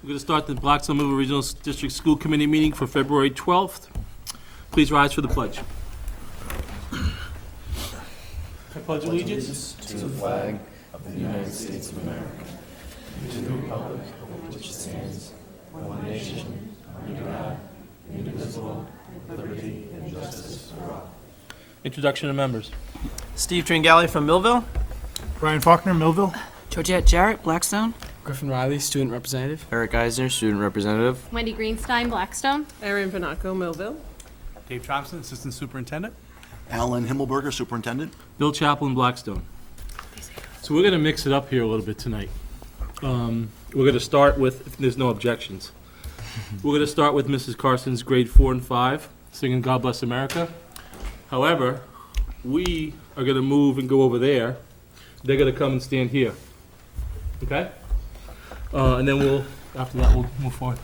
We're going to start the Blackstone Millville Regional District School Committee meeting for February 12th. Please rise for the pledge. I pledge allegiance To the flag of the United States of America, and to the republic for which it stands, one nation, under God, indivisible, with liberty and justice for all. Introduction of members. Steve Tringali from Millville. Brian Faulkner, Millville. Georgette Jarrett, Blackstone. Griffin Riley, student representative. Eric Eisner, student representative. Wendy Greenstein, Blackstone. Erin Vanaco, Millville. Dave Thompson, Assistant Superintendent. Alan Himmelberger, Superintendent. Bill Chaplin, Blackstone. So we're going to mix it up here a little bit tonight. We're going to start with, if there's no objections, we're going to start with Mrs. Carson's grade 4 and 5, singing God Bless America. However, we are going to move and go over there. They're going to come and stand here. Okay? And then we'll, after that, we'll move forward.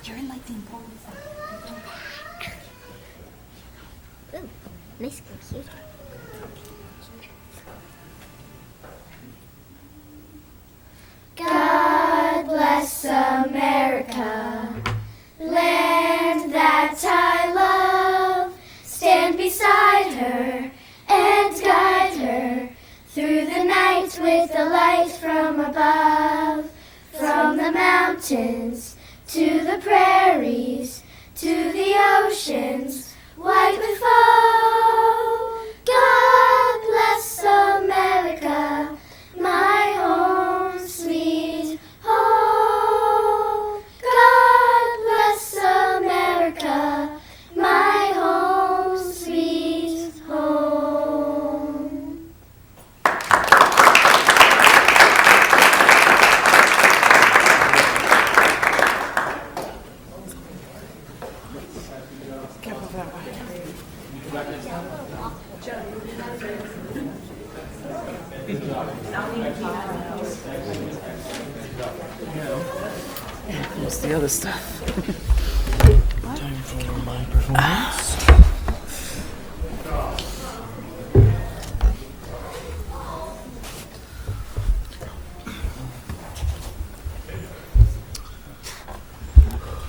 You're in like the important Ooh, nice computer. God bless America, land that I love. Stand beside her and guide her through the night with the light from above. From the mountains to the prairies, to the oceans, white with foam. God bless America, my home, sweet home. God bless America, my home, sweet home. What's the other stuff? Time for my performance.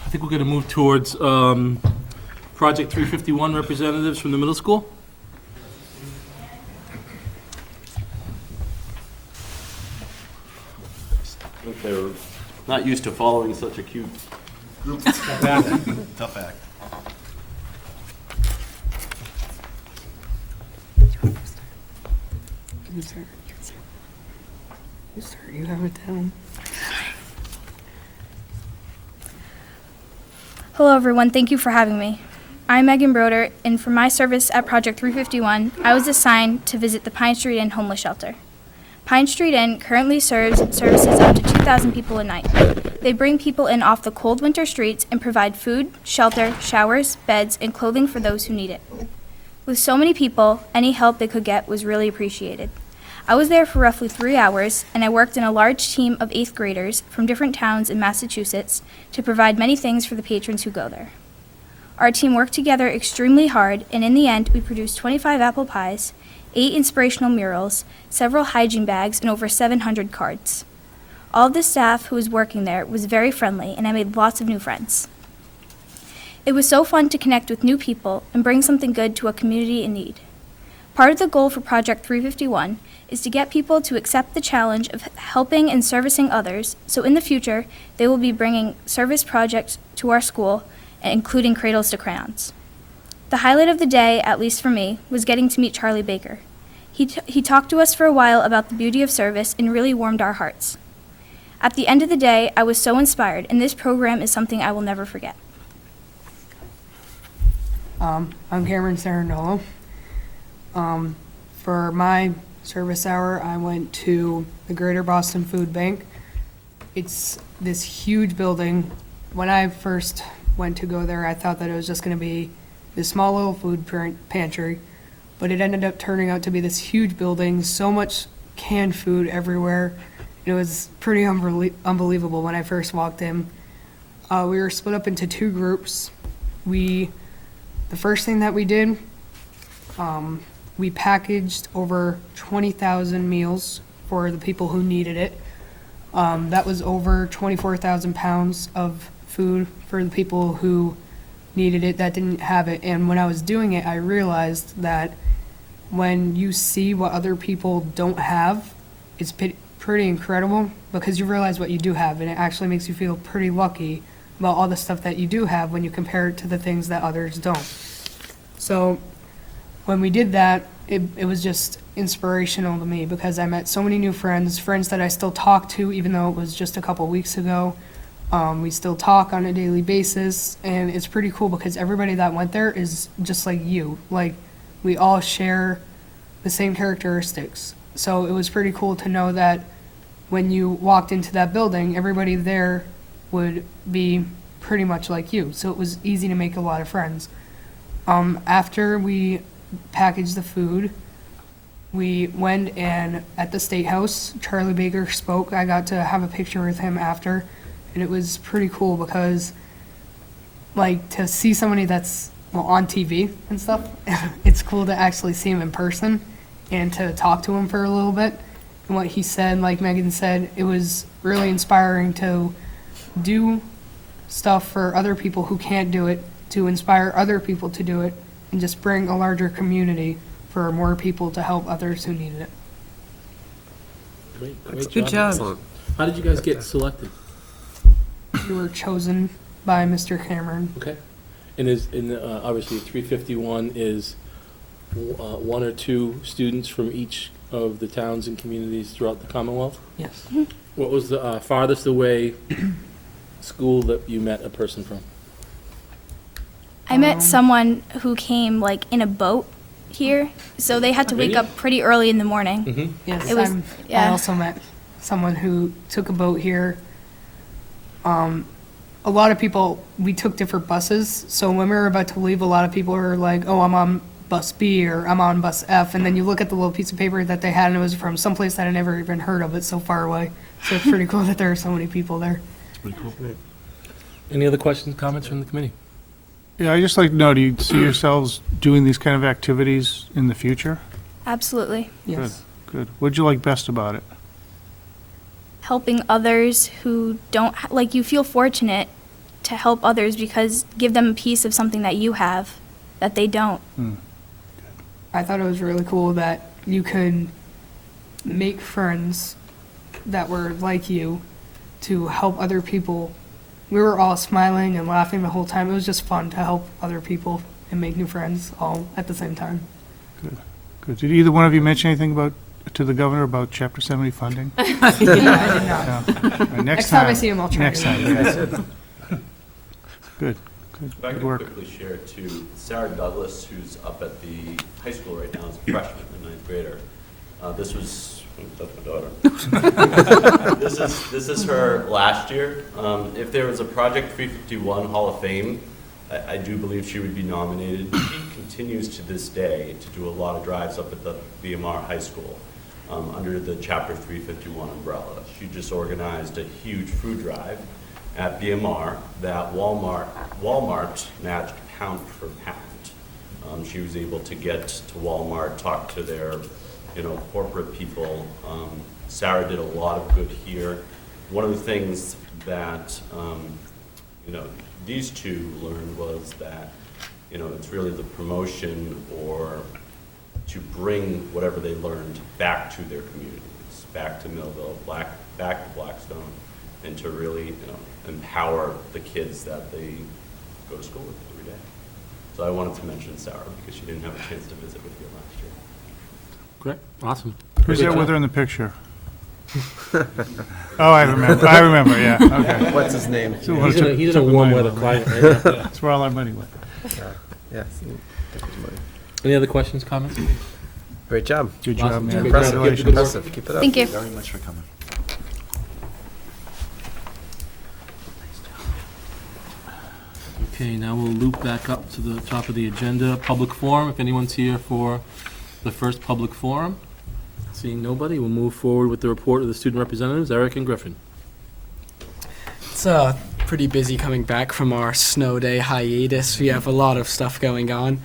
I think we're going to move towards Project 351 representatives from the middle school. I think they're not used to following such a cute group. Tough act. You start. You start. You have it down. Hello everyone, thank you for having me. I'm Megan Broder, and for my service at Project 351, I was assigned to visit the Pine Street Inn homeless shelter. Pine Street Inn currently services up to 2,000 people a night. They bring people in off the cold winter streets and provide food, shelter, showers, beds, and clothing for those who need it. With so many people, any help they could get was really appreciated. I was there for roughly 3 hours, and I worked in a large team of 8th graders from different towns in Massachusetts to provide many things for the patrons who go there. Our team worked together extremely hard, and in the end, we produced 25 apple pies, 8 inspirational murals, several hygiene bags, and over 700 cards. All of the staff who was working there was very friendly, and I made lots of new friends. It was so fun to connect with new people and bring something good to a community in need. Part of the goal for Project 351 is to get people to accept the challenge of helping and servicing others, so in the future, they will be bringing service projects to our school, including Cradles to Crayons. The highlight of the day, at least for me, was getting to meet Charlie Baker. He talked to us for a while about the beauty of service and really warmed our hearts. At the end of the day, I was so inspired, and this program is something I will never forget. I'm Cameron Sarandolo. For my service hour, I went to the Greater Boston Food Bank. It's this huge building. When I first went to go there, I thought that it was just going to be this small little food pantry, but it ended up turning out to be this huge building, so much canned food everywhere. It was pretty unbelievable when I first walked in. We were split up into 2 groups. The first thing that we did, we packaged over 20,000 meals for the people who needed it. That was over 24,000 pounds of food for the people who needed it that didn't have it. And when I was doing it, I realized that when you see what other people don't have, it's pretty incredible, because you realize what you do have, and it actually makes you feel pretty lucky about all the stuff that you do have when you compare it to the things that others don't. So when we did that, it was just inspirational to me, because I met so many new friends that I still talk to, even though it was just a couple weeks ago. We still talk on a daily basis, and it's pretty cool because everybody that went there is just like you. Like, we all share the same characteristics. So it was pretty cool to know that when you walked into that building, everybody there would be pretty much like you. So it was easy to make a lot of friends. After we packaged the food, we went and at the State House, Charlie Baker spoke. I got to have a picture with him after, and it was pretty cool because, like, to see somebody that's on TV and stuff, it's cool to actually see him in person and to talk to him for a little bit. And what he said, like Megan said, it was really inspiring to do stuff for other people who can't do it, to inspire other people to do it, and just bring a larger community for more people to help others who needed it. Great Good job. How did you guys get selected? We were chosen by Mr. Cameron. Okay. And obviously 351 is 1 or 2 students from each of the towns and communities throughout the Commonwealth? Yes. What was the farthest away school that you met a person from? I met someone who came like in a boat here, so they had to wake Really? up pretty early in the morning. Yes, It was- I yeah. also met someone who took a boat here. A lot of people, we took different buses, so when we were about to leave, a lot of people were like, oh, I'm on bus B or I'm on bus F, and then you look at the little piece of paper that they had, and it was from someplace that I never even heard of. It's so far away. So it's pretty cool that there are so many people there. Any other questions, comments from the committee? Yeah, I'd just like to know, do you see yourselves doing these kind of activities in the future? Absolutely. Yes. Good. What'd you like best about it? Helping others who don't, like, you feel fortunate to help others because give them a piece of something that you have that they don't. I thought it was really cool that you could make friends that were like you to help other people. We were all smiling and laughing the whole time. It was just fun to help other people and make new friends all at the same time. Good. Did either one of you mention anything to the governor about Chapter 70 funding? I did not. All right, Next time I see him, I'll try. Next time, yeah. Good. If I Good could work. quickly share too, Sarah Douglas, who's up at the high school right now, is a freshman, a 9th grader. That's my daughter. This is her last year. If there was a Project 351 Hall of Fame, I do believe she would be nominated. She continues to this day to do a lot of drives up at the BMR High School under the Chapter 351 umbrella. She just organized a huge food drive at BMR that Walmart matched pound for pound. She was able to get to Walmart, talk to their corporate people. Sarah did a lot of good here. One of the things that these two learned was that it's really the promotion or to bring whatever they learned back to their communities, back to Millville, back to Blackstone, and to really empower the kids that they go to school with every day. So I wanted to mention Sarah because she didn't have a chance to visit with you last year. Great, awesome. Who's that with her in the picture? Oh, I remember, yeah, okay. What's his name? He's in a warm weather climate right now. That's where all our money went. Yes. Any other questions, comments? Great job. Good job, Awesome. man. Great job. Congratulations. Good work. Impressive. Keep it up. Thank you. Very much for coming. Okay, now we'll loop back up to the top of the agenda. Public forum, if anyone's here for the first public forum. Seeing nobody, we'll move forward with the report of the student representatives, Eric and Griffin. It's pretty busy coming back from our snow day hiatus. We have a lot of stuff going on.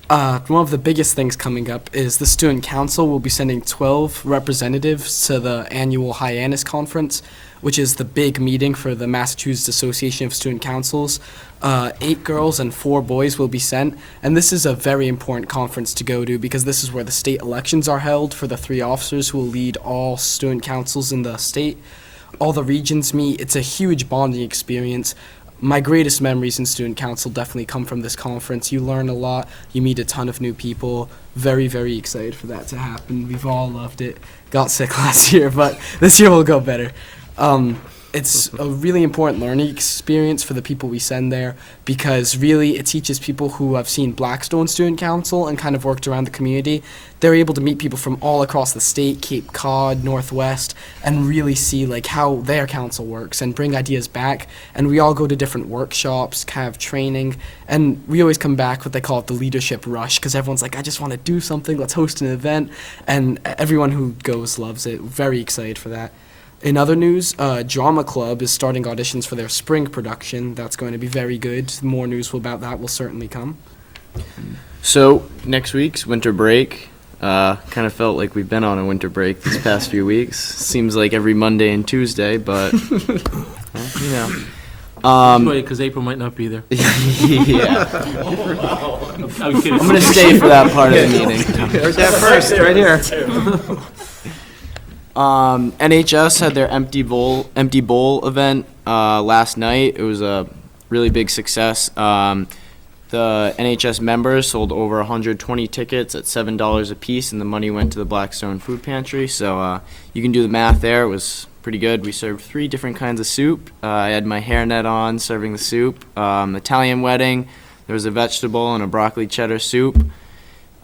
One of the biggest things coming up is the Student Council will be sending 12 representatives to the annual Hyannis Conference, which is the big meeting for the Massachusetts Association of Student Councils. 8 girls and 4 boys will be sent, and this is a very important conference to go to because this is where the state elections are held for the 3 officers who will lead all student councils in the state. All the regions meet. It's a huge bonding experience. My greatest memories in student council definitely come from this conference. You learn a lot. You meet a ton of new people. Very, very excited for that to happen. We've all loved it. Got sick last year, but this year will go better. It's a really important learning experience for the people we send there because really it teaches people who have seen Blackstone Student Council and kind of worked around the community. They're able to meet people from all across the state, Cape Cod, Northwest, and really see like how their council works and bring ideas back. And we all go to different workshops, kind of training, and we always come back what they call it the leadership rush because everyone's like, I just want to do something, let's host an event, and everyone who goes loves it. Very excited for that. In other news, Drama Club is starting auditions for their spring production. That's going to be very good. More news about that will certainly come. So, next week's winter break. Kind of felt like we've been on a winter break these past few weeks. Seems like every Monday and Tuesday, but, well, you know. Because April might not be there. Yeah. I'm kidding. I'm going to stay for that part of the meeting. There's that first, right here. NHS had their empty bowl event last night. It was a really big success. The NHS members sold over 120 tickets at $7 a piece, and the money went to the Blackstone Food Pantry. So you can do the math there. It was pretty good. We served 3 different kinds of soup. I had my hairnet on serving the soup. Italian wedding. There was a vegetable and a broccoli cheddar soup.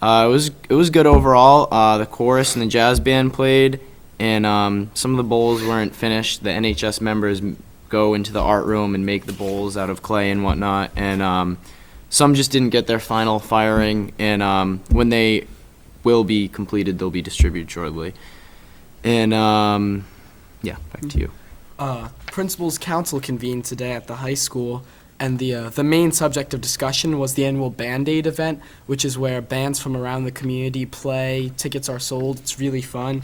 It was good overall. The chorus and the jazz band played. And some of the bowls weren't finished. The NHS members go into the art room and make the bowls out of clay and whatnot. And some just didn't get their final firing. And when they will be completed, they'll be distributed shortly. And yeah, back to you. Principals Council convened today at the high school. And the main subject of discussion was the annual Band-Aid event, which is where bands from around the community play. Tickets are sold. It's really fun.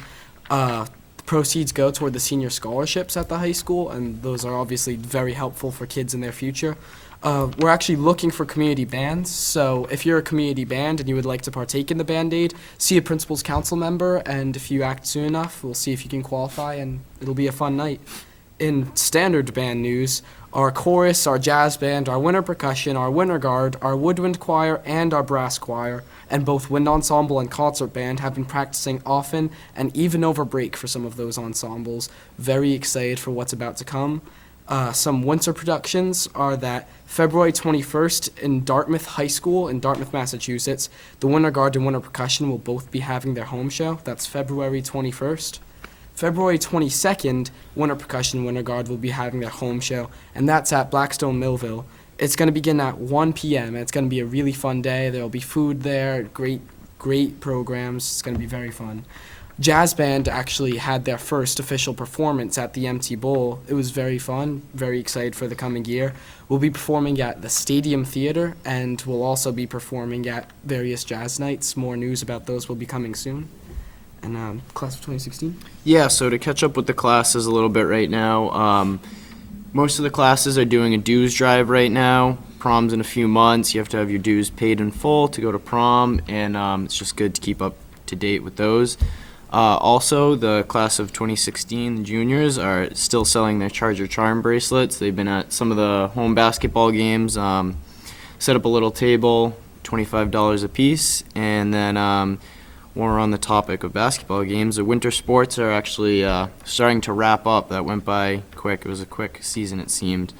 The proceeds go toward the senior scholarships at the high school, and those are obviously very helpful for kids in their future. We're actually looking for community bands, so if you're a community band and you would like to partake in the Band-Aid, see a principal's council member, and if you act soon enough, we'll see if you can qualify, and it'll be a fun night. In standard band news, our chorus, our jazz band, our winter percussion, our winter guard, our woodwind choir, and our brass choir, and both wind ensemble and concert band have been practicing often and even over break for some of those ensembles. Very excited for what's about to come. Some winter productions are that February 21st in Dartmouth High School in Dartmouth, Massachusetts, the Winter Guard and Winter Percussion will both be having their home show. That's February 21st. February 22nd, Winter Percussion Winter Guard will be having their home show, and that's at Blackstone Millville. It's going to begin at 1 p.m. It's going to be a really fun day. There will be food there, great programs. It's going to be very fun. Jazz Band actually had their first official performance at the Empty Bowl. It was very fun, very excited for the coming year. We'll be performing at the Stadium Theater, and we'll also be performing at various jazz nights. More news about those will be coming soon. And class of 2016? Yeah, so to catch up with the classes a little bit right now, most of the classes are doing a dues drive right now. Prom's in a few months. You have to have your dues paid in full to go to prom, and it's just good to keep up to date with those. Also, the class of 2016, the juniors, are still selling their Charger Charm bracelets. They've been at some of the home basketball games, set up a little table, $25 a piece, and then while we're on the topic of basketball games, the winter sports are actually starting to wrap up. That went by quick. It was a quick season, it seemed.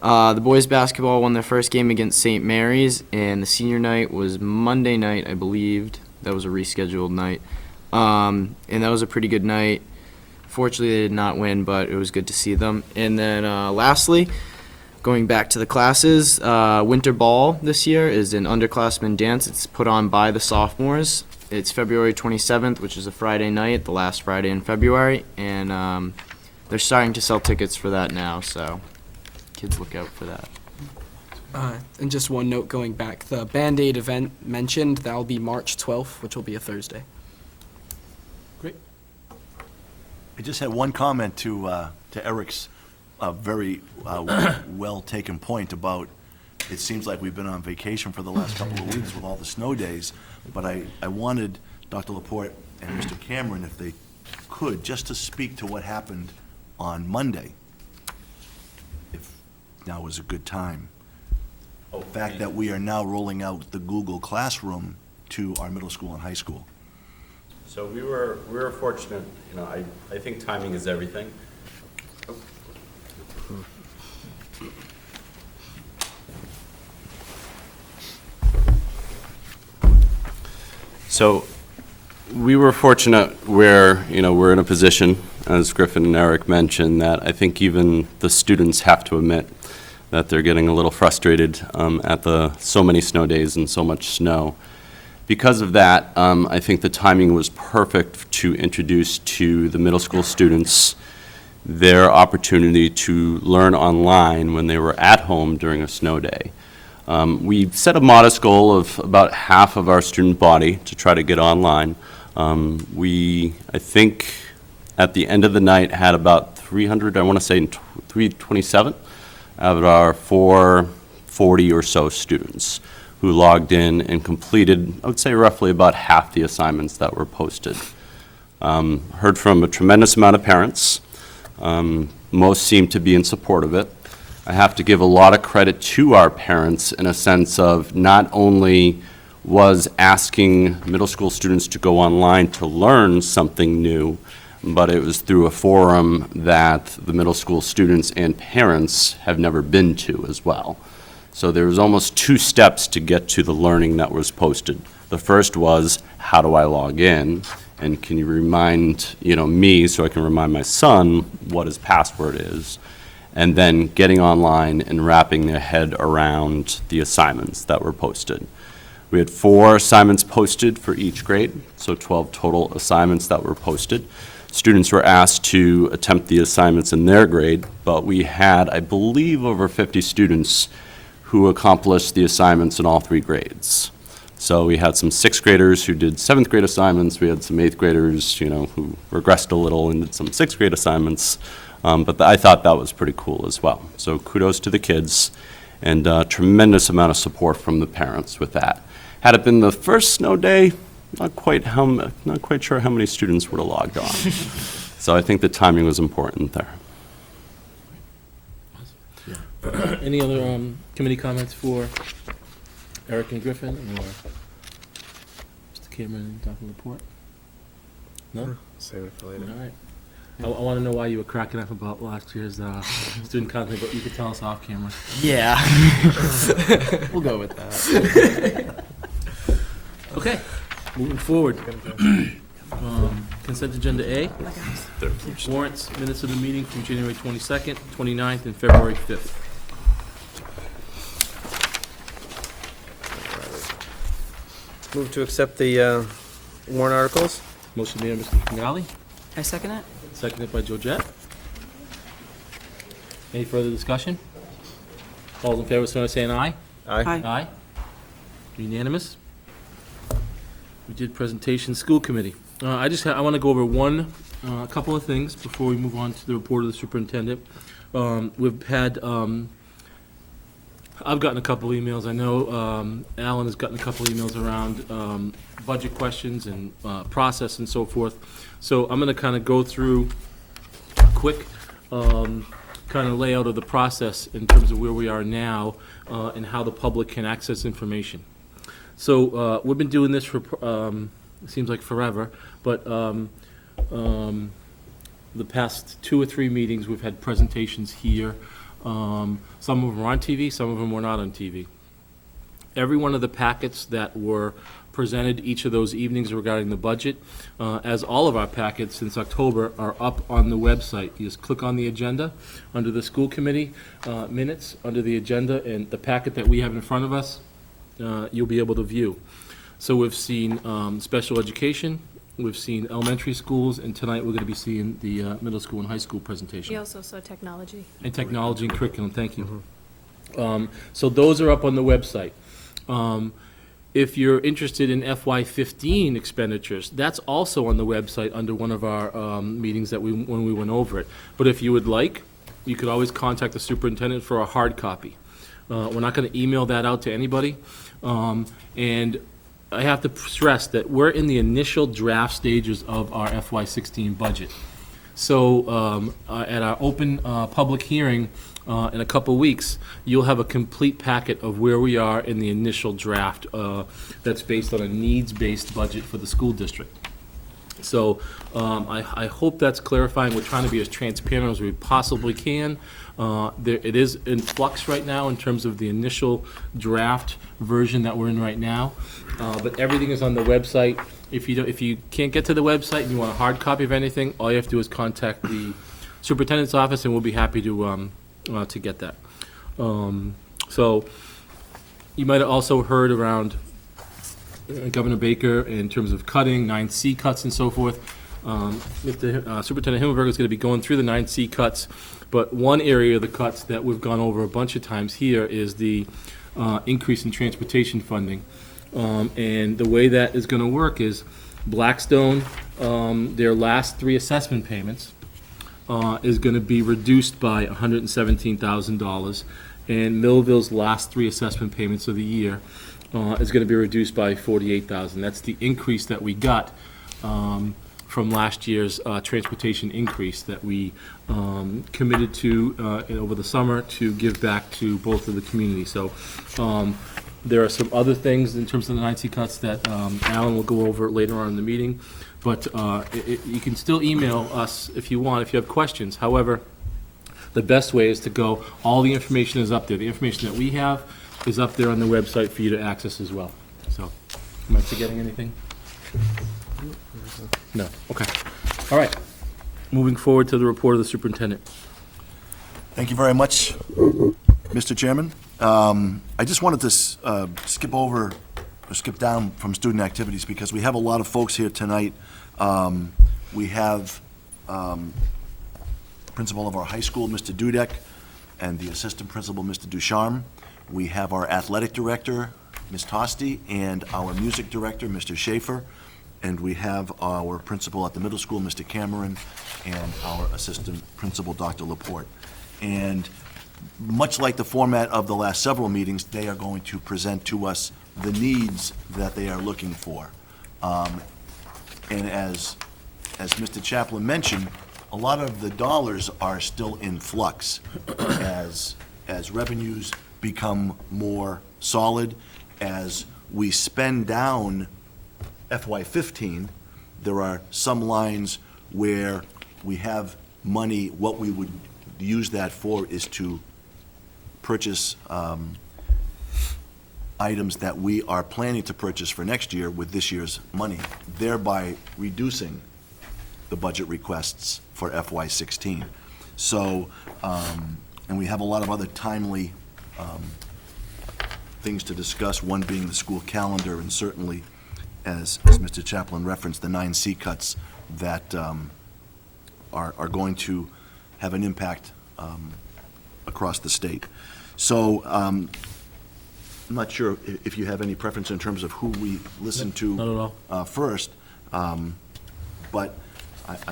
The boys basketball won their first game against St. Mary's, and the senior night was Monday night, I believed. That was a rescheduled night. And that was a pretty good night. Fortunately, they did not win, but it was good to see them. And then lastly, going back to the classes, Winter Ball this year is an underclassmen dance. It's put on by the sophomores. It's February 27th, which is a Friday night, the last Friday in February, and they're starting to sell tickets for that now, so kids look out for that. And just one note going back, the Band-Aid event mentioned, that'll be March 12th, which will be a Thursday. I just had one comment to Eric's very well-taken point about, it seems like we've been on vacation for the last couple of weeks with all the snow days, but I wanted Dr. Laporte and Mr. Cameron, if they could, just to speak to what happened on Monday, if now is a good time. The fact that we are now rolling out the Google Classroom to our middle school and high school. So we were fortunate, you know, I think timing is everything. So we were fortunate where, you know, we're in a position, as Griffin and Eric mentioned, that I think even the students have to admit that they're getting a little frustrated at the so many snow days and so much snow. Because of that, I think the timing was perfect to introduce to the middle school students their opportunity to learn online when they were at home during a snow day. We set a modest goal of about half of our student body to try to get online. We, I think, at the end of the night had about 300, I want to say 327 out of our 440 or so students who logged in and completed, I would say, roughly about half the assignments that were posted. Heard from a tremendous amount of parents. Most seem to be in support of it. I have to give a lot of credit to our parents in a sense of not only was asking middle school students to go online to learn something new, but it was through a forum that the middle school students and parents have never been to as well. So there was almost 2 steps to get to the learning that was posted. The first was, how do I log in? And can you remind, you know, me so I can remind my son what his password is? And then getting online and wrapping their head around the assignments that were posted. We had 4 assignments posted for each grade, so 12 total assignments that were posted. Students were asked to attempt the assignments in their grade, but we had, I believe, over 50 students who accomplished the assignments in all 3 grades. So we had some 6th graders who did 7th grade assignments, we had some 8th graders, you know, who regressed a little and did some 6th grade assignments, but I thought that was pretty cool as well. So kudos to the kids, and tremendous amount of support from the parents with that. Had it been the first snow day, not quite sure how many students would have logged on. So I think the timing was important there. Any other committee comments for Eric and Griffin, or Mr. Cameron and Dr. Laporte? No? Save it for later. All right. I want to know why you were cracking up about last year's student content, but you could tell us off camera. Yeah. We'll go with that. Okay, moving forward. Consent agenda A. Warrants, minutes of the meeting from January 22nd, 29th, and February 5th. Move to accept the warrant articles. Motion made by Mr. Kingali, I second it. seconded by Georgette. Any further discussion? All those in favor, so saying aye. Aye. Aye. Unanimous. We did presentation, school committee. I want to go over a couple of things before we move on to the report of the superintendent. We've had, I've gotten a couple emails. I know Alan has gotten a couple emails around budget questions and process and so forth. So I'm going to kind of go through a quick kind of layout of the process in terms of where we are now and how the public can access information. So we've been doing this for, it seems like forever, but the past 2 or 3 meetings, we've had presentations here. Some of them were on TV, some of them were not on TV. Every one of the packets that were presented each of those evenings regarding the budget. As all of our packets since October are up on the website. You just click on the agenda, under the school committee minutes, under the agenda, and the packet that we have in front of us, you'll be able to view. So we've seen special education, we've seen elementary schools, and tonight we're going to be seeing the middle school and high school presentation. We also saw technology. And technology and curriculum, thank you. So those are up on the website. If you're interested in FY15 expenditures, that's also on the website under one of our meetings that when we went over it. But if you would like, you could always contact the superintendent for a hard copy. We're not going to email that out to anybody. And I have to stress that we're in the initial draft stages of our FY16 budget. So at our open public hearing in a couple weeks, you'll have a complete packet of where we are in the initial draft that's based on a needs-based budget for the school district. So I hope that's clarifying. We're trying to be as transparent as we possibly can. It is in flux right now in terms of the initial draft version that we're in right now. But everything is on the website. If you can't get to the website and you want a hard copy of anything, all you have to do is contact the superintendent's office, and we'll be happy to get that. So you might have also heard around Governor Baker in terms of cutting, 9C cuts and so forth. Superintendent Himmelberger is going to be going through the 9C cuts, but one area of the cuts that we've gone over a bunch of times here is the increase in transportation funding. And the way that is going to work is Blackstone, their last 3 assessment payments, is going to be reduced by $117,000, and Millville's last 3 assessment payments of the year is going to be reduced by $48,000. That's the increase that we got from last year's transportation increase that we committed to over the summer to give back to both of the communities. So there are some other things in terms of the 9C cuts that Alan will go over later on in the meeting. But you can still email us if you want, if you have questions. However, the best way is to go, all the information is up there. The information that we have is up there on the website for you to access as well. So, am I forgetting anything? No, okay. All right, moving forward to the report of the superintendent. Thank you very much, Mr. Chairman. I just wanted to skip down from student activities because we have a lot of folks here tonight. We have principal of our high school, Mr. Dudek, and the assistant principal, Mr. Ducharme. We have our athletic director, Ms. Tosti, and our music director, Mr. Schaefer. And we have our principal at the middle school, Mr. Cameron, and our assistant principal, Dr. Laporte. And much like the format of the last several meetings, they are going to present to us the needs that they are looking for. And as Mr. Chaplin mentioned, a lot of the dollars are still in flux as revenues become more solid. As we spend down FY15, there are some lines where we have money. What we would use that for is to purchase items that we are planning to purchase for next year with this year's money, thereby reducing the budget requests for FY16. So, and we have a lot of other timely things to discuss, one being the school calendar, and certainly, as Mr. Chaplin referenced, the 9C cuts that are going to have an impact across the state. So, I'm not sure if you have any preference in terms of who we listen to Not at all. First, but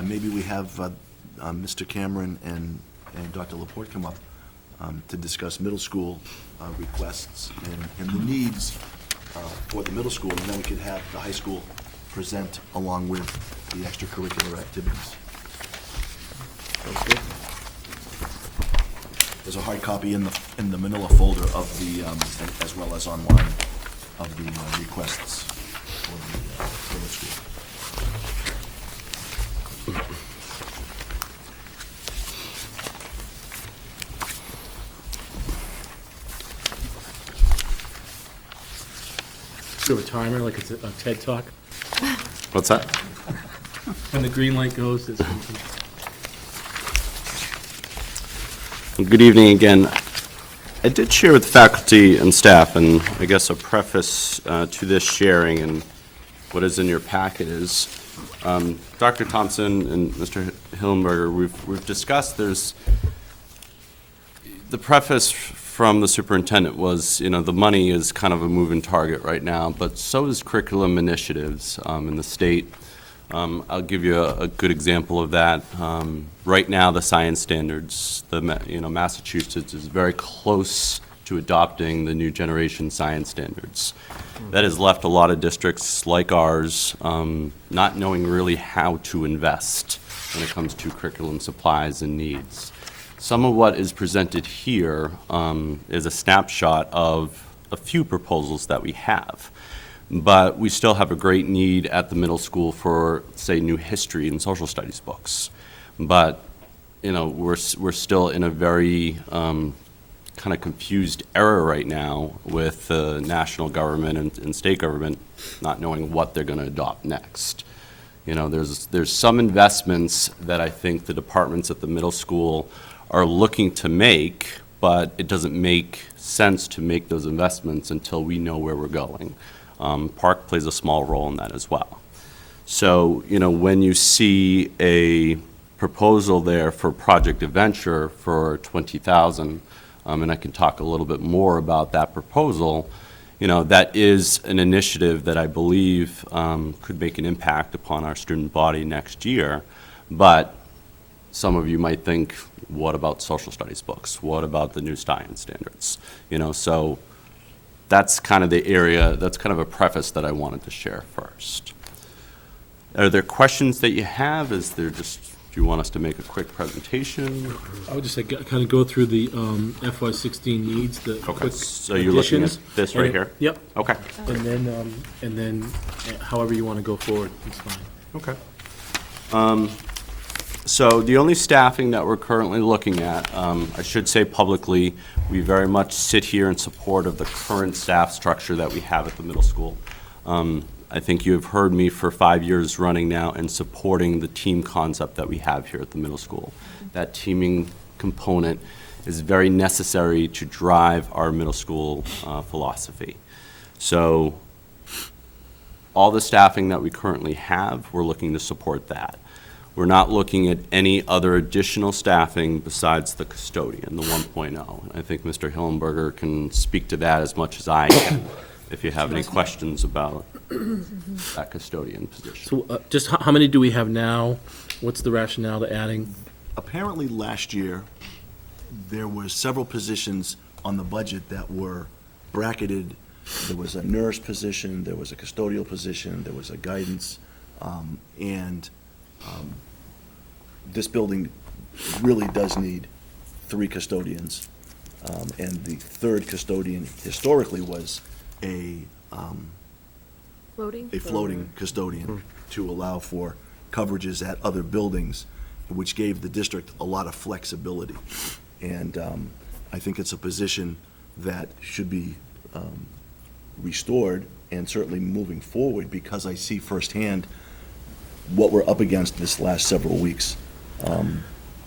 maybe we have Mr. Cameron and Dr. Laporte come up to discuss middle school requests and the needs for the middle school, and then we could have the high school present along with the extracurricular activities. Sounds good. There's a hard copy in the manila folder of the, as well as online, of the requests for the middle school. Do a timer, like it's a TED Talk? What's that? When the green light goes, it's... Good evening again. I did share with faculty and staff, and I guess a preface to this sharing and what is in your packet is, Dr. Thompson and Mr. Hillenberger, we've discussed the preface from the superintendent was, the money is kind of a moving target right now, but so is curriculum initiatives in the state. I'll give you a good example of that. Right now, the science standards, Massachusetts is very close to adopting the new generation science standards. That has left a lot of districts like ours not knowing really how to invest when it comes to curriculum supplies and needs. Some of what is presented here is a snapshot of a few proposals that we have. But we still have a great need at the middle school for, say, new history and social studies books. But, we're still in a very kind of confused era right now with the national government and state government not knowing what they're going to adopt next. There's some investments that I think the departments at the middle school are looking to make, but it doesn't make sense to make those investments until we know where we're going. Park plays a small role in that as well. So, when you see a proposal there for Project Adventure for $20,000, and I can talk a little bit more about that proposal, that is an initiative that I believe could make an impact upon our student body next year. But some of you might think, what about social studies books? What about the new science standards? So that's kind of the area, that's kind of a preface that I wanted to share first. Are there questions that you have? Do you want us to make a quick presentation? I would just say, kind of go through the FY16 needs, the Okay, quick so you're looking at additions. this right And- here? Yep. Okay. And then however you want to go forward, it's fine. Okay. So the only staffing that we're currently looking at, I should say publicly, we very much sit here in support of the current staff structure that we have at the middle school. I think you have heard me for 5 years running now in supporting the team concept that we have here at the middle school. That teaming component is very necessary to drive our middle school philosophy. So all the staffing that we currently have, we're looking to support that. We're not looking at any other additional staffing besides the custodian, the 1.0. I think Mr. Hillenberger can speak to that as much as I can, if you have any questions about that custodian position. So just how many do we have now? What's the rationale to adding? Apparently, last year, there were several positions on the budget that were bracketed. There was a nurse position, there was a custodial position, there was a guidance, this building really does need 3 custodians. And the third custodian historically was a floating custodian to allow for coverages at other buildings, which gave the district a lot of flexibility. And I think it's a position that should be restored and certainly moving forward, because I see firsthand what we're up against this last several weeks,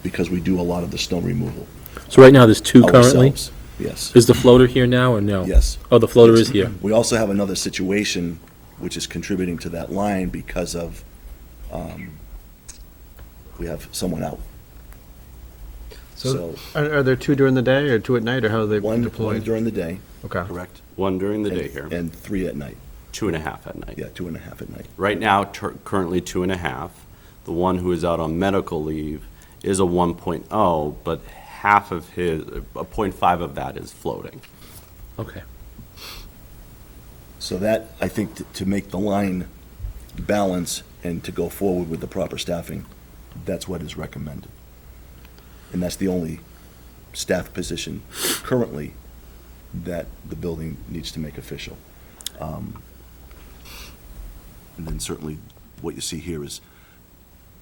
because we do a lot of the snow removal So right now, there's 2 currently? ourselves. Yes. Is the floater here now or no? Yes. Oh, the floater is here. We also have another situation which is contributing to that line because of, we have someone out. So, Are there 2 during the day or 2 at night, or how are they one deployed? during the day, Okay. correct? 1 during the day here, And 3 at night. 2.5 at night. Yeah, 2.5 at night. Right now, currently 2.5. The one who is out on medical leave is a 1.0, but half of his, a 0.5 of that is floating. Okay. So that, I think, to make the line balance and to go forward with the proper staffing, that's what is recommended. And that's the only staff position currently that the building needs to make official. And then certainly what you see here is,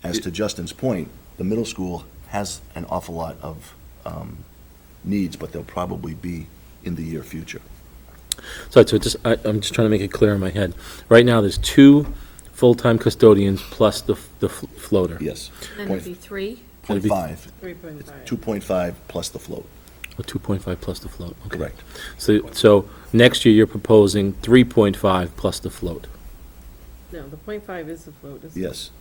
as to Justin's point, the middle school has an awful lot of needs, but they'll probably be in the near future. So I'm just trying to make it clear in my head. Right now, there's 2 full-time custodians plus the floater. Yes. Then it'd be 3, 0.5. 3.5. 2.5 plus the float. Or 2.5 plus the float, okay. Correct. So next year, you're proposing 3.5 plus the float. No, the 0.5 is the float, isn't it? Yes.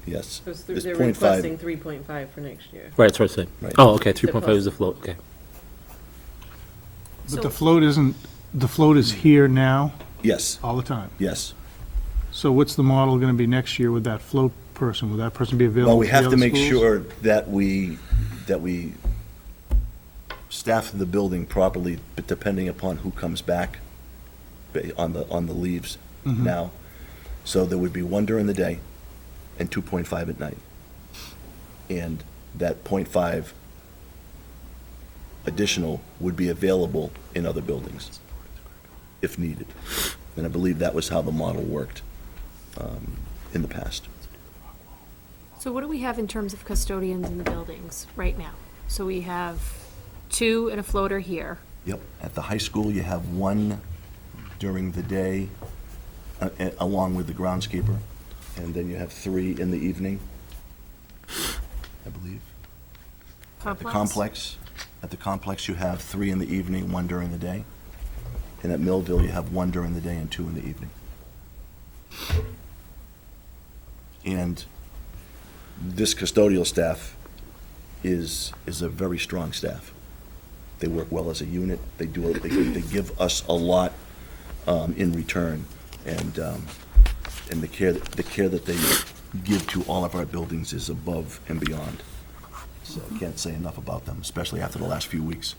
Yes. Because This they're 0.5 requesting 3.5 for next year. Right, that's what I said. Right. Oh, okay, 3.5 is the float, okay. But the float is here now, Yes, all the time. yes. So what's the model gonna be next year with that float person? Will that person be available? Well, we for the have to other make schools? sure that we staff the building properly, but depending upon who comes back on the leaves Mhm. now. So there would be 1 during the day and 2.5 at night. And that 0.5 additional would be available in other buildings if needed. And I believe that was how the model worked in the past. So what do we have in terms of custodians in the buildings right now? So we have 2 and a floater here. Yep. At the high school, you have 1 during the day, along with the groundskeeper, and then you have 3 in the evening, I believe. Complex? At the complex, you have 3 in the evening, 1 during the day. And at Millville, you have 1 during the day and 2 in the evening. And this custodial staff is a very strong staff. They work well as a unit. They give us a lot in return, and the care that they give to all of our buildings is above and beyond. So I can't say enough about them, especially after the last few weeks.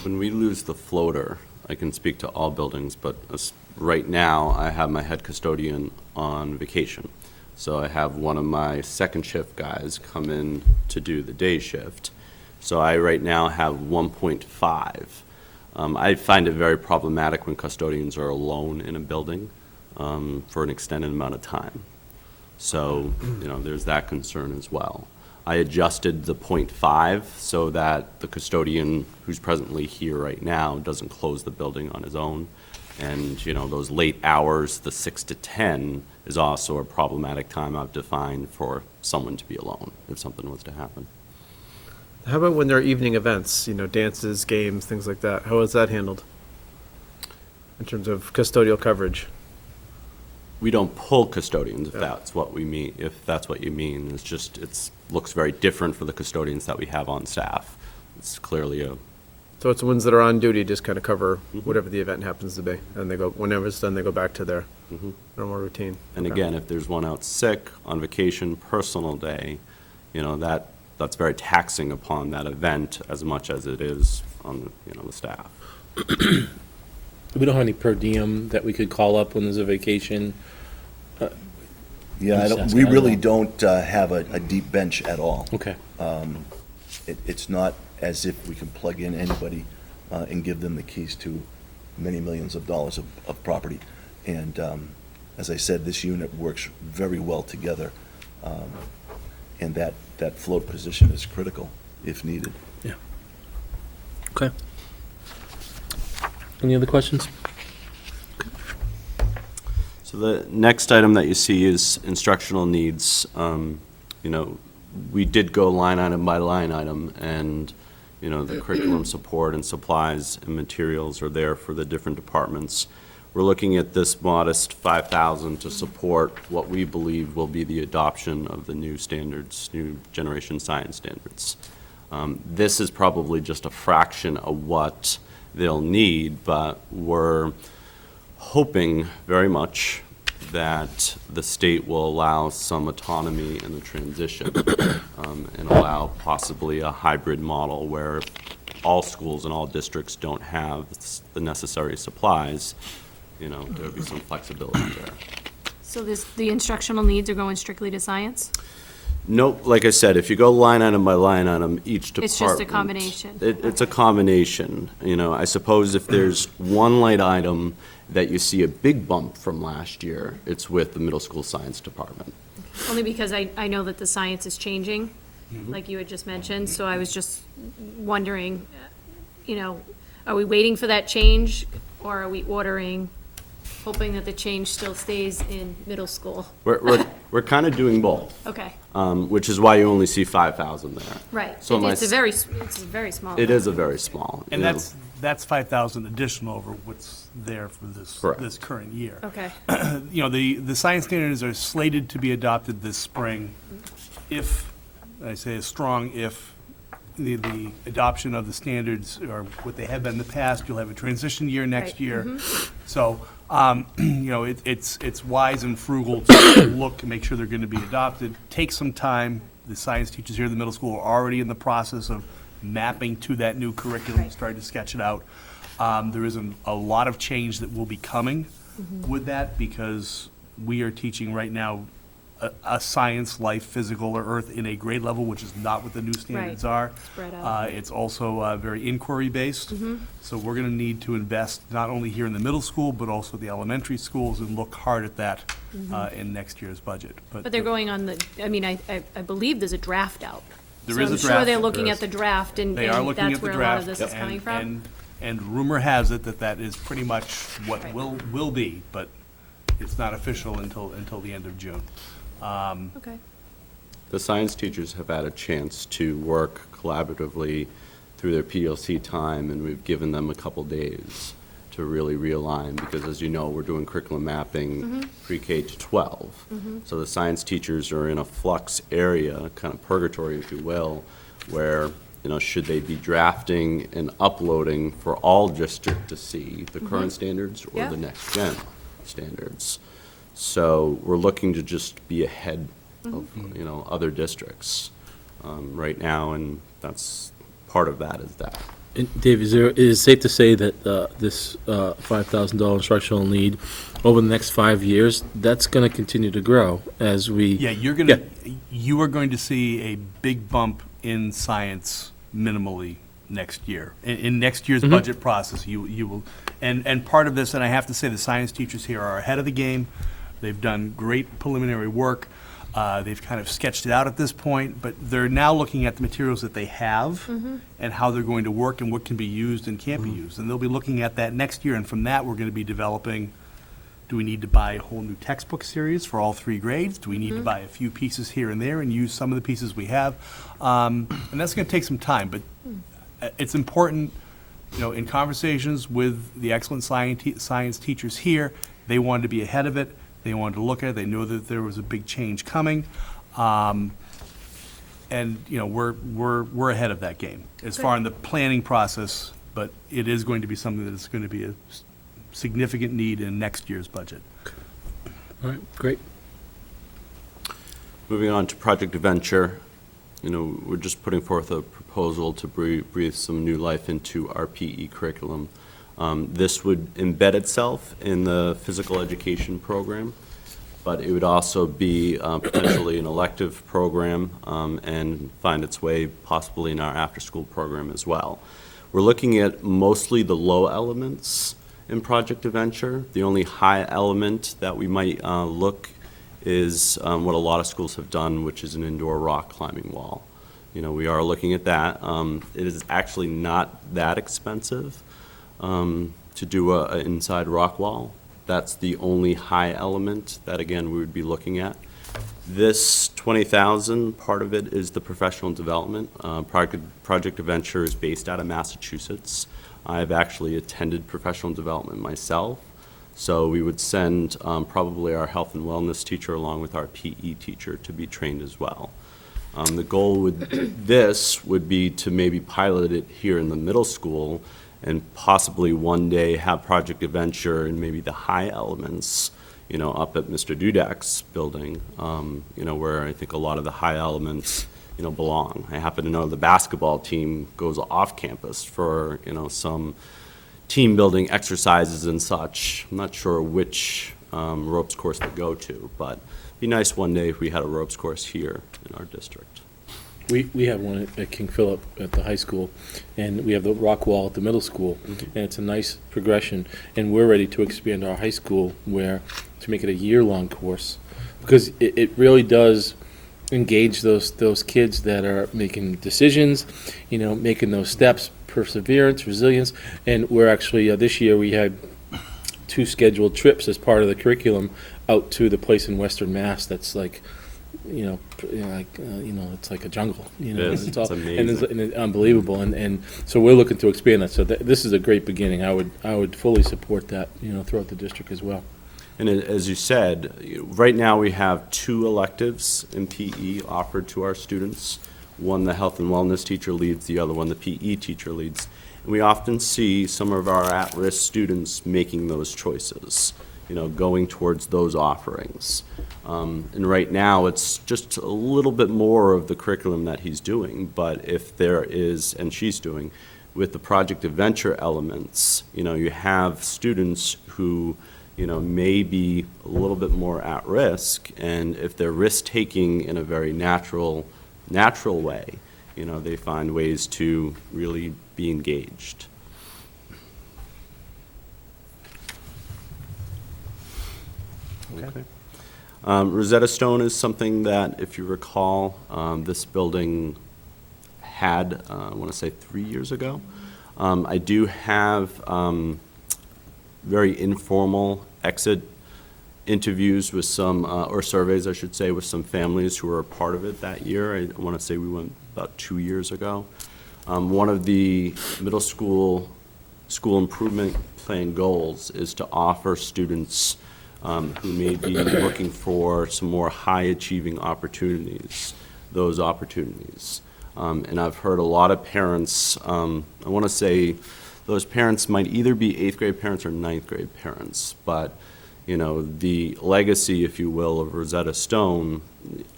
When we lose the floater, I can speak to all buildings, but right now, I have my head custodian on vacation. So I have one of my second shift guys come in to do the day shift. So I right now have 1.5. I find it very problematic when custodians are alone in a building for an extended amount of time. So, there's that concern as well. I adjusted the 0.5 so that the custodian who's presently here right now doesn't close the building on his own. And, those late hours, the 6 to 10, is also a problematic time I've defined for someone to be alone if something was to happen. How about when there are evening events, dances, games, things like that? How is that handled in terms of custodial coverage? We don't pull custodians, if Yeah. that's what we mean, if that's what you mean. It's just, looks very different for the custodians that we have on staff. It's clearly So it's the ones that are on duty just kind of cover whatever the event happens to be, and they go, whenever it's done, they go back to their normal routine. and Okay. again, if there's one out sick, on vacation, personal day, that's very taxing upon that event as much as it is on, the staff. We don't have any per diem that we could call up when there's a vacation. Yeah, I'm just we asking, I really don't don't have a deep bench at all. Okay. It's not as if we can plug in anybody and give them the keys to many millions of dollars of property. And as I said, this unit works very well together, and that float position is critical if needed. Okay. Any other questions? So the next item that you see is instructional needs. We did go line item by line item, and, the curriculum support and supplies and materials are there for the different departments. We're looking at this modest $5,000 to support what we believe will be the adoption of the new standards, new generation science standards. This is probably just a fraction of what they'll need, but we're hoping very much that the state will allow some autonomy in the transition and allow possibly a hybrid model where all schools and all districts don't have the necessary supplies. There'll be some flexibility there. So the instructional needs are going strictly to science? Nope, like I said, if you go line item by line item, each department. It's just a combination. It's a combination. I suppose if there's one light item that you see a big bump from last year, it's with the middle school science department. Only because I know that the science is changing, like you had just mentioned, so I was just wondering, are we waiting for that change, or are we ordering, hoping that the change still stays in middle school? We're kind of doing both, Okay, which is why you only see 5,000 there. right. So It's a very small. It is a very small. And you know. that's 5,000 additional over what's there for Correct. this current year. Okay, The science standards are slated to be adopted this spring if, I say a strong if, the adoption of the standards are what they have been in the past. You'll have a transition year next Right. year. So, it's wise and frugal to look and make sure they're going to be adopted. Take some time. The science teachers here in the middle school are already in the process of mapping to that new curriculum, Right. starting to sketch it out. There is a lot of change that will be coming with that because we are teaching right now a science, life, physical, or earth in a grade level, which is not what the new standards are. Spread out. It's also very inquiry-based. So we're going to need to invest not only here in the middle school, but also the elementary schools and look hard at that in next year's budget. but they're going on I believe there's a draft out. There So is a I'm sure draft. they're looking at the draft, and They are looking that's at the where a lot of draft. this is coming from? And rumor has it that is pretty much what Right. will be, but it's not official until the end of June. Okay. The science teachers have had a chance to work collaboratively through their PLC time, and we've given them a couple days to really realign, because as you know, we're doing curriculum mapping pre-K to 12. So the science teachers are in a flux area, kind of purgatory, if you will, where, should they be drafting and uploading for all district to see the current standards or Yeah. the next gen standards? So we're looking to just be ahead of, other districts right now, and that's, part of that is that. And Dave, is it safe to say that this $5,000 instructional need over the next 5 years, that's going to continue to grow as we? Yeah, you are going to see a big bump in science minimally next year. In next year's budget process, you will, and part of this, and I have to say, the science teachers here are ahead of the game. They've done great preliminary work. They've kind of sketched it out at this point, but they're now looking at the materials that they have and how they're going to work and what can be used and can't be used. And they'll be looking at that next year, and from that, we're going to be developing, do we need to buy a whole new textbook series for all 3 grades? Do we need to buy a few pieces here and there and use some of the pieces we have? And that's going to take some time, but it's important, in conversations with the excellent science teachers here, they wanted to be ahead of it. They wanted to look at it. They knew that there was a big change coming. And, we're ahead of that game as far in the planning process, but it is going to be something that is going to be a significant need in next year's budget. All right, great. Moving on to Project Adventure, we're just putting forth a proposal to breathe some new life into our PE curriculum. This would embed itself in the physical education program, but it would also be potentially an elective program and find its way possibly in our after-school program as well. We're looking at mostly the low elements in Project Adventure. The only high element that we might look is what a lot of schools have done, which is an indoor rock climbing wall. We are looking at that. It is actually not that expensive to do an inside rock wall. That's the only high element that, again, we would be looking at. This $20,000, part of it is the professional development. Project Adventure is based out of Massachusetts. I've actually attended professional development myself. So we would send probably our health and wellness teacher along with our PE teacher to be trained as well. The goal with this would be to maybe pilot it here in the middle school and possibly one day have Project Adventure and maybe the high elements, up at Mr. Dudek's building, where I think a lot of the high elements, belong. I happen to know the basketball team goes off campus for, some team building exercises and such. I'm not sure which ropes course they go to, but it'd be nice one day if we had a ropes course here in our district. We have one at King Philip at the high school, and we have the rock wall at the middle school, and it's a nice progression. And we're ready to expand our high school to make it a year-long course, because it really does engage those kids that are making decisions, making those steps, perseverance, resilience. And we're actually, this year, we had 2 scheduled trips as part of the curriculum out to the place in Western Mass that's like, it's like a jungle. It is. It's amazing. And it's unbelievable. And so we're looking to expand that. So this is a great beginning. I would fully support that, throughout the district as well. And as you said, right now we have 2 electives in PE offered to our students. One the health and wellness teacher leads, the other one the PE teacher leads. And we often see some of our at-risk students making those choices, going towards those offerings. And right now, it's just a little bit more of the curriculum that he's doing, but if there is, and she's doing, with the Project Adventure elements, you have students who may be a little bit more at risk, and if they're risk-taking in a very natural way, they find ways to really be engaged. Okay. Rosetta Stone is something that, if you recall, this building had, I want to say 3 years ago. I do have very informal exit interviews with some, or surveys, I should say, with some families who were a part of it that year. I want to say we went about 2 years ago. One of the middle school improvement plan goals is to offer students who may be looking for some more high-achieving opportunities, those opportunities. And I've heard a lot of parents, I want to say those parents might either be 8th grade parents or 9th grade parents, but the legacy, if you will, of Rosetta Stone,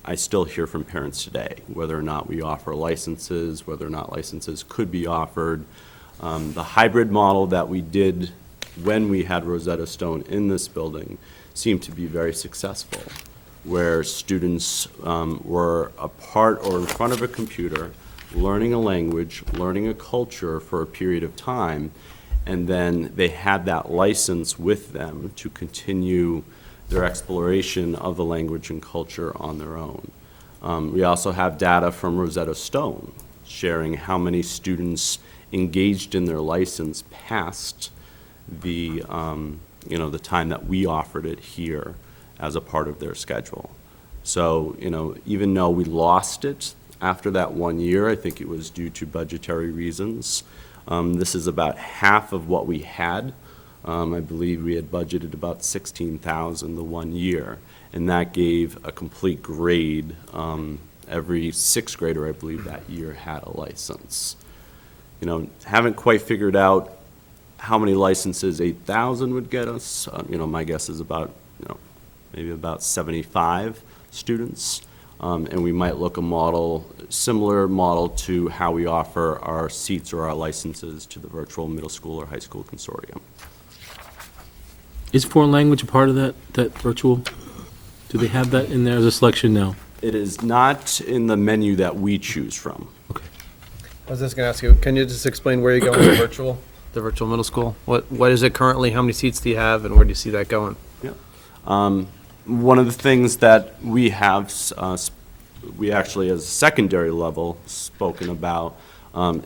I still hear from parents today, whether or not we offer licenses, whether or not licenses could be offered. The hybrid model that we did when we had Rosetta Stone in this building seemed to be very successful, where students were apart or in front of a computer, learning a language, learning a culture for a period of time, and then they had that license with them to continue their exploration of the language and culture on their own. We also have data from Rosetta Stone sharing how many students engaged in their license past the the time that we offered it here as a part of their schedule. So, even though we lost it after that 1 year, I think it was due to budgetary reasons. This is about half of what we had. I believe we had budgeted about $16,000 the 1 year, and that gave a complete grade. Every 6th grader, I believe, that year had a license. Haven't quite figured out how many licenses 8,000 would get us. My guess is about, maybe about 75 students. And we might look similar model to how we offer our seats or our licenses to the virtual middle school or high school consortium. Is foreign language a part of that virtual? Do they have that in there as a selection now? It is not in the menu that we choose from. Okay. I was just going to ask you, can you just explain where you're going with the virtual middle school? What is it currently? How many seats do you have, and where do you see that going? Yeah. One of the things that we have, we actually as a secondary level spoken about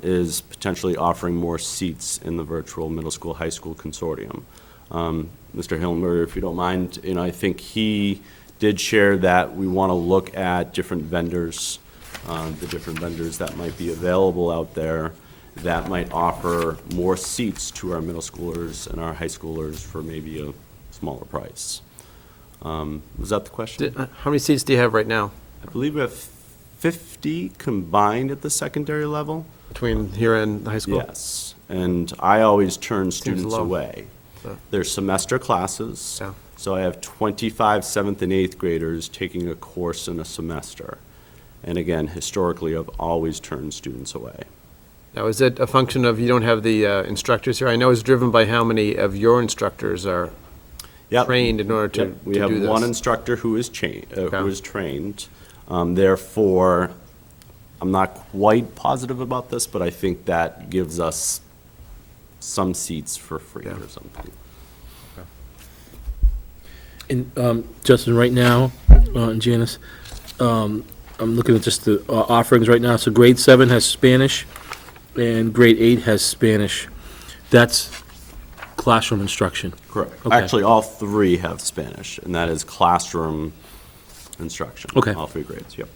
is potentially offering more seats in the virtual middle school, high school consortium. Mr. Hilmer, if you don't mind, I think he did share that we want to look at different vendors, the different vendors that might be available out there that might offer more seats to our middle schoolers and our high schoolers for maybe a smaller price. Was that the question? How many seats do you have right now? I believe we have 50 combined at the secondary level. Between here and the high school? Yes, and I always turn students low. away. So- There's semester classes, Yeah. so I have 25 7th and 8th graders taking a course in a semester. And again, historically, I've always turned students away. Now, is it a function of you don't have the instructors here? I know it's driven by how many of your instructors are Yep. trained in order to, Yep. We to have do this. one instructor who is trained. Okay. Therefore, I'm not quite positive about this, but I think that gives us some seats for free or something. And Justin, right now, and Janice, I'm looking at just the offerings right now. So grade 7 has Spanish, and grade 8 has Spanish. That's classroom instruction. Correct. Okay. Actually, all 3 have Spanish, and that is classroom instruction. Okay. All 3 grades, yep.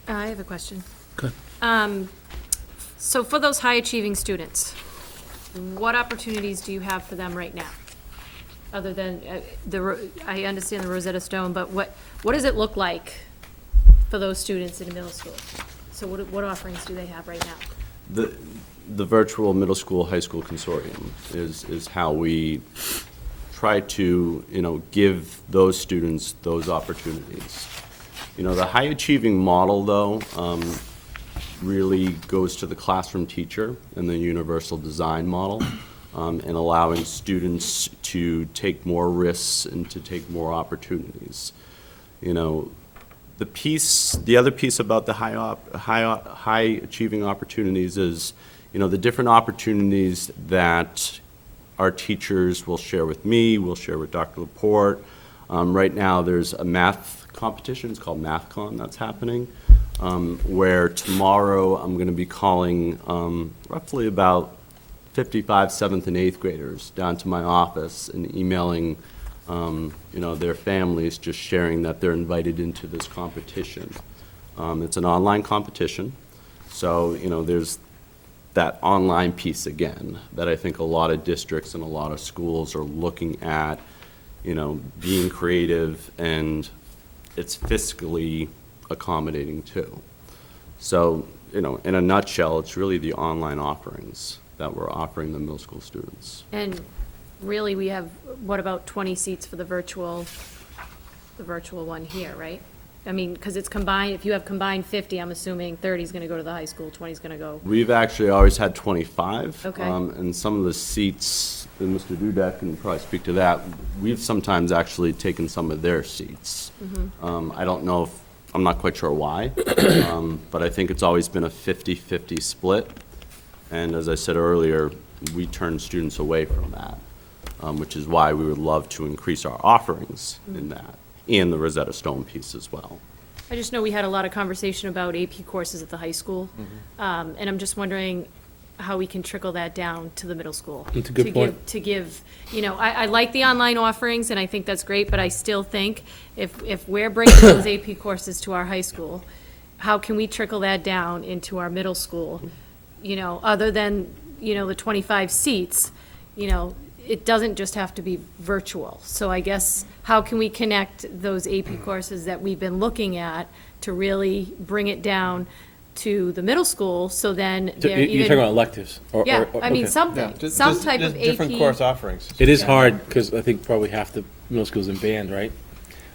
I have a question. Good. So for those high-achieving students, what opportunities do you have for them right now? Other than, I understand the Rosetta Stone, but what does it look like for those students in middle school? So what offerings do they have right now? The virtual middle school, high school consortium is how we try to, give those students those opportunities. The high achieving model, though, really goes to the classroom teacher and the universal design model, and allowing students to take more risks and to take more opportunities. The other piece about the high achieving opportunities is, the different opportunities that our teachers will share with me, will share with Dr. Laporte. Right now, there's a math competition, it's called MathCon, that's happening, where tomorrow I'm going to be calling roughly about 55 7th and 8th graders down to my office and emailing their families, just sharing that they're invited into this competition. It's an online competition, so there's that online piece again that I think a lot of districts and a lot of schools are looking at, being creative, and it's fiscally accommodating too. So, in a nutshell, it's really the online offerings that we're offering the middle school students. And really, we have, what about 20 seats for the virtual one here, right? I mean, because it's combined, if you have combined 50, I'm assuming 30 is going to go to the high school, 20 is going to go. We've actually always had 25. Okay. And some of the seats, and Mr. Dudek can probably speak to that, we've sometimes actually taken some of their seats. I don't know if, I'm not quite sure why, but I think it's always been a 50-50 split. And as I said earlier, we turn students away from that, which is why we would love to increase our offerings in that, and the Rosetta Stone piece as well. I just know we had a lot of conversation about AP courses at the high school, and I'm just wondering how we can trickle that down to the middle school. That's a good point. To give, I like the online offerings, and I think that's great, but I still think if we're bringing those AP courses to our high school, how can we trickle that down into our middle school? Other than, the 25 seats, it doesn't just have to be virtual. So I guess, how can we connect those AP courses that we've been looking at to really bring it down to the middle school, so then they're even. You're talking about electives? Yeah, I mean, okay. something, some type of AP. Different course offerings. It is hard, because I think probably half the middle schools in band, right?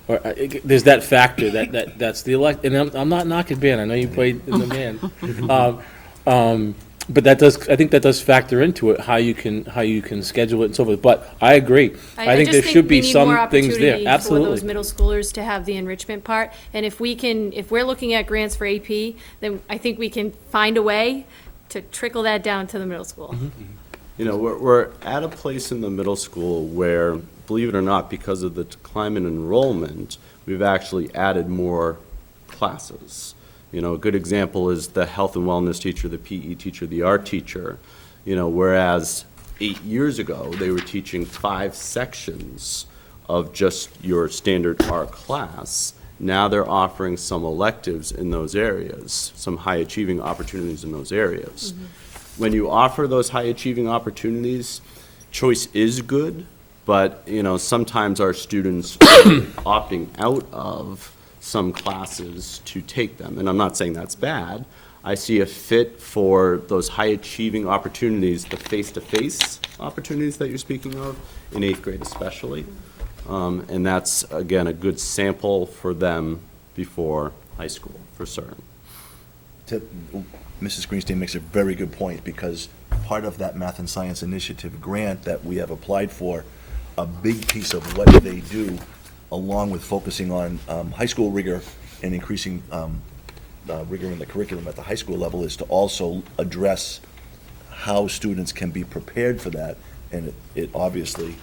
Or, there's that factor, that's the and I'm not knocking band, I know you played in the band. But I think that does factor into it, how you can schedule it and so forth, but I agree. I think there should be some things there, For those absolutely. middle schoolers to have the enrichment part, and if we're looking at grants for AP, then I think we can find a way to trickle that down to the middle school. We're at a place in the middle school where, believe it or not, because of the decline in enrollment, we've actually added more classes. A good example is the health and wellness teacher, the PE teacher, the art teacher. Whereas 8 years ago, they were teaching 5 sections of just your standard art class. Now they're offering some electives in those areas, some high achieving opportunities in those areas. When you offer those high achieving opportunities, choice is good, but sometimes our students are opting out of some classes to take them. And I'm not saying that's bad. I see a fit for those high achieving opportunities, the face-to-face opportunities that you're speaking of, in 8th grade especially. And that's, again, a good sample for them before high school, for certain. Mrs. Greenstein makes a very good point, because part of that Math and Science Initiative grant that we have applied for, a big piece of what they do, along with focusing on high school rigor and increasing rigor in the curriculum at the high school level, is to also address how students can be prepared for that. And it obviously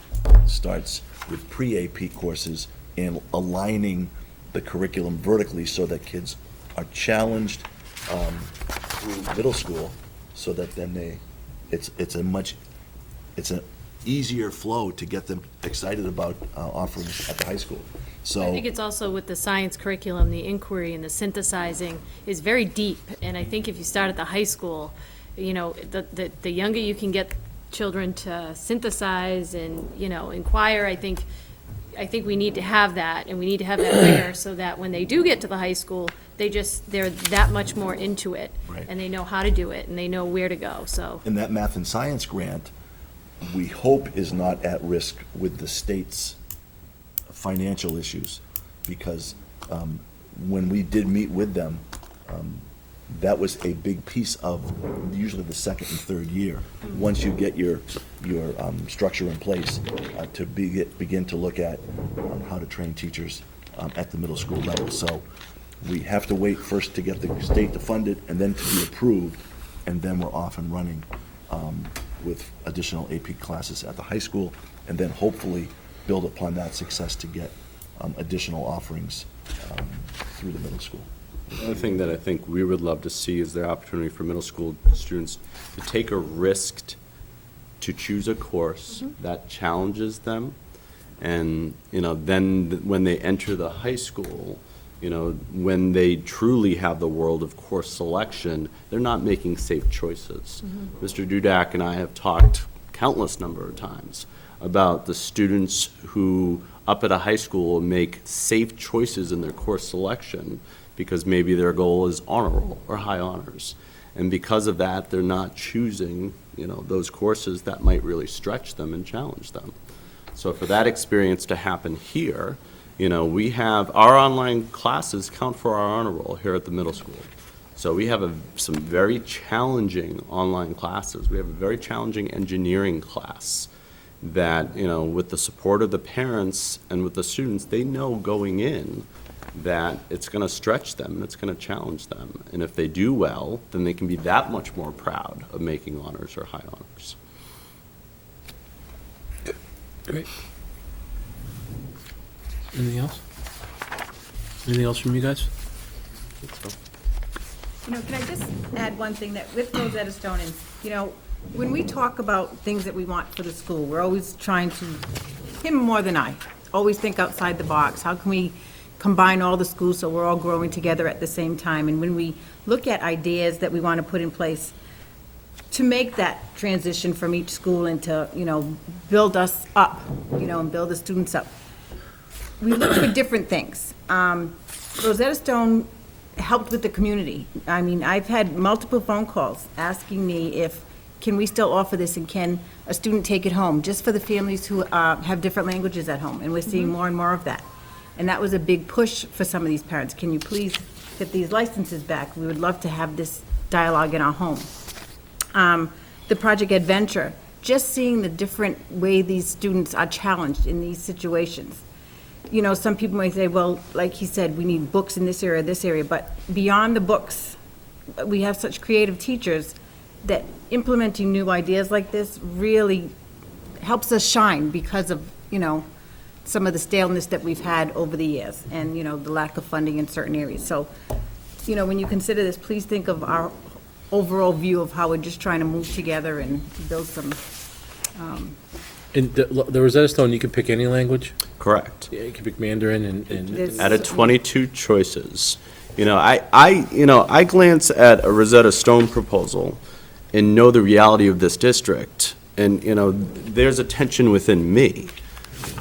starts with pre-AP courses and aligning the curriculum vertically so that kids are challenged through middle school, so that then it's an easier flow to get them excited about offerings at the high school. So I think it's also with the science curriculum, the inquiry and the synthesizing is very deep. And I think if you start at the high school, you know, the younger you can get children to synthesize and, you know, inquire, I think we need to have that, and we need to have that rigor so that when they do get to the high school, they're that much more into it. Right. And they know how to do it, and they know where to go, so. And that math and science grant, we hope is not at risk with the state's financial issues, because when we did meet with them, that was a big piece of usually the second and third year. Once you get your structure in place to begin to look at how to train teachers at the middle school level. So we have to wait first to get the state to fund it, and then to be approved, and then we're off and running with additional AP classes at the high school, and then hopefully build upon that success to get additional offerings through the middle school. The other thing that I think we would love to see is the opportunity for middle school students to take a risk to choose a course that challenges them. And, you know, then when they enter the high school, you know, when they truly have the world of course selection, they're not making safe choices. Mr. Dudak and I have talked countless number of times about the students who up at a high school make safe choices in their course selection because maybe their goal is honor roll or high honors. And because of that, they're not choosing, you know, those courses that might really stretch them and challenge them. So for that experience to happen here, you know, we have our online classes count for our honor roll here at the middle school. So we have some very challenging online classes. We have a very challenging engineering class that, you know, with the support of the parents and with the students, they know going in that it's going to stretch them and it's going to challenge them. And if they do well, then they can be that much more proud of making honors or high honors. Great. Anything else? Anything else from you guys? You know, can I just add one thing that with Rosetta Stone, and, you know, when we talk about things that we want for the school, we're always trying to, him more than I, always think outside the box. How can we combine all the schools so we're all growing together at the same time? And when we look at ideas that we want to put in place to make that transition from each school and to, you know, build us up, you know, and build the students up, we look for different things. Rosetta Stone helped with the community. I mean, I've had multiple phone calls asking me if, can we still offer this, and can a student take it home, just for the families who have different languages at home, and we're seeing more and more of that. And that was a big push for some of these parents. Can you please get these licenses back? We would love to have this dialogue in our home. The Project Adventure, just seeing the different way these students are challenged in these situations. You know, some people might say, well, like he said, we need books in this area, but beyond the books, we have such creative teachers that implementing new ideas like this really helps us shine because of, you know, some of the staleness that we've had over the years and, you know, the lack of funding in certain areas. So, you know, when you consider this, please think of our overall view of how we're just trying to move together and build some, And the Rosetta Stone, you can pick any language? Correct. Yeah, you can pick Mandarin and Out of 22 choices, you know, I glance at a Rosetta Stone proposal and know the reality of this district, and, you know, there's a tension within me.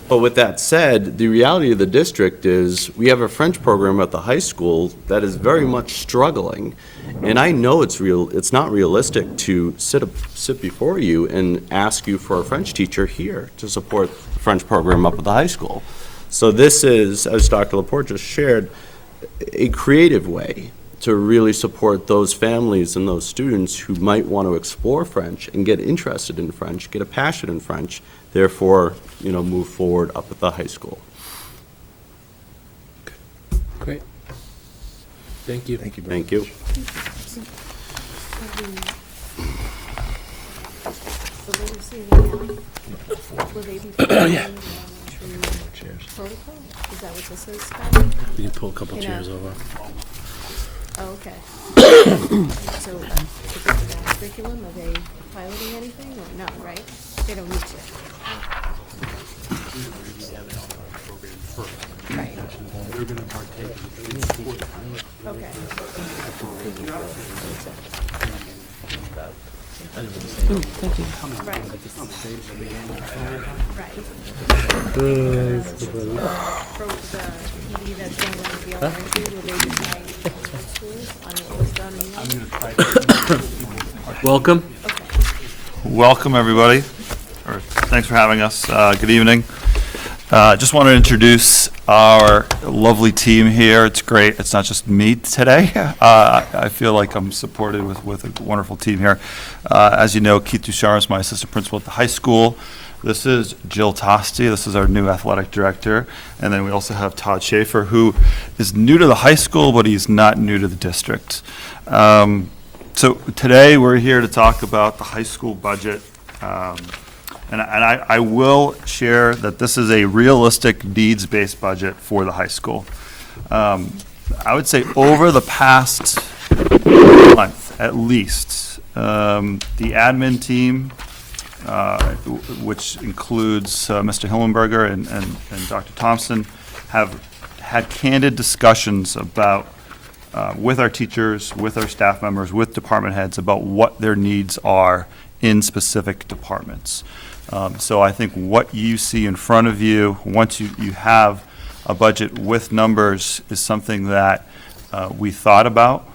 But with that said, the reality of the district is we have a French program at the high school that is very much struggling. And I know it's not realistic to sit before you and ask you for a French teacher here to support the French program up at the high school. So this is, as Dr. Laporte just shared, a creative way to really support those families and those students who might want to explore French and get interested in French, get a passion in French, therefore, you know, move forward up at the high school. Great. Thank you. Thank you very Thank you. So will we see the, will they be? Protocol? Is that what this is, Scotty? You can pull a couple You know. chairs over. Oh, okay. So, is this a curriculum, are they piloting anything, or no, right? They don't need to. Right. They're gonna partake Okay. Right. Right. For the PD that's going to be elementary, will they decide schools on what was done in the Welcome. Welcome, everybody. Thanks for having us. Good evening. Just want to introduce our lovely team here. It's great. It's not just me today. I feel like I'm supported with a wonderful team here. As you know, Keith Ducharme is my assistant principal at the high school. This is Jill Tosti. This is our new athletic director. And then we also have Todd Schaefer, who is new to the high school, but he's not new to the district. So today we're here to talk about the high school budget. And I will share that this is a realistic needs-based budget for the high school. I would say over the past month, at least, the admin team, which includes Mr. Hillenberger and Dr. Thompson, have had candid discussions about, with our teachers, with our staff members, with department heads, about what their needs are in specific departments. So I think what you see in front of you, once you have a budget with numbers, is something that we thought about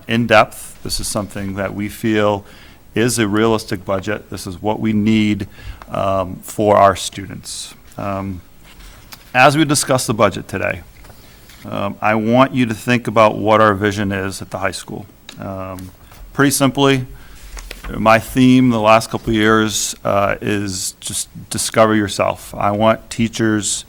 in depth. This is something that we feel is a realistic budget. This is what we need for our students. As we discuss the budget today, I want you to think about what our vision is at the high school. Pretty simply, my theme the last couple of years is just discover yourself. I want teachers,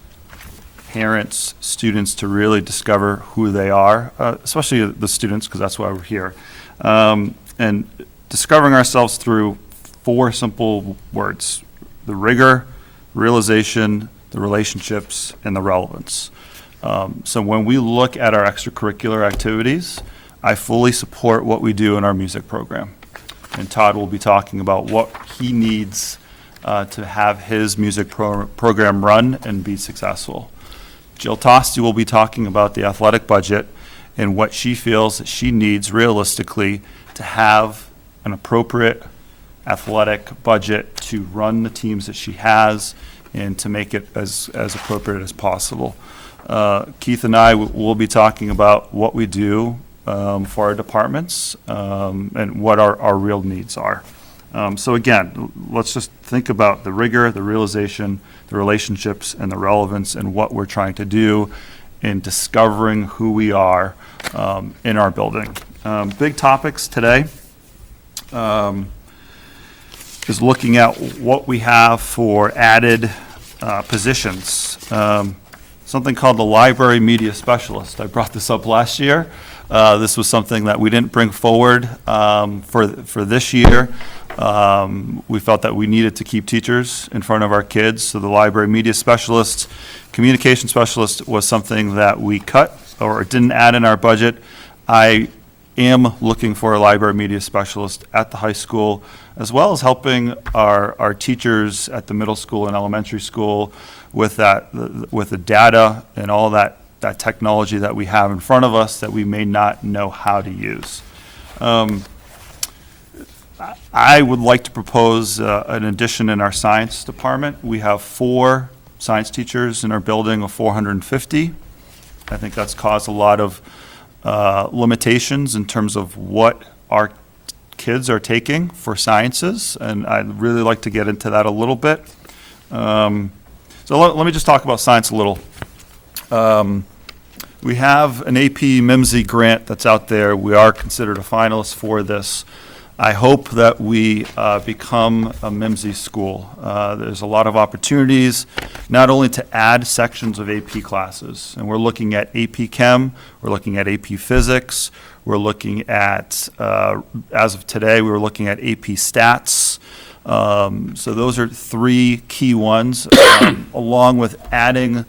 parents, students to really discover who they are, especially the students, because that's why we're here. And discovering ourselves through 4 simple words: the rigor, realization, the relationships, and the relevance. So when we look at our extracurricular activities, I fully support what we do in our music program. And Todd will be talking about what he needs to have his music program run and be successful. Jill Tosti will be talking about the athletic budget and what she feels that she needs realistically to have an appropriate athletic budget to run the teams that she has and to make it as appropriate as possible. Keith and I will be talking about what we do for our departments and what our real needs are. So again, let's just think about the rigor, the realization, the relationships, and the relevance, and what we're trying to do in discovering who we are in our building. Big topics today is looking at what we have for added positions. Something called the library media specialist. I brought this up last year. This was something that we didn't bring forward for this year. We felt that we needed to keep teachers in front of our kids, so the library media specialist, communication specialist was something that we cut or didn't add in our budget. I am looking for a library media specialist at the high school, as well as helping our teachers at the middle school and elementary school with the data and all that technology that we have in front of us that we may not know how to use. I would like to propose an addition in our science department. We have 4 science teachers in our building of 450. I think that's caused a lot of limitations in terms of what our kids are taking for sciences, and I'd really like to get into that a little bit. So let me just talk about science a little. We have an AP MIMSI grant that's out there. We are considered a finalist for this. I hope that we become a MIMSI school. There's a lot of opportunities, not only to add sections of AP classes, and we're looking at AP Chem, we're looking at AP Physics, we're looking at, as of today, we're looking at AP Stats. So those are three key ones, along with adding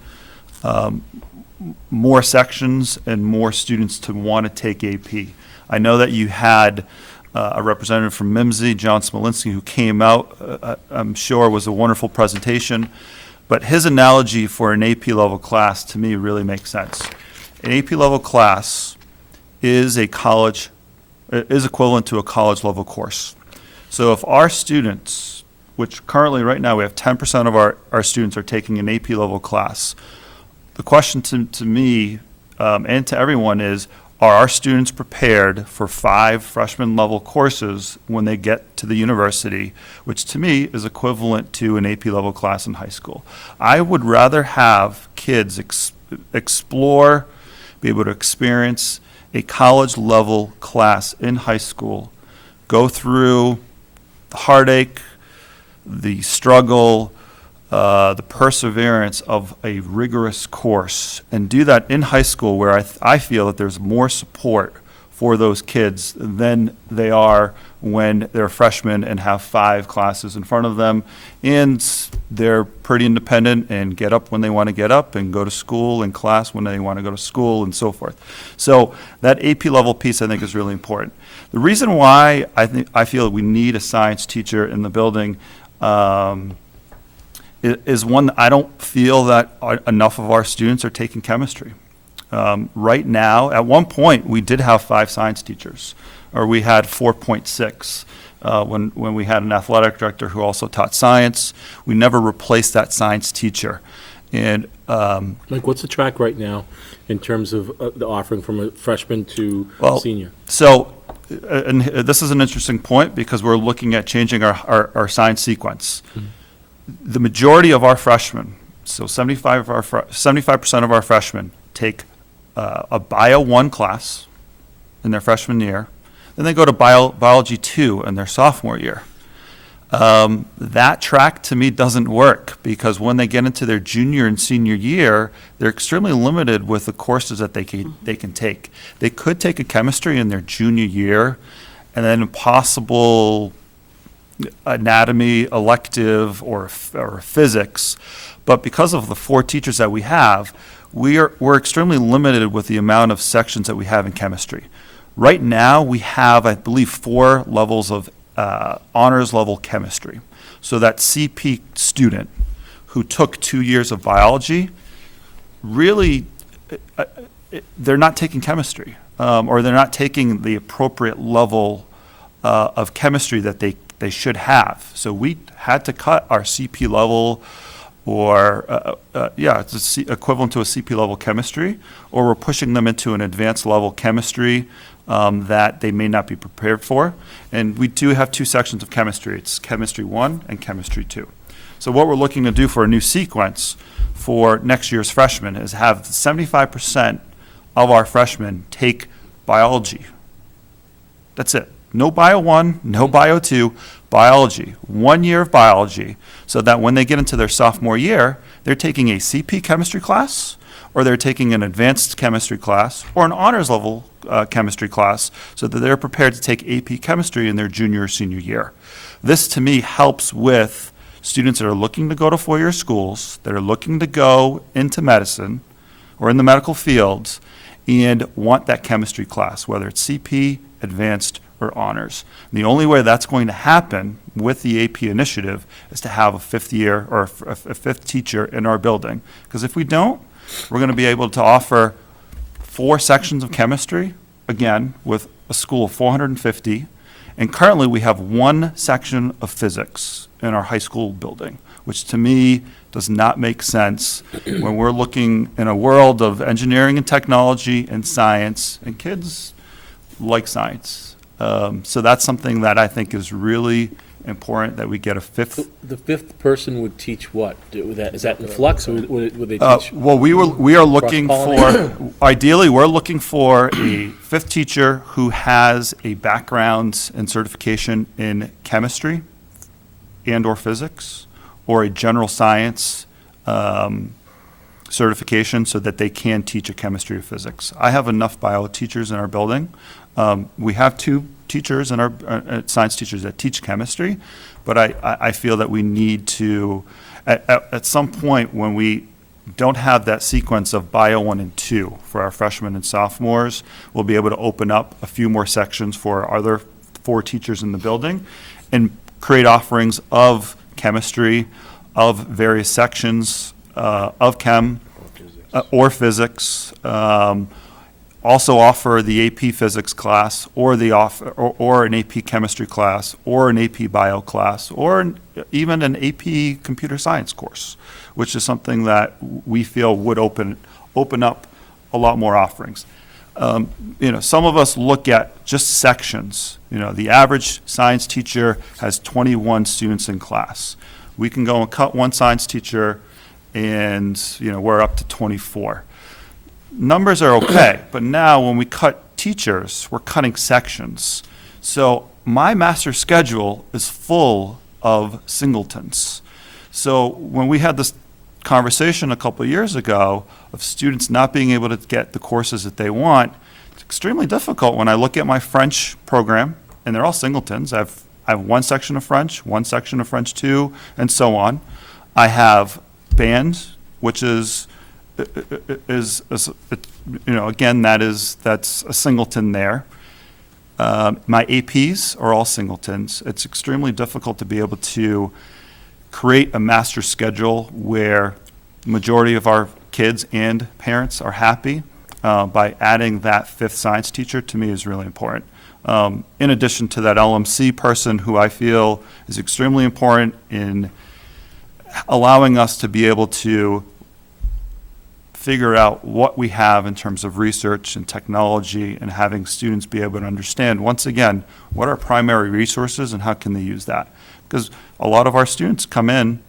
more sections and more students to want to take AP. I know that you had a representative from MIMSI, John Smolinski, who came out, I'm sure was a wonderful presentation, but his analogy for an AP level class to me really makes sense. An AP level class is equivalent to a college level course. So if our students, which currently right now we have 10% of our students are taking an AP level class, the question to me and to everyone is, are our students prepared for 5 freshman level courses when they get to the university, which to me is equivalent to an AP level class in high school? I would rather have kids explore, be able to experience a college level class in high school, go through the heartache, the struggle, the perseverance of a rigorous course, and do that in high school where I feel that there's more support for those kids than they are when they're freshmen and have 5 classes in front of them, and they're pretty independent and get up when they want to get up and go to school and class when they want to go to school and so forth. So that AP level piece I think is really important. The reason why I feel that we need a science teacher in the building is one, I don't feel that enough of our students are taking chemistry. Right now, at one point, we did have 5 science teachers, or we had 4.6 when we had an athletic director who also taught science. We never replaced that science teacher. And Mike, what's the track right now in terms of the offering from a freshman to senior? So, and this is an interesting point because we're looking at changing our science sequence. Mm-hmm. The majority of our freshmen, so 75% of our freshmen take a Bio 1 class in their freshman year. Then they go to Biology 2 in their sophomore year. That track to me doesn't work because when they get into their junior and senior year, they're extremely limited with the courses that they can take. They could take a chemistry in their junior year and then a possible anatomy elective or physics, but because of the 4 teachers that we have, we're extremely limited with the amount of sections that we have in chemistry. Right now, we have, I believe, 4 levels of honors level chemistry. So that CP student who took 2 years of biology, really, they're not taking chemistry, or they're not taking the appropriate level of chemistry that they should have. So we had to cut our CP level, or it's equivalent to a CP level chemistry, or we're pushing them into an advanced level chemistry that they may not be prepared for. And we do have 2 sections of chemistry. It's chemistry 1 and chemistry 2. So what we're looking to do for a new sequence for next year's freshmen is have 75% of our freshmen take biology. That's it. No Bio 1, no Bio 2, biology. 1 year of biology, so that when they get into their sophomore year, they're taking a CP chemistry class, or they're taking an advanced chemistry class, or an honors level chemistry class, so that they're prepared to take AP chemistry in their junior or senior year. This, to me, helps with students that are looking to go to 4-year schools, that are looking to go into medicine or in the medical fields, and want that chemistry class, whether it's CP, advanced, or honors. And the only way that's going to happen with the AP initiative is to have a 5th year or a 5th teacher in our building. Because if we don't, we're going to be able to offer 4 sections of chemistry, again, with a school of 450. And currently we have 1 section of physics in our high school building, which to me does not make sense when we're looking in a world of engineering and technology and science, and kids like science. So that's something that I think is really important, that we get a 5th. The 5th person would teach what? Is that in flux, or would they teach? Well, we are looking for, ideally, we're looking for a 5th teacher who has a background and certification in chemistry and or physics, or a general science certification, so that they can teach a chemistry or physics. I have enough bio teachers in our building. We have 2 teachers and our science teachers that teach chemistry, but I feel that we need to, at some point when we don't have that sequence of Bio 1 and 2 for our freshmen and sophomores, we'll be able to open up a few more sections for our other 4 teachers in the building and create offerings of chemistry, of various sections of chem or physics. Also offer the AP physics class or or an AP chemistry class or an AP bio class or even an AP computer science course, which is something that we feel would open up a lot more offerings. Some of us look at just sections. The average science teacher has 21 students in class. We can go and cut one science teacher and, we're up to 24. Numbers are okay, but now when we cut teachers, we're cutting sections. So my master schedule is full of singletons. So when we had this conversation a couple of years ago of students not being able to get the courses that they want, it's extremely difficult when I look at my French program, and they're all singletons. I have one section of French, one section of French 2, and so on. I have band, which is again, that's a singleton there. My APs are all singletons. It's extremely difficult to be able to create a master schedule where the majority of our kids and parents are happy. By adding that 5th science teacher, to me, is really important. In addition to that LMC person, who I feel is extremely important in allowing us to be able to figure out what we have in terms of research and technology and having students be able to understand, once again, what are primary resources and how can they use that. Because a lot of our students come in,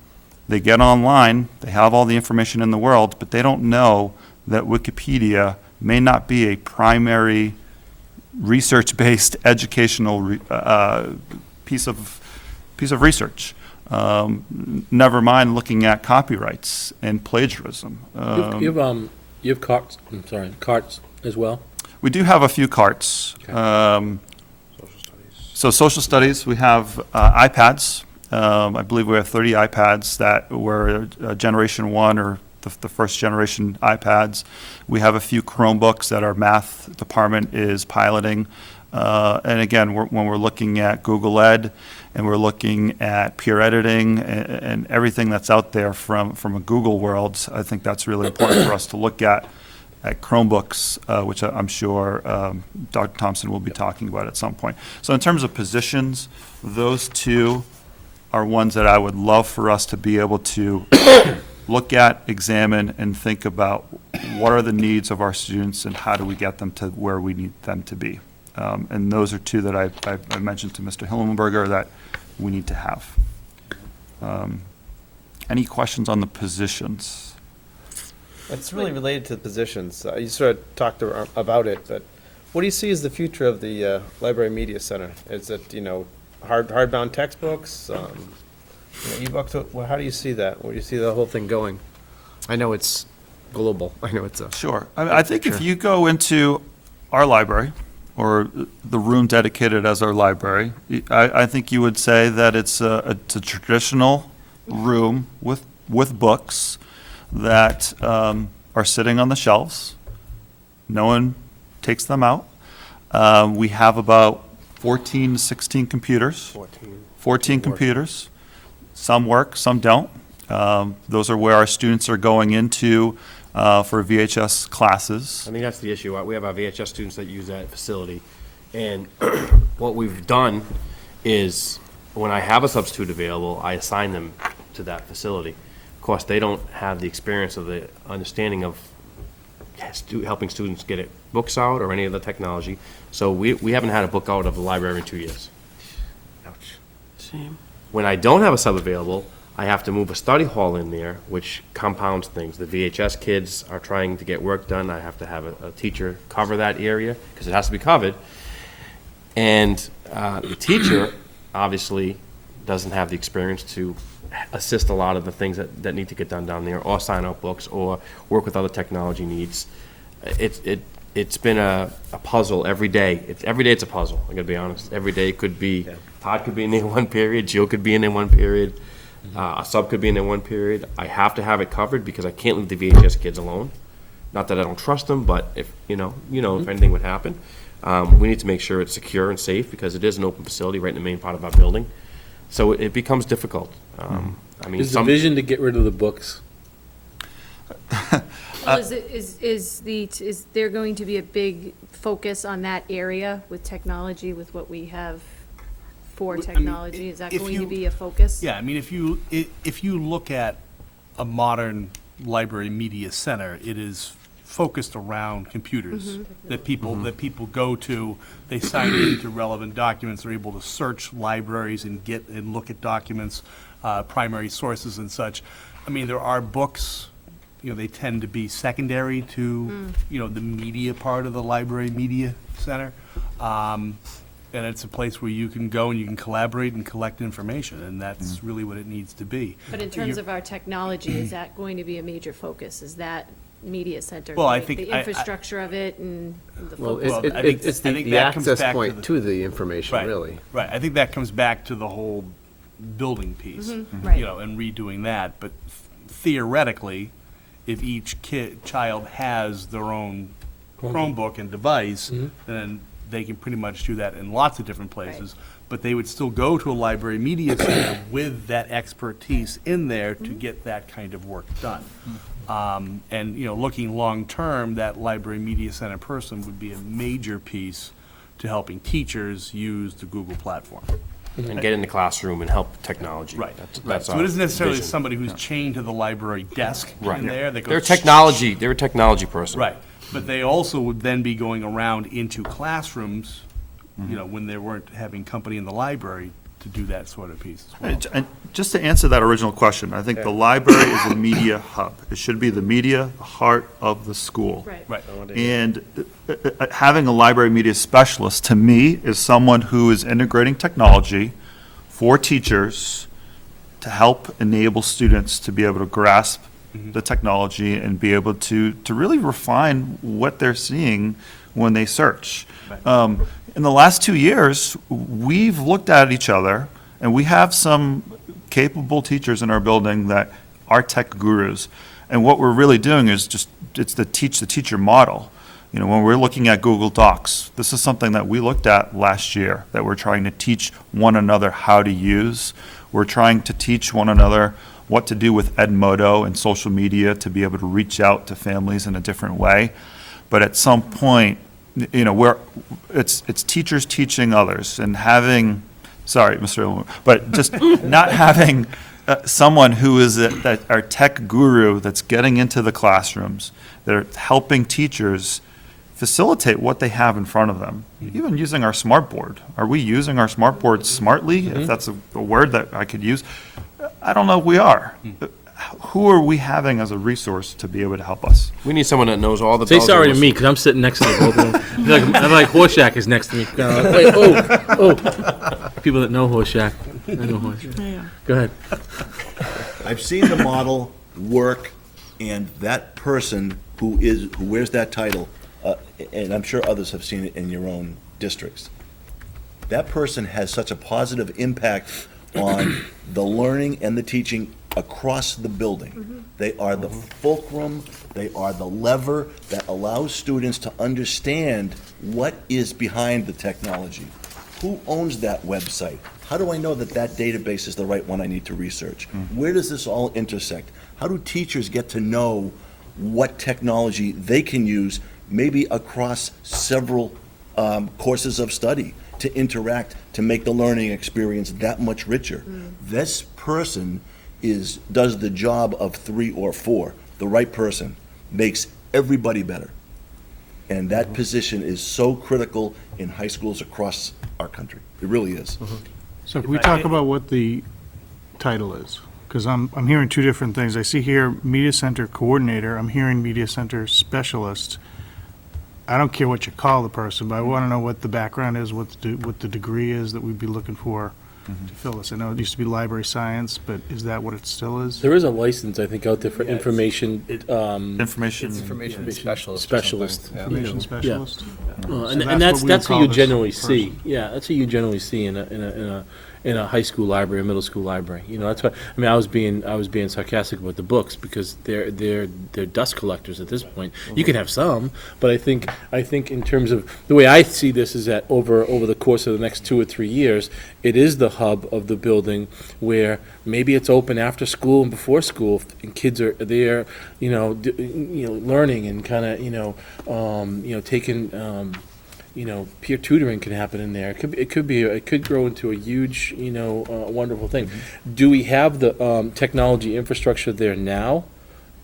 they get online, they have all the information in the world, but they don't know that Wikipedia may not be a primary research-based educational piece of research. Never mind looking at copyrights and plagiarism. You have carts as well? We do have a few carts. Okay. So social studies, we have iPads. I believe we have 30 iPads that were generation 1 or the first generation iPads. We have a few Chromebooks that our math department is piloting. And again, when we're looking at Google Ed and we're looking at peer editing and everything that's out there from a Google world, I think that's really important for us to look at Chromebooks, which I'm sure Dr. Thompson will be talking about at some point. So in terms of positions, those 2 are ones that I would love for us to be able to look at, examine, and think about what are the needs of our students and how do we get them to where we need them to be. And those are 2 that I mentioned to Mr. Hillenberger that we need to have. Any questions on the positions? It's really related to the positions. You sort of talked about it, but what do you see as the future of the Library Media Center? Is it, hardbound textbooks, ebooks? How do you see that? Where do you see the whole thing going? I know it's global. I know it's a... Sure. I think if you go into our library, or the room dedicated as our library, I think you would say that it's a traditional room with books that are sitting on the shelves. No one takes them out. We have about 14 to 16 computers. 14 computers. Some work, some don't. Those are where our students are going into for VHS classes. I think that's the issue. We have our VHS students that use that facility. And what we've done is when I have a substitute available, I assign them to that facility. Of course, they don't have the experience of the understanding of helping students get books out or any of the technology. So we haven't had a book out of the library in 2 years. Ouch. Shame. When I don't have a sub available, I have to move a study hall in there, which compounds things. The VHS kids are trying to get work done. I have to have a teacher cover that area because it has to be covered. And the teacher obviously doesn't have the experience to assist a lot of the things that need to get done down there, or sign out books, or work with other technology needs. it's been a puzzle every day. Every day it's a puzzle, I'm gonna be honest. Every day could be, Todd could be in there one period, Jill could be in there one period, a sub could be in there one period. I have to have it covered because I can't leave the VHS kids alone. Not that I don't trust them, but if, if anything would happen, we need to make sure it's secure and safe because it is an open facility right in the main part of our building. So it becomes difficult. I mean, Is the vision to get rid of the books? Well, is there going to be a big focus on that area with technology, with what we have for technology? Is that if going to you- be a focus? Yeah, I mean, if you look at a modern library media center, it is focused around computers that people go to. They sign into relevant documents. They're able to search libraries and look at documents, primary sources and such. I mean, there are books. They tend to be secondary to the media part of the library media center. And it's a place where you can go and you can collaborate and collect information, and that's really what it needs to be. But in terms of our technology, is that going to be a major focus? Is that media center? Well, I like think the infrastructure of it and the Well, focus. it's the access point to the information, Right, really. Right, I think that comes back to the whole building piece, Right. and redoing that. But theoretically, if each child has their own Chromebook and device, then they can pretty much do that in lots of different places. But they would still go to a library media center with that expertise in there to get that kind of work done. And, looking long-term, that library media center person would be a major piece to helping teachers use the Google platform. And get in the classroom and help technology. Right. That's So our it isn't necessarily vision. somebody who's chained to the library desk Right. in there. That They're a goes technology person. Right, but they also would then be going around into classrooms, when they weren't having company in the library to do that sort of piece as well. And just to answer that original question, I think the library is a media hub. It should be the media, the heart of the school. Right. And having a library media specialist, to me, is someone who is integrating technology for teachers to help enable students to be able to grasp the technology and be able to really refine what they're seeing when they search. In the last 2 years, we've looked at each other, and we have some capable teachers in our building that are tech gurus. And what we're really doing is it's the teach the teacher model. When we're looking at Google Docs, this is something that we looked at last year that we're trying to teach one another how to use. We're trying to teach one another what to do with Edmodo and social media to be able to reach out to families in a different way. But at some point, where it's teachers teaching others and having, sorry, Mr. Ilmer, but just not having someone who is our tech guru that's getting into the classrooms, that are helping teachers facilitate what they have in front of them. Even using our smartboard. Are we using our smartboard smartly? If that's a word that I could use. I don't know if we are. Who are we having as a resource to be able to help us? We need someone that knows all the. Say bells and sorry to whistles. me, because I'm sitting next to the both of them. I'm like Horseshack is next to me. Wait, people that know Horseshack. I know Horseshack. Go ahead. I've seen the model work, and that person who wears that title, and I'm sure others have seen it in your own districts, that person has such a positive impact on the learning and the teaching across the building. They are the fulcrum, they are the lever that allows students to understand what is behind the technology. Who owns that website? How do I know that that database is the right one I need to research? Where does this all intersect? How do teachers get to know what technology they can use, maybe across several courses of study, to interact, to make the learning experience that much richer? This person does the job of 3 or 4. The right person makes everybody better. And that position is so critical in high schools across our country. It really is. So can we talk about what the title is? Because I'm hearing two different things. I see here media center coordinator, I'm hearing media center specialist. I don't care what you call the person, but I want to know what the background is, what the degree is that we'd be looking for to fill this? I know it used to be library science, but is that what it still is? There is a license, I think, out there for information, Information. Information specialist. specialist. Information specialist? And So that's what we would who call you this generally person. see. Yeah, that's who you generally see in a high school library, a middle school library. You know, that's why, I mean, I was being sarcastic about the books because they're dust collectors at this point. You can have some, but I think in terms of, the way I see this is that over the course of the next 2 or 3 years, it is the hub of the building where maybe it's open after school and before school, and kids are there, learning and kind of, taking, peer tutoring can happen in there. It could grow into a huge, wonderful thing. Do we have the technology infrastructure there now?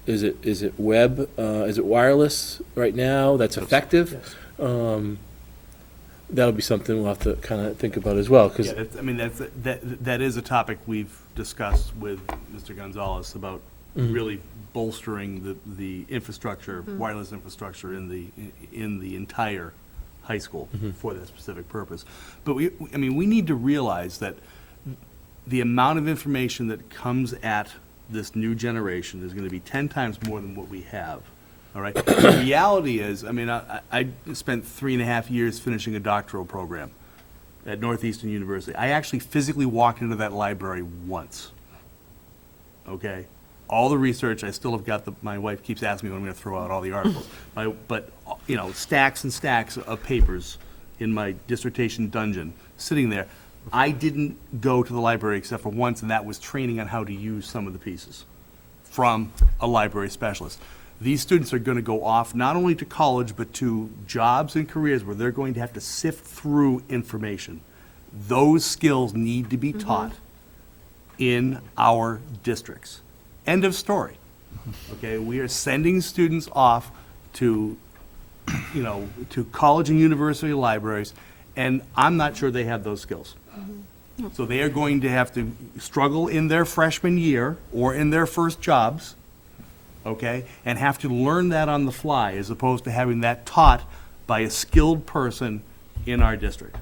Is it web? Is it wireless right now? That's effective. That'll be something we'll have to kind of think about as well. Because that is a topic we've discussed with Mr. Gonzalez about really bolstering the infrastructure, wireless infrastructure in the entire high school for that specific purpose. But we need to realize that the amount of information that comes at this new generation is going to be 10 times more than what we have. All right. The reality is, I spent 3.5 years finishing a doctoral program at Northeastern University. I actually physically walked into that library once. Okay. All the research, I still have got my wife keeps asking me when I'm going to throw out all the articles. But stacks and stacks of papers in my dissertation dungeon sitting there. I didn't go to the library except for once, and that was training on how to use some of the pieces from a library specialist. These students are going to go off not only to college, but to jobs and careers where they're going to have to sift through information. Those skills need to be taught in our districts. End of story. Okay, we are sending students off to, to college and university libraries, and I'm not sure they have those skills. So they are going to have to struggle in their freshman year or in their first jobs, okay, and have to learn that on the fly as opposed to having that taught by a skilled person in our district.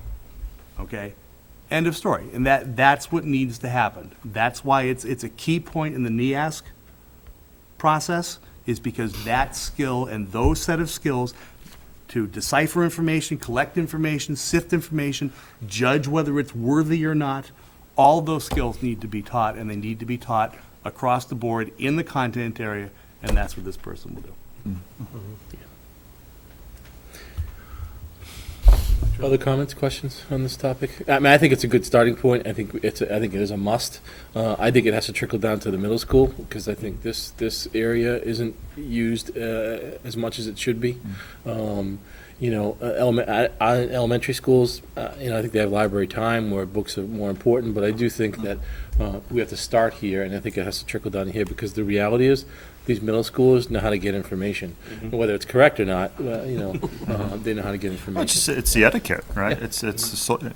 Okay? End of story. And that's what needs to happen. That's why it's a key point in the NEASC process, is because that skill and those set of skills to decipher information, collect information, sift information, judge whether it's worthy or not, all those skills need to be taught, and they need to be taught across the board in the content area, and that's what this person will do. Other comments, questions on this topic? I think it's a good starting point. I think it is a must. I think it has to trickle down to the middle school, because I think this area isn't used as much as it should be. Elementary schools, I think they have library time where books are more important, but I do think that we have to start here, and I think it has to trickle down here, because the reality is these middle schoolers know how to get information. And whether it's correct or not, they know how to get information. It's the etiquette, right? Yeah.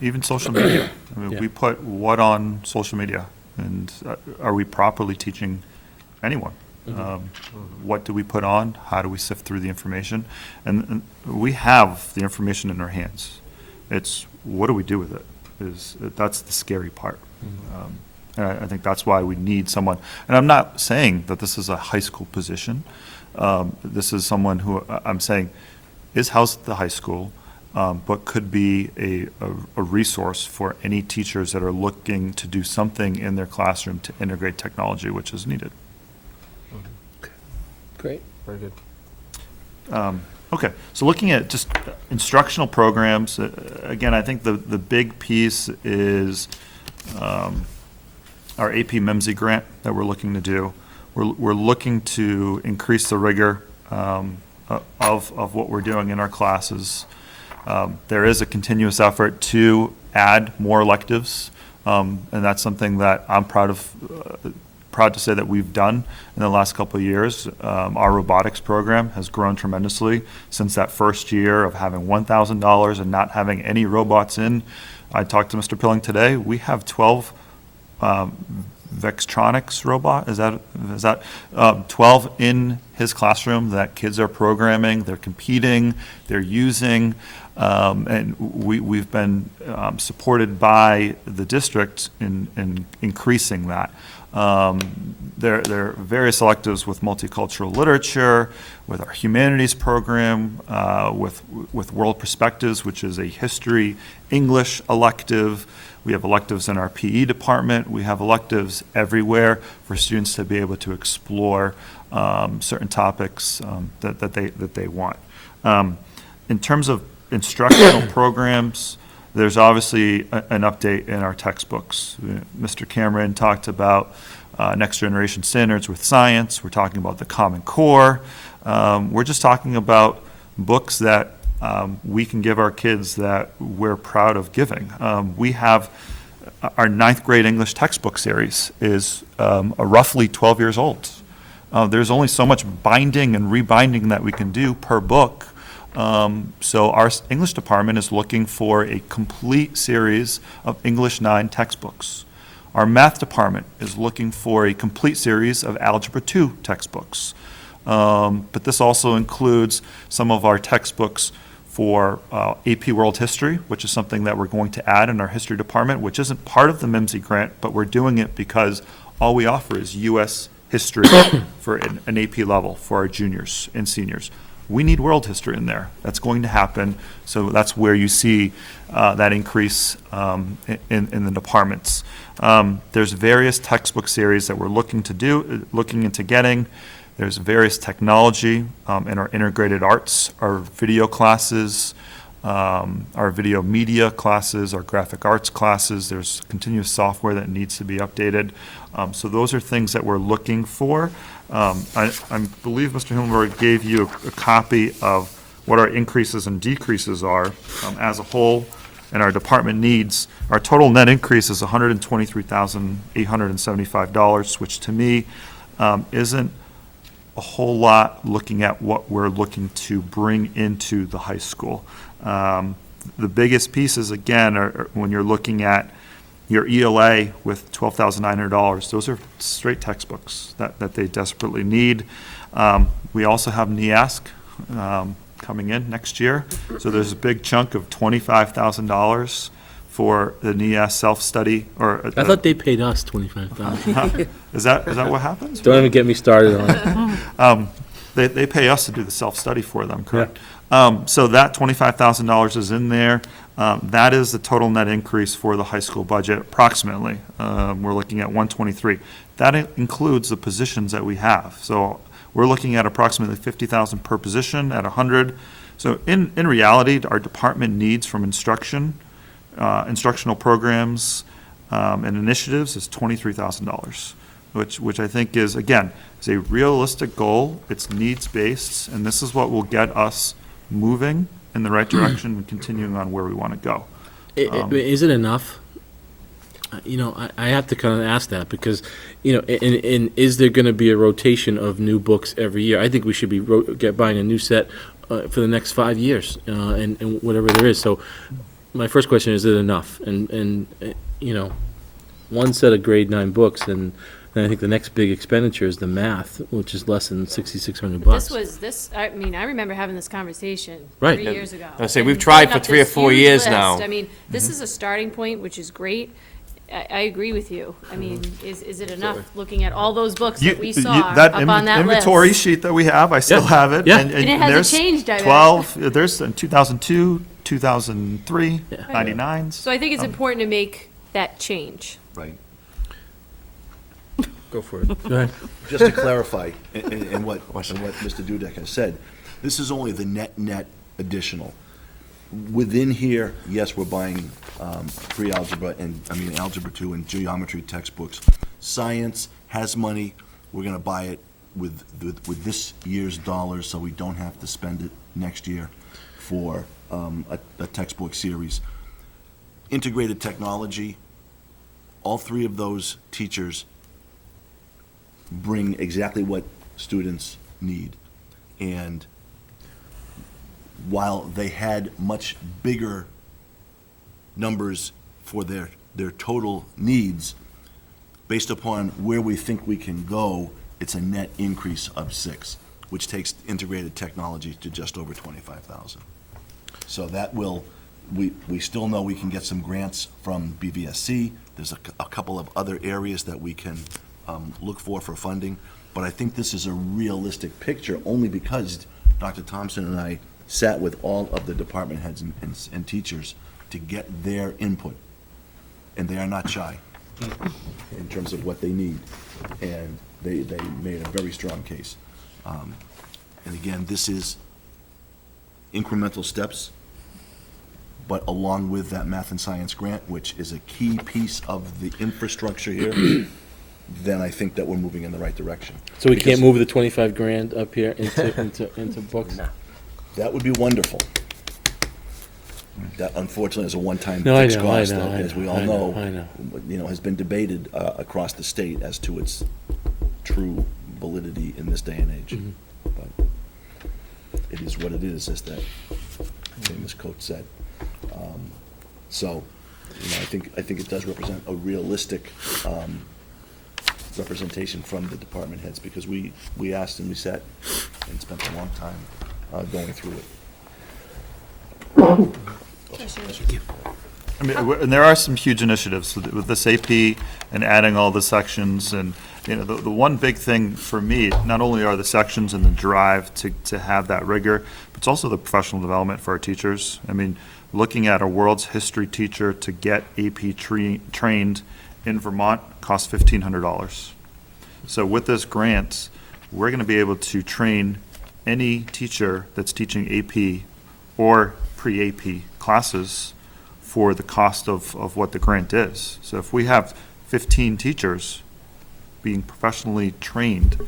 Even social media. Yeah. We put what on social media, and are we properly teaching anyone? What do we put on? How do we sift through the information? And we have the information in our hands. It's what do we do with it? That's the scary part. And I think that's why we need someone. And I'm not saying that this is a high school position. This is someone who I'm saying is housed at the high school, but could be a resource for any teachers that are looking to do something in their classroom to integrate technology, which is needed. Great. Very good. Okay, so looking at just instructional programs, again, I think the big piece is our AP MEMSI grant that we're looking to do. We're looking to increase the rigor of what we're doing in our classes. There is a continuous effort to add more electives, and that's something that I'm proud to say that we've done in the last couple of years. Our robotics program has grown tremendously since that first year of having $1,000 and not having any robots in. I talked to Mr. Pilling today. We have 12 Vextronics robot. Is that 12 in his classroom that kids are programming, they're competing, they're using, and we've been supported by the district in increasing that. There are various electives with multicultural literature, with our humanities program, with World Perspectives, which is a history English elective. We have electives in our PE department. We have electives everywhere for students to be able to explore certain topics that they want. In terms of instructional programs, there's obviously an update in our textbooks. Mr. Cameron talked about next generation standards with science. We're talking about the Common Core. We're just talking about books that we can give our kids that we're proud of giving. We have our 9th grade English textbook series is roughly 12 years old. There's only so much binding and rebinding that we can do per book. So our English department is looking for a complete series of English 9 textbooks. Our math department is looking for a complete series of Algebra 2 textbooks. But this also includes some of our textbooks for AP World History, which is something that we're going to add in our history department, which isn't part of the MIMSI grant, but we're doing it because all we offer is U.S. history for an AP level for our juniors and seniors. We need world history in there. That's going to happen. So that's where you see that increase in the departments. There's various textbook series that we're looking into getting. There's various technology in our integrated arts, our video classes, our video media classes, our graphic arts classes. There's continuous software that needs to be updated. So those are things that we're looking for. I believe Mr. Hillenberg gave you a copy of what our increases and decreases are as a whole and our department needs. Our total net increase is $123,875, which to me isn't a whole lot looking at what we're looking to bring into the high school. The biggest pieces, again, are when you're looking at your ELA with $12,900, those are straight textbooks that they desperately need. We also have NEASC coming in next year. So there's a big chunk of $25,000 for the NEASC self-study. I thought they paid us $25,000. Is that what happens? Don't even get me started on it. They pay us to do the self-study for them, correct? So that $25,000 is in there. That is the total net increase for the high school budget, approximately. We're looking at 123. That includes the positions that we have. So we're looking at approximately 50,000 per position at 100. So in reality, our department needs from instructional programs and initiatives is $23,000, which I think is, again, is a realistic goal. It's needs-based, and this is what will get us moving in the right direction and continuing on where we want to go. Is it enough? I have to kind of ask that because, and is there going to be a rotation of new books every year? I think we should be buying a new set for the next 5 years and whatever there is. So my first question is it enough? And one set of grade 9 books, and then I think the next big expenditure is the math, which is less than $6,600. I remember having this conversation Right. 3 years ago. I say we've And tried putting for up 3 or this 4 huge years list. now. I mean, this is a starting point, which is great. I agree with you. I mean, is it enough, looking at all those books that we saw up on that inventory list? sheet that we have, I still have it. Yeah. And it hasn't there's changed, I bet. 12, there's in 2002, 2003, 99s. So I think it's important to make that change. Right. Go for it. Go ahead. Just to clarify, and what Mr. Dudek has said, this is only the net additional. Within here, yes, we're buying pre-algebra Algebra 2 and geometry textbooks. Science has money. We're going to buy it with this year's dollars, so we don't have to spend it next year for a textbook series. Integrated technology, all 3 of those teachers bring exactly what students need. And while they had much bigger numbers for their total needs, based upon where we think we can go, it's a net increase of 6, which takes integrated technology to just over 25,000. So that will, we still know we can get some grants from BVSC. There's a couple of other areas that we can look for funding. But I think this is a realistic picture only because Dr. Thompson and I sat with all of the department heads and teachers to get their input. And they are not shy in terms of what they need. And they made a very strong case. And again, this is incremental steps, but along with that math and science grant, which is a key piece of the infrastructure here, then I think that we're moving in the right direction. So we can't move the 25 grand up here into books? That would be wonderful. That unfortunately is a one-time No, I fixed know, I cost, know, that, I as we know, all I know, know, I know. has been debated across the state as to its true validity in this day and age. But it is what it is, as that famous coach said. So, I think it does represent a realistic representation from the department heads, because we asked and we sat and spent a long time going through it. I mean, and there are some huge initiatives with this AP and adding all the sections, and the one big thing for me, not only are the sections and the drive to have that rigor, but it's also the professional development for our teachers. I mean, looking at a world's history teacher to get AP trained in Vermont costs $1,500. So with this grant, we're going to be able to train any teacher that's teaching AP or pre-AP classes for the cost of what the grant is. So if we have 15 teachers being professionally trained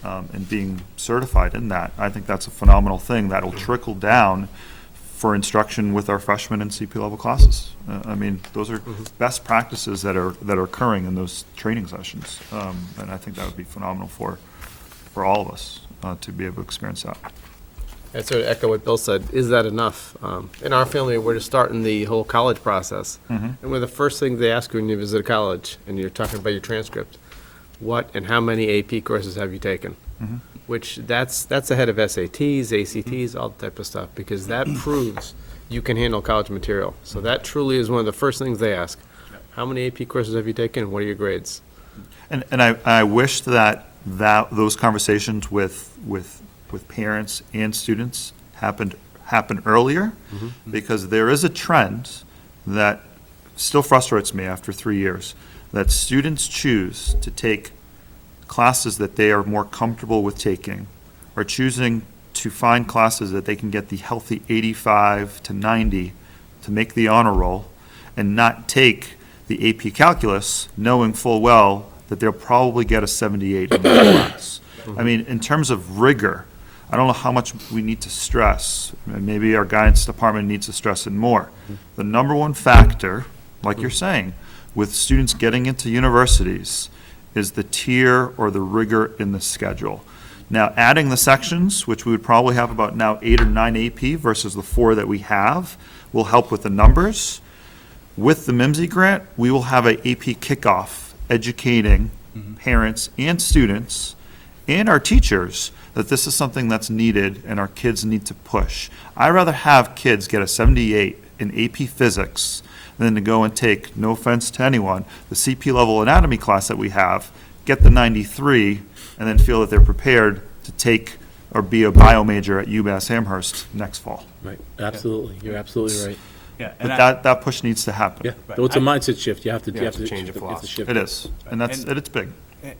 and being certified in that, I think that's a phenomenal thing that will trickle down for instruction with our freshmen and CP level classes. I mean, those are best practices that are occurring in those training sessions, and I think that would be phenomenal for all of us to be able to experience that. I sort of echo what Bill said. Is that enough? In our family, we're just starting the whole college process. And one of the first things they ask you when you visit a college and you're talking about your transcript, what and how many AP courses have you taken? Which that's ahead of SATs, ACTs, all that type of stuff, because that proves you can handle college material. So that truly is one of the first things they ask. How many AP courses have you taken and what are your grades? And I wish that those conversations with parents and students happen earlier, because there is a trend that still frustrates me after 3 years, that students choose to take classes that they are more comfortable with taking, or choosing to find classes that they can get the healthy 85 to 90 to make the honor roll, and not take the AP Calculus knowing full well that they'll probably get a 78 in that class. I mean, in terms of rigor, I don't know how much we need to stress, and maybe our guidance department needs to stress it more. The number one factor, like you're saying, with students getting into universities is the tier or the rigor in the schedule. Now, adding the sections, which we would probably have about now 8 or 9 AP versus the 4 that we have, will help with the numbers. With the MIMSI grant, we will have an AP kickoff educating parents and students and our teachers that this is something that's needed and our kids need to push. I'd rather have kids get a 78 in AP Physics than to go and take, no offense to anyone, the CP level anatomy class that we have, get the 93, and then feel that they're prepared to take or be a bio major at UMass Amherst next fall. Right, absolutely. You're absolutely right. Yeah, But that push needs to happen. Yeah, Right. though it's a mindset shift. You have to change you of have to philosophy. shift. It is, and it's big.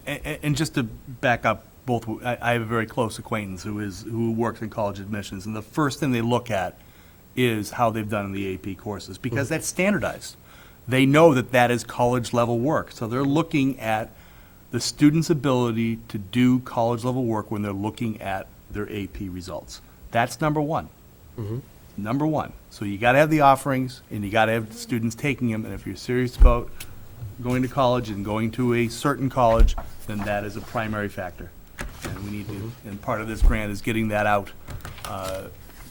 And just to back up, I have a very close acquaintance who works in college admissions, and the first thing they look at is how they've done in the AP courses, because that's standardized. They know that is college level work, so they're looking at the student's ability to do college level work when they're looking at their AP results. That's number one. Number one. So you got to have the offerings, and you got to have students taking them, and if you're serious about going to college and going to a certain college, then that is a primary factor. And we need to, and part of this grant is getting that out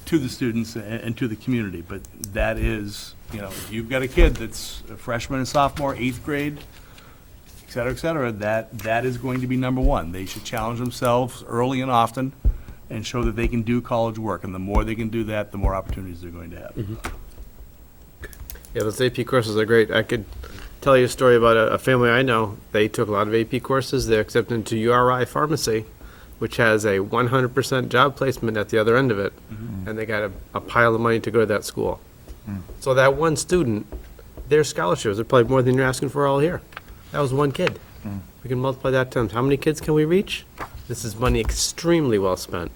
to the students and to the community. But that is, if you've got a kid that's a freshman and sophomore, 8th grade, et cetera, that is going to be number one. They should challenge themselves early and often and show that they can do college work. And the more they can do that, the more opportunities they're going to have. Yeah, those AP courses are great. I could tell you a story about a family I know. They took a lot of AP courses. They're accepted into URI Pharmacy, which has a 100% job placement at the other end of it. And they got a pile of money to go to that school. So that one student, their scholarships are probably more than you're asking for all here. That was one kid. We can multiply that times. How many kids can we reach? This is money extremely well spent.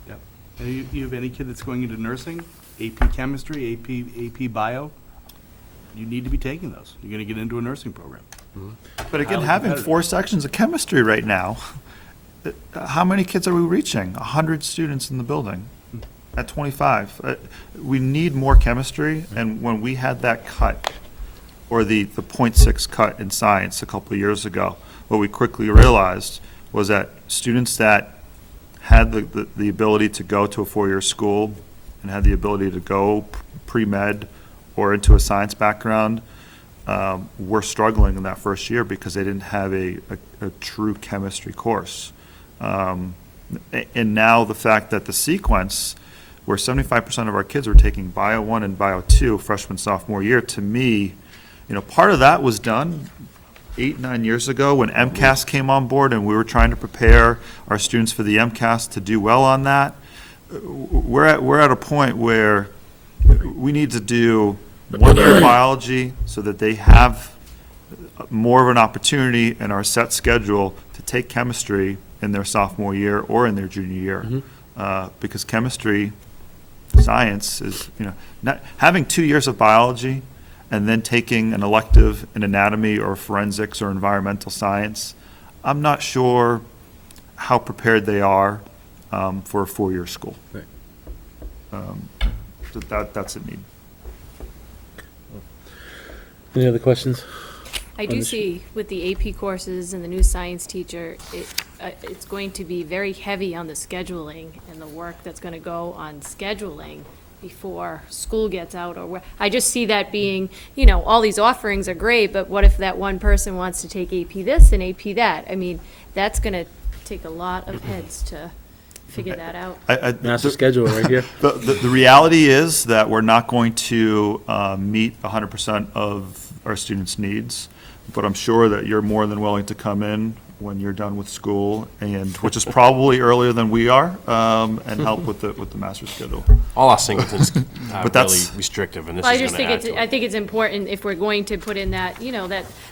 Yep. And you have any kid that's going into nursing, AP chemistry, AP bio, you need to be taking those. You're going to get into a nursing program. But again, Highly having competitive. 4 sections of chemistry right now, how many kids are we reaching? 100 students in the building at 25. We need more chemistry, and when we had that cut, or the 0.6 cut in science a couple of years ago, what we quickly realized was that students that had the ability to go to a 4-year school and had the ability to go pre-med or into a science background were struggling in that first year because they didn't have a true chemistry course. And now the fact that the sequence, where 75% of our kids were taking Bio 1 and Bio 2 freshman, sophomore year, to me, part of that was done 8-9 years ago when MCAS came on board and we were trying to prepare our students for the MCAS to do well on that. We're at a point where we need to do 1-year biology so that they have more of an opportunity in our set schedule to take chemistry in their sophomore year or in their junior year. Because chemistry, science is, not having 2 years of biology and then taking an elective in anatomy or forensics or environmental science, I'm not sure how prepared they are for a 4-year school. Right. So that's a need. Any other questions? I do see with the AP courses and the new science teacher, it's going to be very heavy on the scheduling and the work that's going to go on scheduling before school gets out. I just see that being, all these offerings are great, but what if that one person wants to take AP this and AP that? I mean, that's going to take a lot of heads to figure that out. Master schedule right here. The reality is that we're not going to meet 100% of our students' needs, but I'm sure that you're more than willing to come in when you're done with school, and which is probably earlier than we are, and help with the master schedule. All our singletons are But that's- really restrictive, and this Well, I is just going to add think to it. I think it's important if we're going to put in that,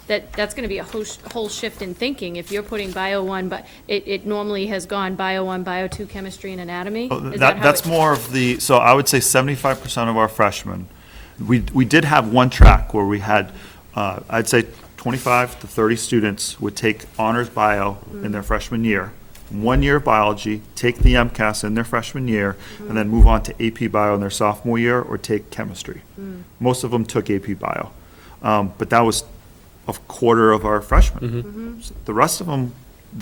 that's going to be a whole shift in thinking. If you're putting Bio 1, but it normally has gone Bio 1, Bio 2, chemistry and anatomy. Is that how That's it- more of so I would say 75% of our freshmen, we did have one track where we had, I'd say 25 to 30 students would take honors bio in their freshman year, 1 year of biology, take the MCAS in their freshman year, and then move on to AP bio in their sophomore year or take chemistry. Most of them took AP bio. But that was a quarter of our freshmen. The rest of them,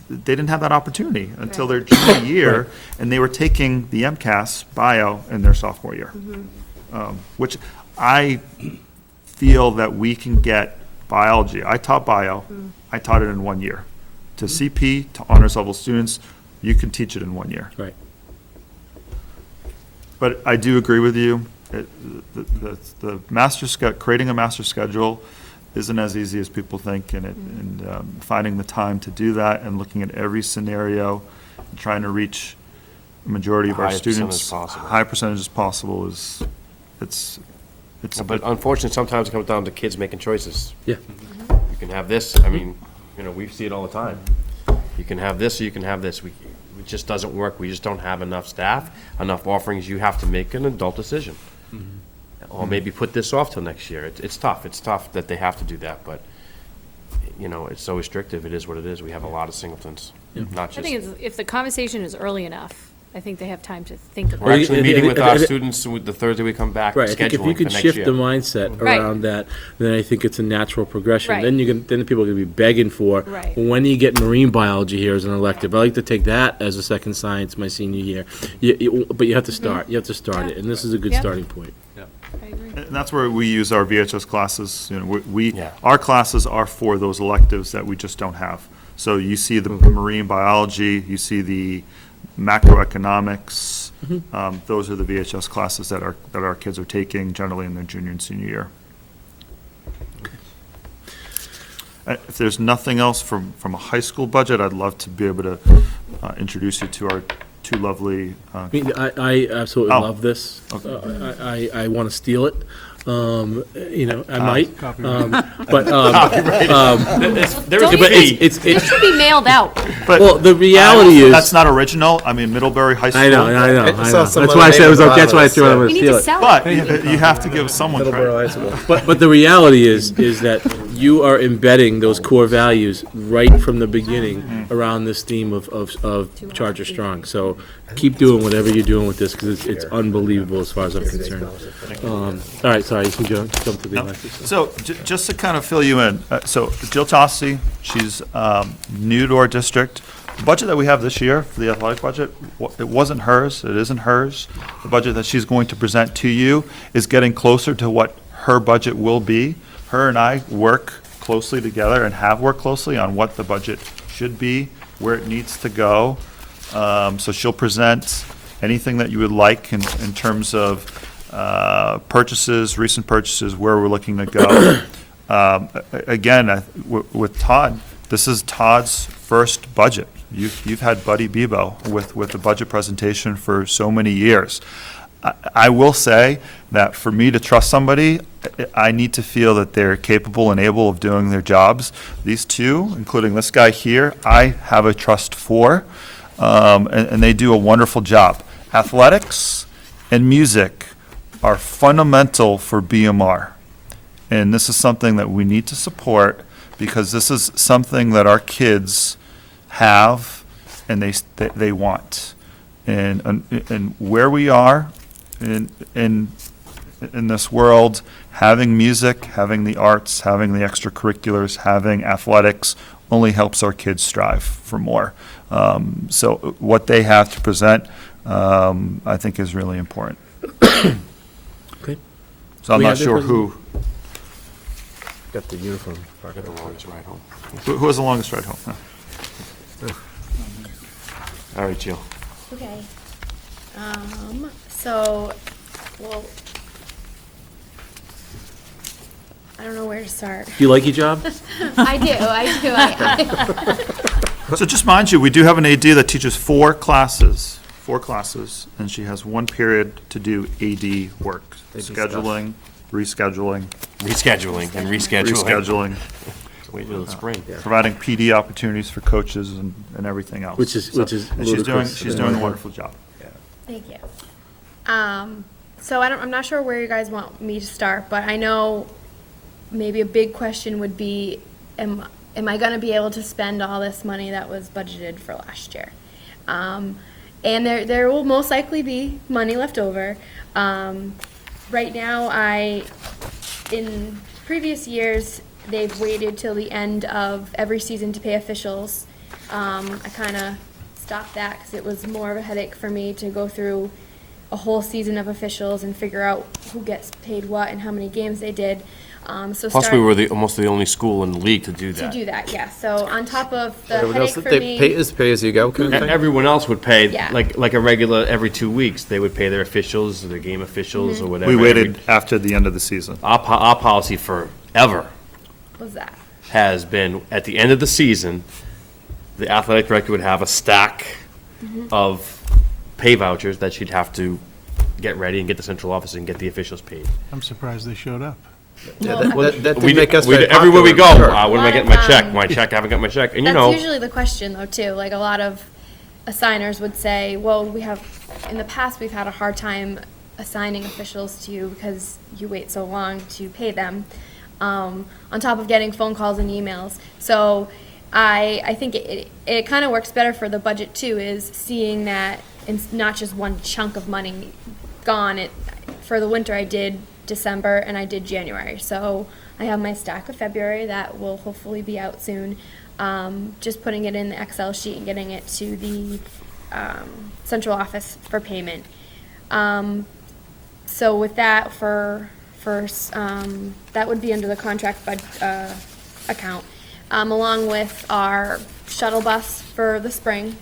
they didn't have that opportunity until their junior year, and they were taking the MCAS bio in their sophomore year. Which I feel that we can get biology. I taught bio. I taught it in 1 year. To CP, to honors level students, you can teach it in 1 year. Right. But I do agree with you. The creating a master schedule isn't as easy as people think, and finding the time to do that and looking at every scenario and trying to reach a majority of our Highest percentage students, possible. high percentage as possible it's But unfortunately, sometimes it comes down to kids making choices. Yeah. You can have this, I mean, we see it all the time. You can have this or you can have this. It just doesn't work. We just don't have enough staff, enough offerings. You have to make an adult decision. Or maybe put this off till next year. It's tough. It's tough that they have to do that, but, it's so restrictive. It is what it is. We have a lot of singletons, not I just. think if the conversation is early enough, I think they have time to think about We're it. actually meeting with our students with the Thursday we come back, Right, I think if you scheduling for could next shift year. the mindset Right. around that, then I think it's a natural progression. Right. Then then people are gonna be begging for, Right. when do you get marine biology here as an elective? I like to take that as a second science my senior year. But you have to start, you have to start it, and this is a good Yep. starting point. I I agree. And that's where we use our VHS classes, you know, our classes are for those electives that we just don't have. So you see the marine biology, you see the macroeconomics, those are the VHS classes that our kids are taking generally in their junior and senior year. If there's nothing else from a high school budget, I'd love to be able to introduce you to our two lovely. I absolutely Oh. love this. I want to steal it. I might. Copyright. But It should be mailed out. But well, the reality is that's not original. I mean, Middlebury High School. I know. saw some That's of why I the said it was neighbor okay. That's why I brothers, threw it. I'm yeah. going We to need steal to it. sell But it. you have to give someone Middleborough credit. High School. But the reality is that you are embedding those core values right from the beginning around this theme of Charger Strong. So keep doing whatever you're doing with this, because it's unbelievable as far as I'm concerned. All right, sorry, you can jump to the Alexis. So just to kind of fill you in, so Jill Tossi, she's new to our district. The budget that we have this year for the athletic budget, it wasn't hers, it isn't hers. The budget that she's going to present to you is getting closer to what her budget will be. Her and I work closely together and have worked closely on what the budget should be, where it needs to go. So she'll present anything that you would like in terms of purchases, recent purchases, where we're looking to go. Again, with Todd, this is Todd's first budget. You've had Buddy Bebo with the budget presentation for so many years. I will say that for me to trust somebody, I need to feel that they're capable and able of doing their jobs. These two, including this guy here, I have a trust for, and they do a wonderful job. Athletics and music are fundamental for BMR. And this is something that we need to support, because this is something that our kids have and they want. And where we are in this world, having music, having the arts, having the extracurriculars, having athletics only helps our kids strive for more. So what they have to present, I think, is really important. Okay. So I'm We not have the sure president- who Got the uniform. Got the longest ride home. who has the longest ride home. Huh. All right, Jill. Okay. I don't know where to start. Do you like your job? I do. So just mind you, we do have an AD that teaches four classes, and she has one period to do AD work, scheduling, rescheduling. Rescheduling and rescheduling. Wait until the spring. Providing PD opportunities for coaches and everything else. Which is And ludicrous. she's doing a wonderful job. Thank you. So I'm not sure where you guys want me to start, but I know maybe a big question would be, am I going to be able to spend all this money that was budgeted for last year? And there will most likely be money left over. Right now, in previous years, they've waited till the end of every season to pay officials. I kind of stopped that because it was more of a headache for me to go through a whole season of officials and figure out who gets paid what and how many games they did. Plus, we were almost the only school in the league to do that. To do that, yeah. So on top of the Everyone headache else, for they me. pay as you go kind of thing? Everyone else would pay, Yeah. like a regular, every 2 weeks, they would pay their officials, their game officials, or whatever. We waited after the end of the season. Our policy forever What was that? has been, at the end of the season, the athletic director would have a stack of pay vouchers that she'd have to get ready and get the central office and get the officials paid. I'm surprised they showed up. Yeah, that We did make us very everywhere we go, popular, sure. when am I getting my check? My check, I haven't got my check. And you know, That's usually the question, though, too. Like, a lot of assigners would say, well, in the past, we've had a hard time assigning officials to you because you wait so long to pay them, on top of getting phone calls and emails. So I think it kind of works better for the budget, too, is seeing that it's not just one chunk of money gone. For the winter, I did December and I did January. So I have my stack of February that will hopefully be out soon. Just putting it in the Excel sheet and getting it to the central office for payment. So with that, that would be under the contract account, along with our shuttle bus for the spring,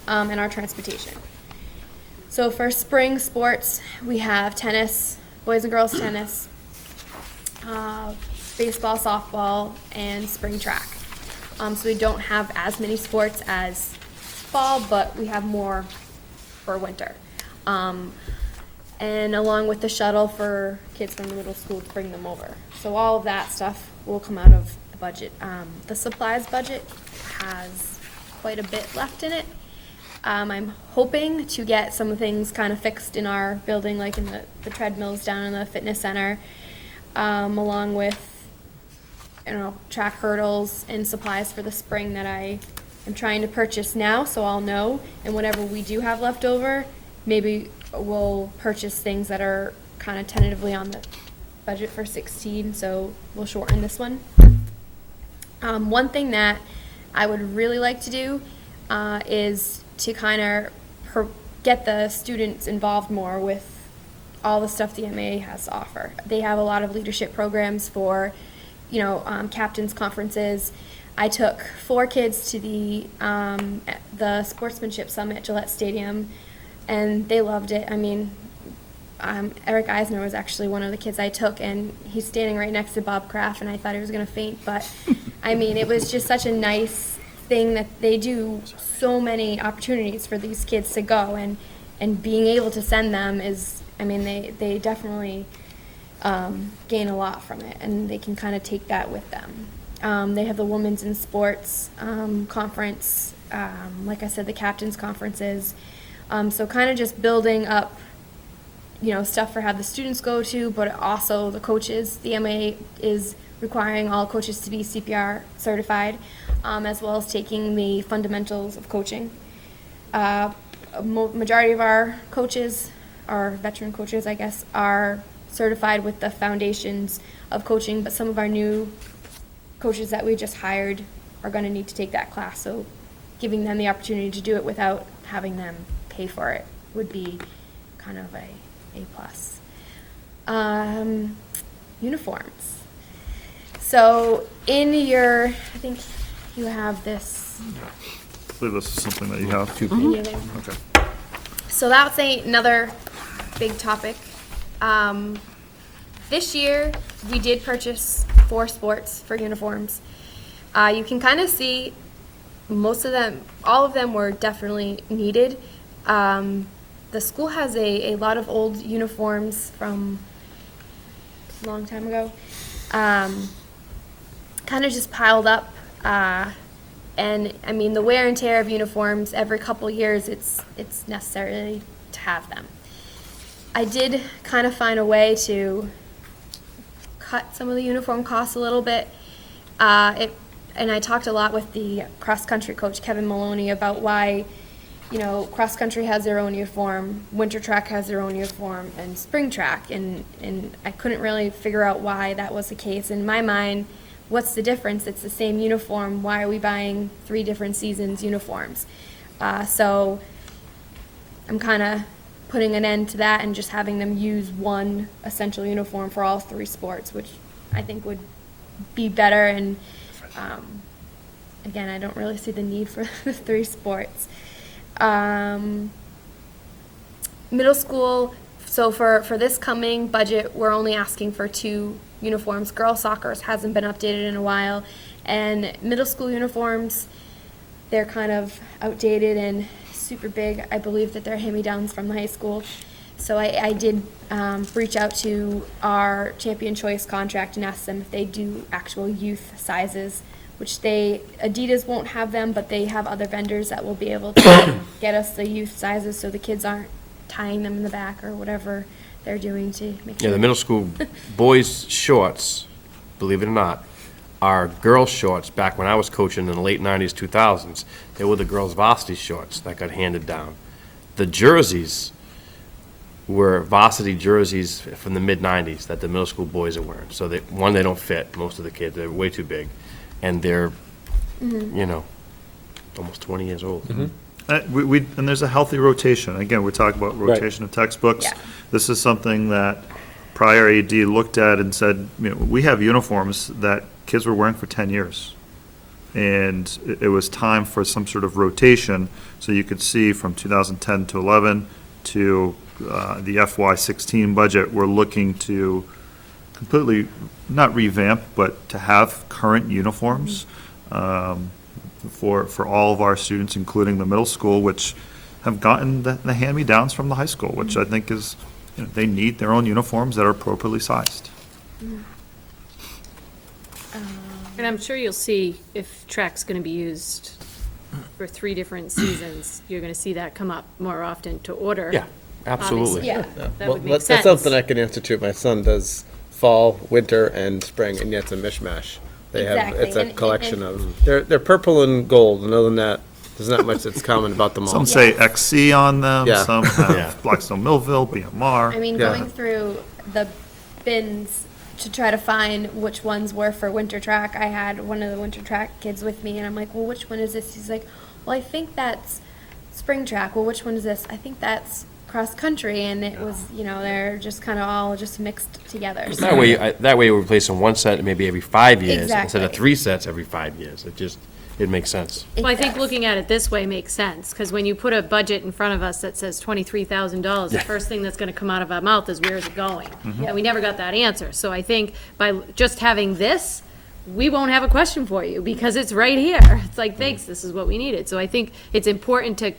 and our transportation. So for spring sports, we have tennis, boys and girls tennis, baseball, softball, and spring track. So we don't have as many sports as fall, but we have more for winter. And along with the shuttle for kids from the middle school to bring them over. So all of that stuff will come out of the budget. The supplies budget has quite a bit left in it. I'm hoping to get some things kind of fixed in our building, like in the treadmills down in the fitness center, along with, track hurdles and supplies for the spring that I am trying to purchase now, so I'll know. And whatever we do have left over, maybe we'll purchase things that are kind of tentatively on the budget for 16, so we'll shorten this one. One thing that I would really like to do is to kind of get the students involved more with all the stuff the MAA has to offer. They have a lot of leadership programs for, captains conferences. I took 4 kids to the Sportsmanship Summit at Gillette Stadium, and they loved it. I mean, Eric Eisner was actually one of the kids I took, and he's standing right next to Bob Kraft, and I thought he was going to faint. But, I mean, it was just such a nice thing that they do so many opportunities for these kids to go, and being able to send them is, I mean, they definitely gain a lot from it, and they can kind of take that with them. They have the Women's in Sports conference, like I said, the captains conferences. So kind of just building up, stuff for have the students go to, but also the coaches. The MAA is requiring all coaches to be CPR certified, as well as taking the fundamentals of coaching. Majority of our coaches, our veteran coaches, I guess, are certified with the foundations of coaching, but some of our new coaches that we just hired are going to need to take that class. So giving them the opportunity to do it without having them pay for it would be kind of a plus. Uniforms. So in your, I think you have this. I believe this is something that you have. Mhm. Okay. So that's another big topic. This year, we did purchase 4 sports for uniforms. You can kind of see most of them, all of them were definitely needed. The school has a lot of old uniforms from a long time ago, kind of just piled up. And I mean, the wear and tear of uniforms, every couple years, it's necessary to have them. I did kind of find a way to cut some of the uniform costs a little bit. And I talked a lot with the cross-country coach, Kevin Maloney, about why, cross-country has their own uniform, winter track has their own uniform, and spring track. And I couldn't really figure out why that was the case. In my mind, what's the difference? It's the same uniform. Why are we buying 3 different seasons uniforms? So I'm kind of putting an end to that and just having them use one essential uniform for all 3 sports, which I think would be better. And again, I don't really see the need for the 3 sports. Middle school, so for this coming budget, we're only asking for 2 uniforms. Girls soccer hasn't been updated in a while, and middle school uniforms, they're kind of outdated and super big. I believe that they're hand-me-downs from the high school. So I did reach out to our Champion Choice contract and ask them if they do actual youth sizes, which Adidas won't have them, but they have other vendors that will be able to get us the youth sizes so the kids aren't tying them in the back or whatever they're doing to make sure. Yeah, the middle school boys' shorts, believe it or not, are girls' shorts. Back when I was coaching in the late 90s, 2000s, they were the girls' varsity shorts that got handed down. The jerseys were varsity jerseys from the mid-90s that the middle school boys are wearing. So, they don't fit, most of the kids. They're way too big. And they're, almost 20 years old. And there's a healthy rotation. Again, we're talking about rotation of textbooks. Yeah. This is something that prior AD looked at and said, we have uniforms that kids were wearing for 10 years. And it was time for some sort of rotation, so you could see from 2010 to 11 to the FY16 budget, we're looking to completely, not revamp, but to have current uniforms for all of our students, including the middle school, which have gotten the hand-me-downs from the high school, which I think is, they need their own uniforms that are appropriately sized. And I'm sure you'll see if track's going to be used for 3 different seasons, you're going to see that come up more often to order. Yeah, absolutely. Obviously. That Well, would make sense. that's something I can answer to. My son does fall, winter, and spring, and yet it's a mishmash. They have, Exactly, it's a and- collection of, they're purple and gold, and other than that, there's not much that's common about them all. Some say XC on them, Yeah. some Yeah. have Blackstone Millville, BMR. I mean, Yeah. going through the bins to try to find which ones were for winter track, I had one of the winter track kids with me, and I'm like, well, which one is this? He's like, well, I think that's spring track. Well, which one is this? I think that's cross country, and it was, they're just kind of all just mixed together. So- That way we're replacing one set maybe every 5 years instead of Exactly. 3 sets every 5 years. It makes sense. Well, I think looking at it this way makes sense, because when you put a budget in front of us that says $23,000, the first thing that's going to come out of our mouth is, where is it going? And we never got that answer. So I think by just having this, we won't have a question for you, because it's right here. It's like, thanks, this is what we needed. So I think it's important to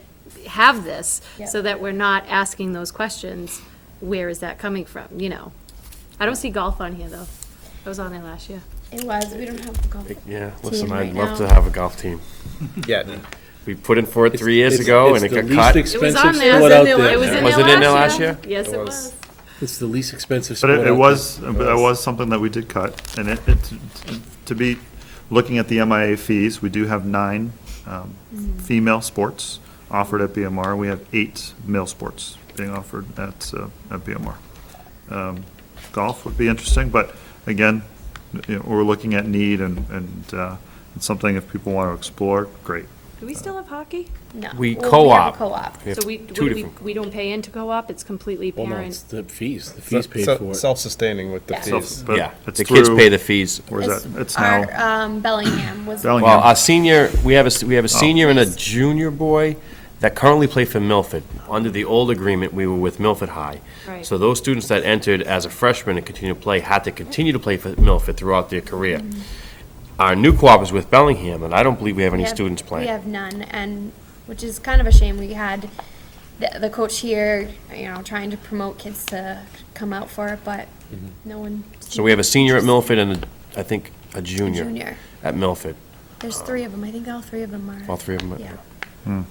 have this, so that we're not asking those questions, where is that coming from, I don't see golf on here, though. I was on there last year. It was. We don't have the golf. Yeah, team listen, right I'd love now. to have a golf team. Yeah. We put in for it 3 years ago, and it got cut. It was on there. sport out there. It was in there Was it in there last year? Yes, it was. It's the least expensive But sport it out was, but that was something that we did cut, and to be, looking at the MIA fees, we do have 9 female sports offered at BMR. We have 8 male sports being offered at BMR. Golf would be interesting, but again, we're looking at need and it's something if people want to explore, great. Do we still have hockey? No. We Well, co-op. We have a co-op. We have So we, two different. we don't pay into co-op, it's completely Well, no, it's parent. the fees. The fees paid for it. Self-sustaining with the Yeah. fees. But Yeah, it's the kids through- pay the fees. Where's that? It's Our, now, Bellingham was. Bellingham. Well, our senior, we have a senior and a junior boy that currently play for Milford. Under the old agreement, we were with Milford High. Right. So those students that entered as a freshman and continue to play had to continue to play for Milford throughout their career. Our new co-op is with Bellingham, and I don't believe we have any We have- students playing. We have none, and, which is kind of a shame. We had the coach here, trying to promote kids to come out for it, but no one. So we have a senior at Milford and I think a junior junior. at Milford. There's 3 of them. I think all 3 of them are. All 3 of them. Yeah.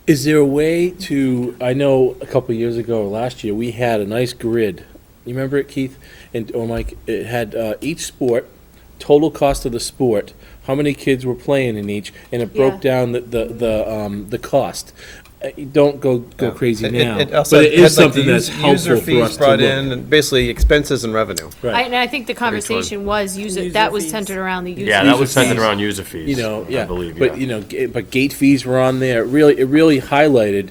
Is there a way to, I know a couple of years ago, or last year, we had a nice grid. You remember it, Keith? Or Mike? It had each sport, total cost of the sport, how many kids were playing in each, and it broke down the cost. Don't go crazy now. It also But it had, is like, the something that's user helpful for fees us to brought look. in, and basically expenses and revenue. Right. And I think the conversation was, that was centered around the user. Yeah, that was User centered fees. around user fees. Yeah. I believe, But, yeah. but gate fees were on there. It really highlighted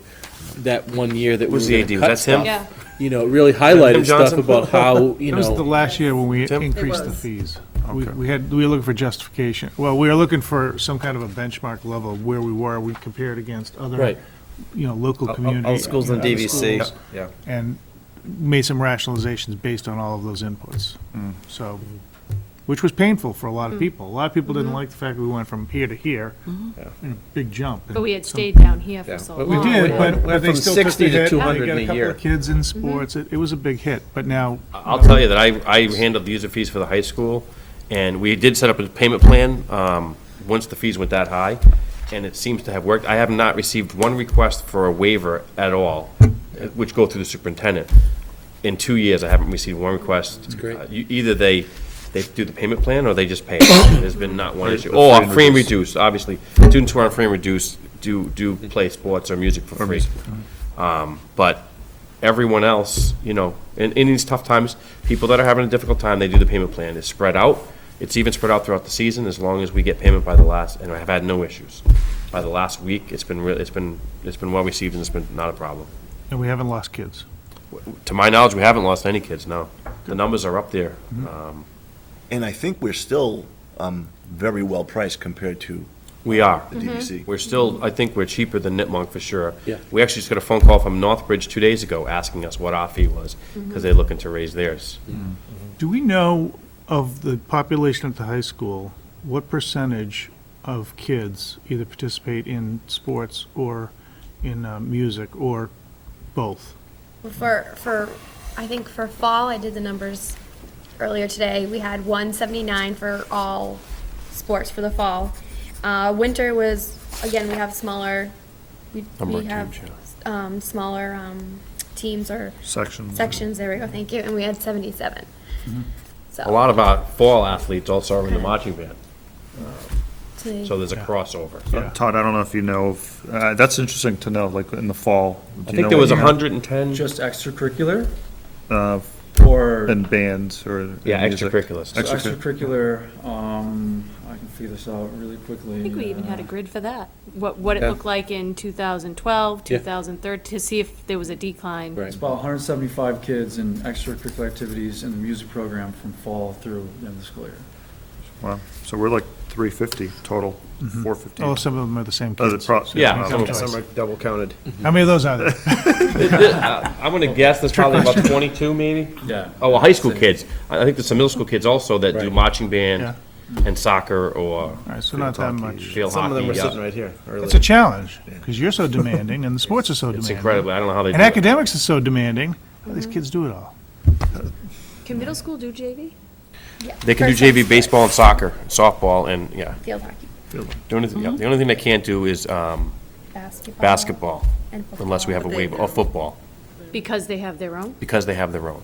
that one year that we Who's were the gonna AD? cut Was that Tim? stuff. Yeah. It really highlighted Tim stuff Johnson? about how, It was the last year when we Tim? increased It the was. fees. We were looking for justification. Well, we were looking for some kind of a benchmark level of where we were. We compared against other, Right. local community. All schools in other DVC. schools, Yeah. And made some rationalizations based on all of those inputs. So, which was painful for a lot of people. A lot of people didn't like the fact that we went from here to here, big jump. But we had stayed down here for so long. We did, Went but they from still took 60 the to hit. 200 They got in a a couple year. of kids in sports. It was a big hit, but now. I'll tell you that I handled the user fees for the high school, and we did set up a payment plan once the fees went that high, and it seems to have worked. I have not received one request for a waiver at all, which go through the superintendent. In 2 years, I haven't received one request. That's great. Either they do the payment plan, or they just pay it. There's been not one issue. Oh, free and reduced, obviously. Students who are on free and reduced do play sports or music for free. But everyone else, in these tough times, people that are having a difficult time, they do the payment plan. It's spread out. It's even spread out throughout the season, as long as we get payment by the last, and I have had no issues. by the last week, it's been well received and it's been not a problem. And we haven't lost kids. To my knowledge, we haven't lost any kids, no. The numbers are up there. And I think we're still very well priced compared to We are. the DVC. We're still, I think we're cheaper than Nipmuc for sure. Yeah. We actually just got a phone call from Northbridge 2 days ago asking us what our fee was, because they're looking to raise theirs. Do we know of the population at the high school, what percentage of kids either participate in sports or in music or both? I think for fall, I did the numbers earlier today. We had 179 for all sports for the fall. Winter was, again, we have smaller, we have smaller teams or sections, there we go, thank you, and we had 77. A lot of our fall athletes also are in the marching band. So there's a crossover. Todd, I don't know if you know, that's interesting to know, like in the fall. I think there was 110. Just extracurricular? Or in bands or Yeah, music. extracurriculars. So extracurricular, I can figure this out really quickly. I think we even had a grid for that, what it looked like in 2012, 2013, to see if there was a decline. It's about 175 kids in extracurricular activities in the music program from fall through the end of the school year. Wow, so we're like 350 total, 450. Oh, some of them are the same Oh, kids. Yeah, Some are double counted. How many of those are there? I'm gonna guess there's probably about 22 maybe. Yeah. Oh, well, high school kids. I think there's some middle school kids also that do marching band Yeah. and soccer or All right, so not that much. field Some of them hockey, were yeah. sitting right here earlier. It's a challenge, because you're so demanding, and the sports are so It's demanding. incredible. I don't know how they do And it. academics are so demanding. How do these kids do it all? Can middle school do JV? Yeah. They can do For some JV baseball and soccer, softball, and, yeah. Field hockey, The only thing they can't do is basketball, and football. unless we have a waiver, or football, Because they have their own? because they have their own.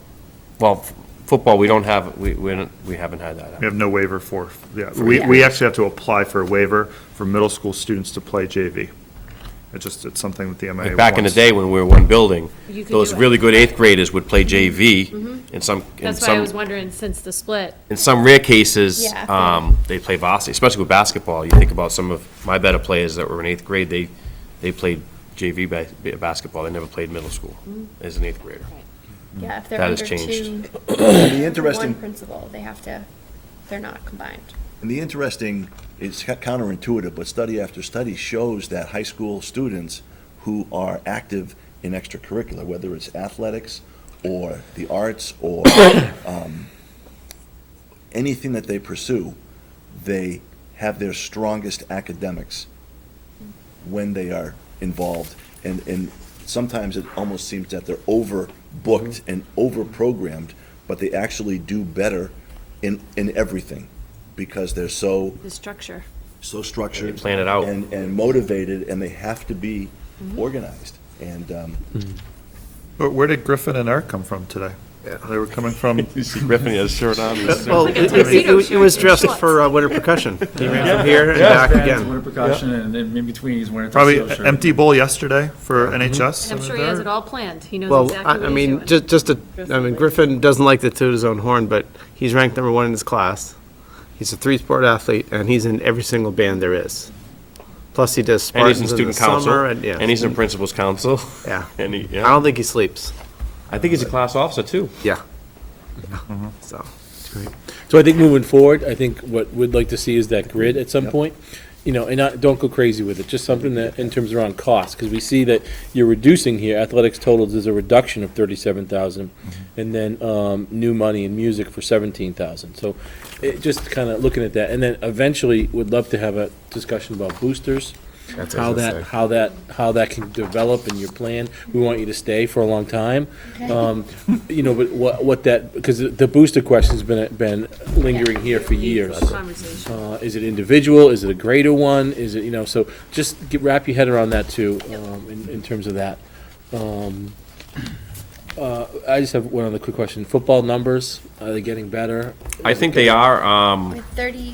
Well, football, we don't have, we haven't had that. We have no waiver for, we actually have to apply for a waiver for middle school students to play JV. It's something that the MIA Like back in the wants. day when we were one building, You could those do it. really good eighth graders would play JV, in some, That's why I was wondering, since the split. in some rare cases, Yeah. they play varsity, especially with basketball. You think about some of my better players that were in eighth grade, they played JV basketball. They never played middle school as an eighth grader. Yeah, if they're That has under changed. two, The interesting, one principal, they're not combined. and the interesting, it's counterintuitive, but study after study shows that high school students who are active in extracurricular, whether it's athletics or the arts or anything that they pursue, they have their strongest academics when they are involved. And sometimes it almost seems that they're overbooked and overprogrammed, but they actually do better in everything because they're so The structure. structured. They plan it out. And motivated, and they have to be organized. And But where did Griffin and Eric come from today? They were coming from. You see Griffin, he has a shirt on. Well, it was dressed for winter percussion. He ran from here and back again. Winter precaution, and then in between, he's wearing a Probably tuxedo shirt. empty bowl yesterday for NHS. And I'm sure he has it all planned. He knows Well, exactly what I he's mean, doing. Griffin doesn't like to toot his own horn, but he's ranked number one in his class. He's a three-sport athlete, and he's in every single band there is. Plus, he does And he's in Spartans in the student council, summer, and, yeah. and he's in principal's council. Yeah. And he, I don't think he sleeps. I think he's a class officer too. Yeah. So. So I think moving forward, I think what we'd like to see is that grid at some point, you know, and don't go crazy with it, just something that, in terms around cost, because we see that you're reducing here, athletics totals is a reduction of 37,000, and then, new money in music for 17,000, so just kind of looking at that, and then eventually, would love to have a discussion about boosters, That's what I was how gonna how that can develop in your plan. We want you to stay for a long time. You know, but what that, because the booster question's been lingering here for years. Conversation. Is it individual? Is it a greater one? Is it, you know, so just wrap your head around that too, in terms of that. I just have one other quick question. Football numbers, are they getting better? I think they are, With 30,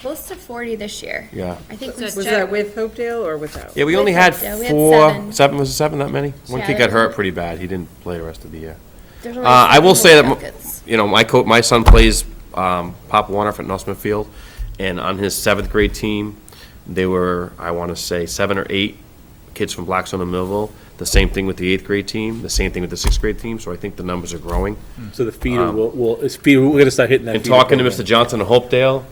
close to 40 this year. Yeah. I think Was that with Hopedale or without? yeah, we With only had Hopedale, we had four, seven. was it seven, that many? One Yeah, kid there got was- hurt pretty bad. He didn't play the rest of the year. There's only I will say seven that, Rockets. you know, my son plays Pop Warner at North Smithfield, and on his seventh grade team, They were, I want to say, 7 or 8 kids from Blackstone and Millville. The same thing with the 8th grade team, the same thing with the 6th grade team, so I think the numbers are growing. So the feeder we're gonna start hitting that. And feeder talking to program. Mr. Johnson of Hopedale,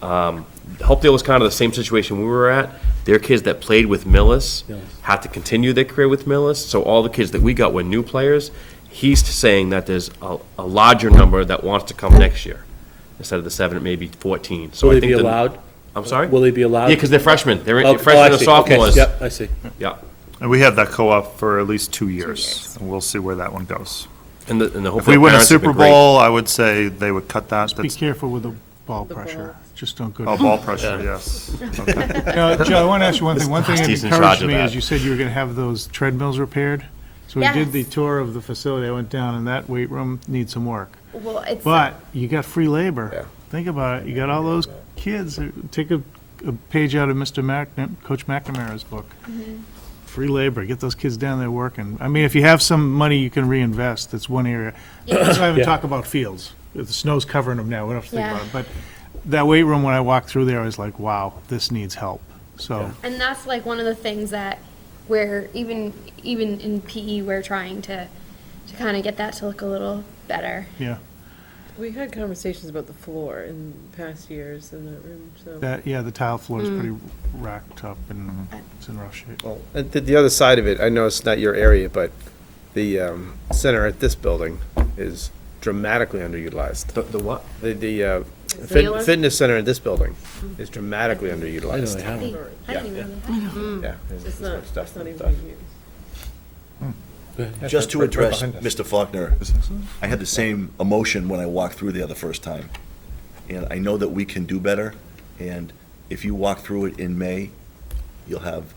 Hopedale was kind of the same situation we were at. Their kids that played with Millis had to continue their career with Millis, so all the kids that we got were new players. He's saying that there's a larger number that wants to come next year. Instead of the 7, it may be 14. So Will I they think be the- allowed? I'm sorry? Will they be allowed? Yeah, because they're freshmen. They're Oh, freshmen I and see. Okay, sophomores. yep, I see. Yeah. And we have that co-op for at least 2 years, and we'll see where that one goes. And the If Hopedale we win a parents have Super been great. Bowl, I would say they would cut that. Be careful with the ball pressure. Just don't go. Oh, ball pressure, yes. Okay. Joe, I want to ask you one thing. One thing that Steve's in charge encouraged of me that. is you said you were going to have those treadmills repaired. So we did Yes. the tour of the facility. I went down, and that weight room needs some work. Well, it's. But you got free labor. Think about it. You got all those kids. Take a page out of Coach McNamara's book. Free labor. Get those kids down there working. I mean, if you have some money you can reinvest, that's one area. That's why I would talk about fields. The snow's covering them now. We don't have to think Yeah. about it. But that weight room, when I walked through there, I was like, wow, this needs help. So, And that's like one of the things that we're, even in PE, we're trying to kind of get that to look a little better. yeah. We had conversations about the floor in past years in that room, so. The tile floor is pretty racked up and it's in rough shape. Well, and the other side of it, I know it's not your area, but the center at this building is dramatically underutilized. The what? The Wheeler? fitness center in this building is dramatically underutilized. I didn't even know that. Yeah. It's not, stuff it's not and even stuff. being used. Just to Right address behind us. Mr. Faulkner, I had the same emotion when I walked through there the first time. And I know that we can do better, and if you walk through it in May, you'll have,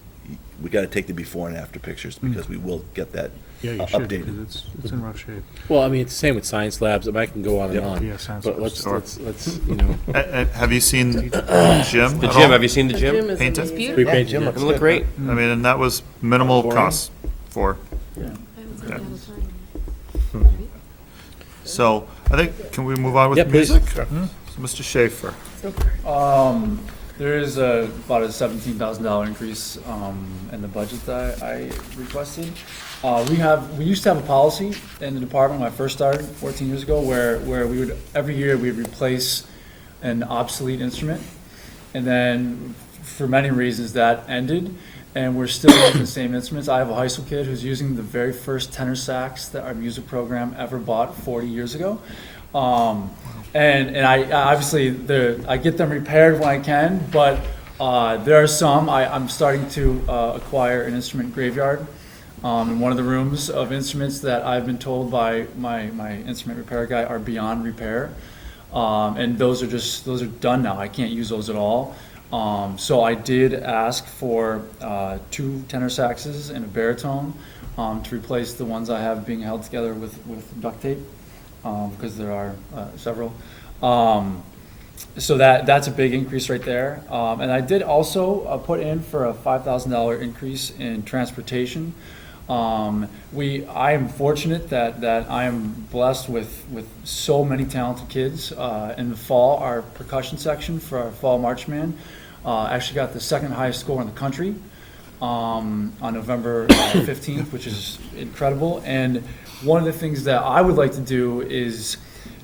we gotta take the before and after pictures, because we will get that Yeah, you should, updated. because it's in rough shape. Well, I mean, it's the same with science labs. I can go on and Yep. on. Yeah, science But labs. let's, you know. Have you seen the gym? The at gym, all? have you seen the The gym? gym is Painted? amazing. Repaint Yeah, it, gym yeah. looks It look good. great. I mean, and that was minimal Boring. cost for. So I think, can we move on with Yeah, please. music? So Mr. Schaefer. There is about a $17,000 increase in the budget that I requested. We used to have a policy in the department when I first started 14 years ago where we would, every year, we'd replace an obsolete instrument. And then, for many reasons, that ended, and we're still using the same instruments. I have a high school kid who's using the very first tenor sax that our music program ever bought 40 years ago. And I obviously, I get them repaired when I can, but there are some, I'm starting to acquire an instrument graveyard in one of the rooms of instruments that I've been told by my instrument repair guy are beyond repair. And those are done now. I can't use those at all. So I did ask for 2 tenor saxes and a baritone to replace the ones I have being held together with duct tape, because there are several. So that's a big increase right there. And I did also put in for a $5,000 increase in transportation. I am fortunate that I am blessed with so many talented kids. In the fall, our percussion section for our fall march band actually got the 2nd highest score in the country on November 15th, which is incredible. And one of the things that I would like to do is,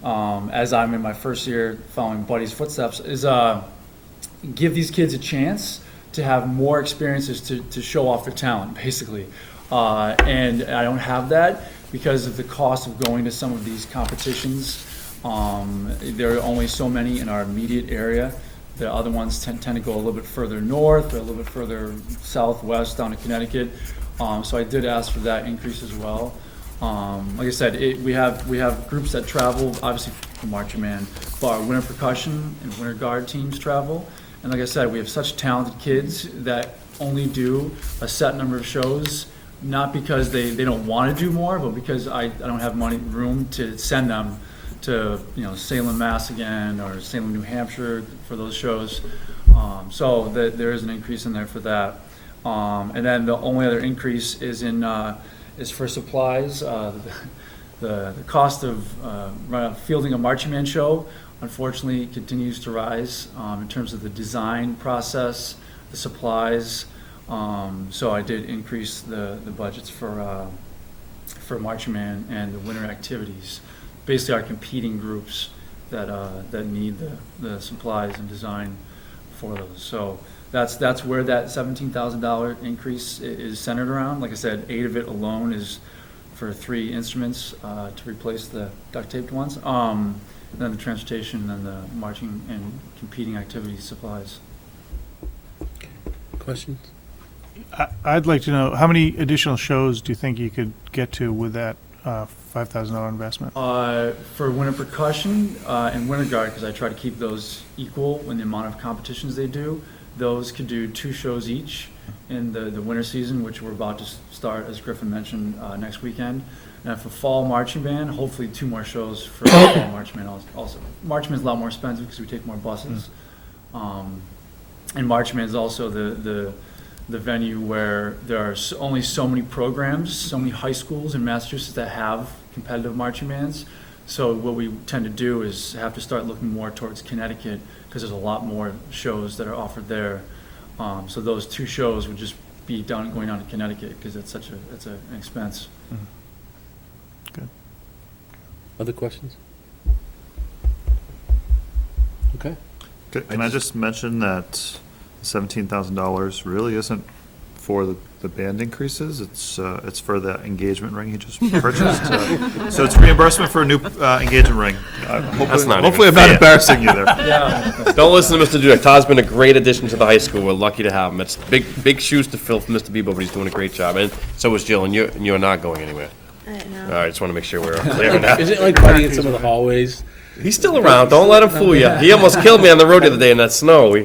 as I'm in my first year following Buddy's footsteps, is give these kids a chance to have more experiences to show off their talent, basically. And I don't have that because of the cost of going to some of these competitions. There are only so many in our immediate area. The other ones tend to go a little bit further north or a little bit further southwest down to Connecticut. So I did ask for that increase as well. Like I said, we have groups that travel, obviously for marching band, but our winter percussion and winter guard teams travel. And like I said, we have such talented kids that only do a set number of shows, not because they don't want to do more, but because I don't have room to send them to, Salem, Mass again, or Salem, New Hampshire for those shows. So there is an increase in there for that. And then the only other increase is for supplies. The cost of fielding a marching band show, unfortunately, continues to rise in terms of the design process, the supplies. So I did increase the budgets for marching band and the winter activities. Basically, our competing groups that need the supplies and design for those. So that's where that $17,000 increase is centered around. Like I said, 8 of it alone is for 3 instruments to replace the duct taped ones. Then the transportation, and then the marching and competing activity supplies. Questions? I'd like to know, how many additional shows do you think you could get to with that $5,000 investment? For winter percussion and winter guard, because I try to keep those equal in the amount of competitions they do, those could do 2 shows each in the winter season, which we're about to start, as Griffin mentioned, next weekend. And for fall marching band, hopefully 2 more shows for fall marching band also. Marching band is a lot more expensive because we take more buses. And marching band is also the venue where there are only so many programs, so many high schools in Massachusetts that have competitive marching bands. So what we tend to do is have to start looking more towards Connecticut because there's a lot more shows that are offered there. So those 2 shows would just be going down to Connecticut because it's an expense. Good. Other questions? Okay. Can I just mention that $17,000 really isn't for the band increases? It's for the engagement ring he just purchased. So it's reimbursement for a new engagement ring. Hopefully I'm not embarrassing you there. Yeah. Don't listen to Mr. Dudek. Todd's been a great addition to the high school. We're lucky to have him. It's big shoes to fill for Mr. Bebo, but he's doing a great job. And so is Jill, and you're not going anywhere. I know. All right, I just want to make sure we're clear on that. Is it like buddy in some of the hallways? He's still around. Don't let him fool you. He almost killed me on the road the other day in that snow.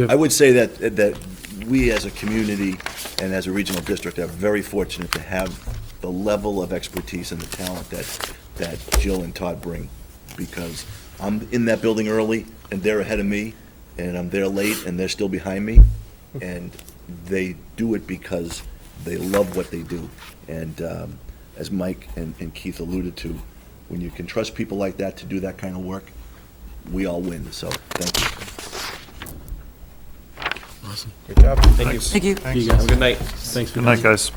I would say that we as a community and as a regional district are very fortunate to have the level of expertise and the talent that Jill and Todd bring, because I'm in that building early and they're ahead of me, and I'm there late and they're still behind me, and they do it because they love what they do. And as Mike and Keith alluded to, when you can trust people like that to do that kind of work, we all win. So thank you. Awesome. Good job. Thank you. Thank you. Thanks, Have a good night. Thanks for Good night, guys.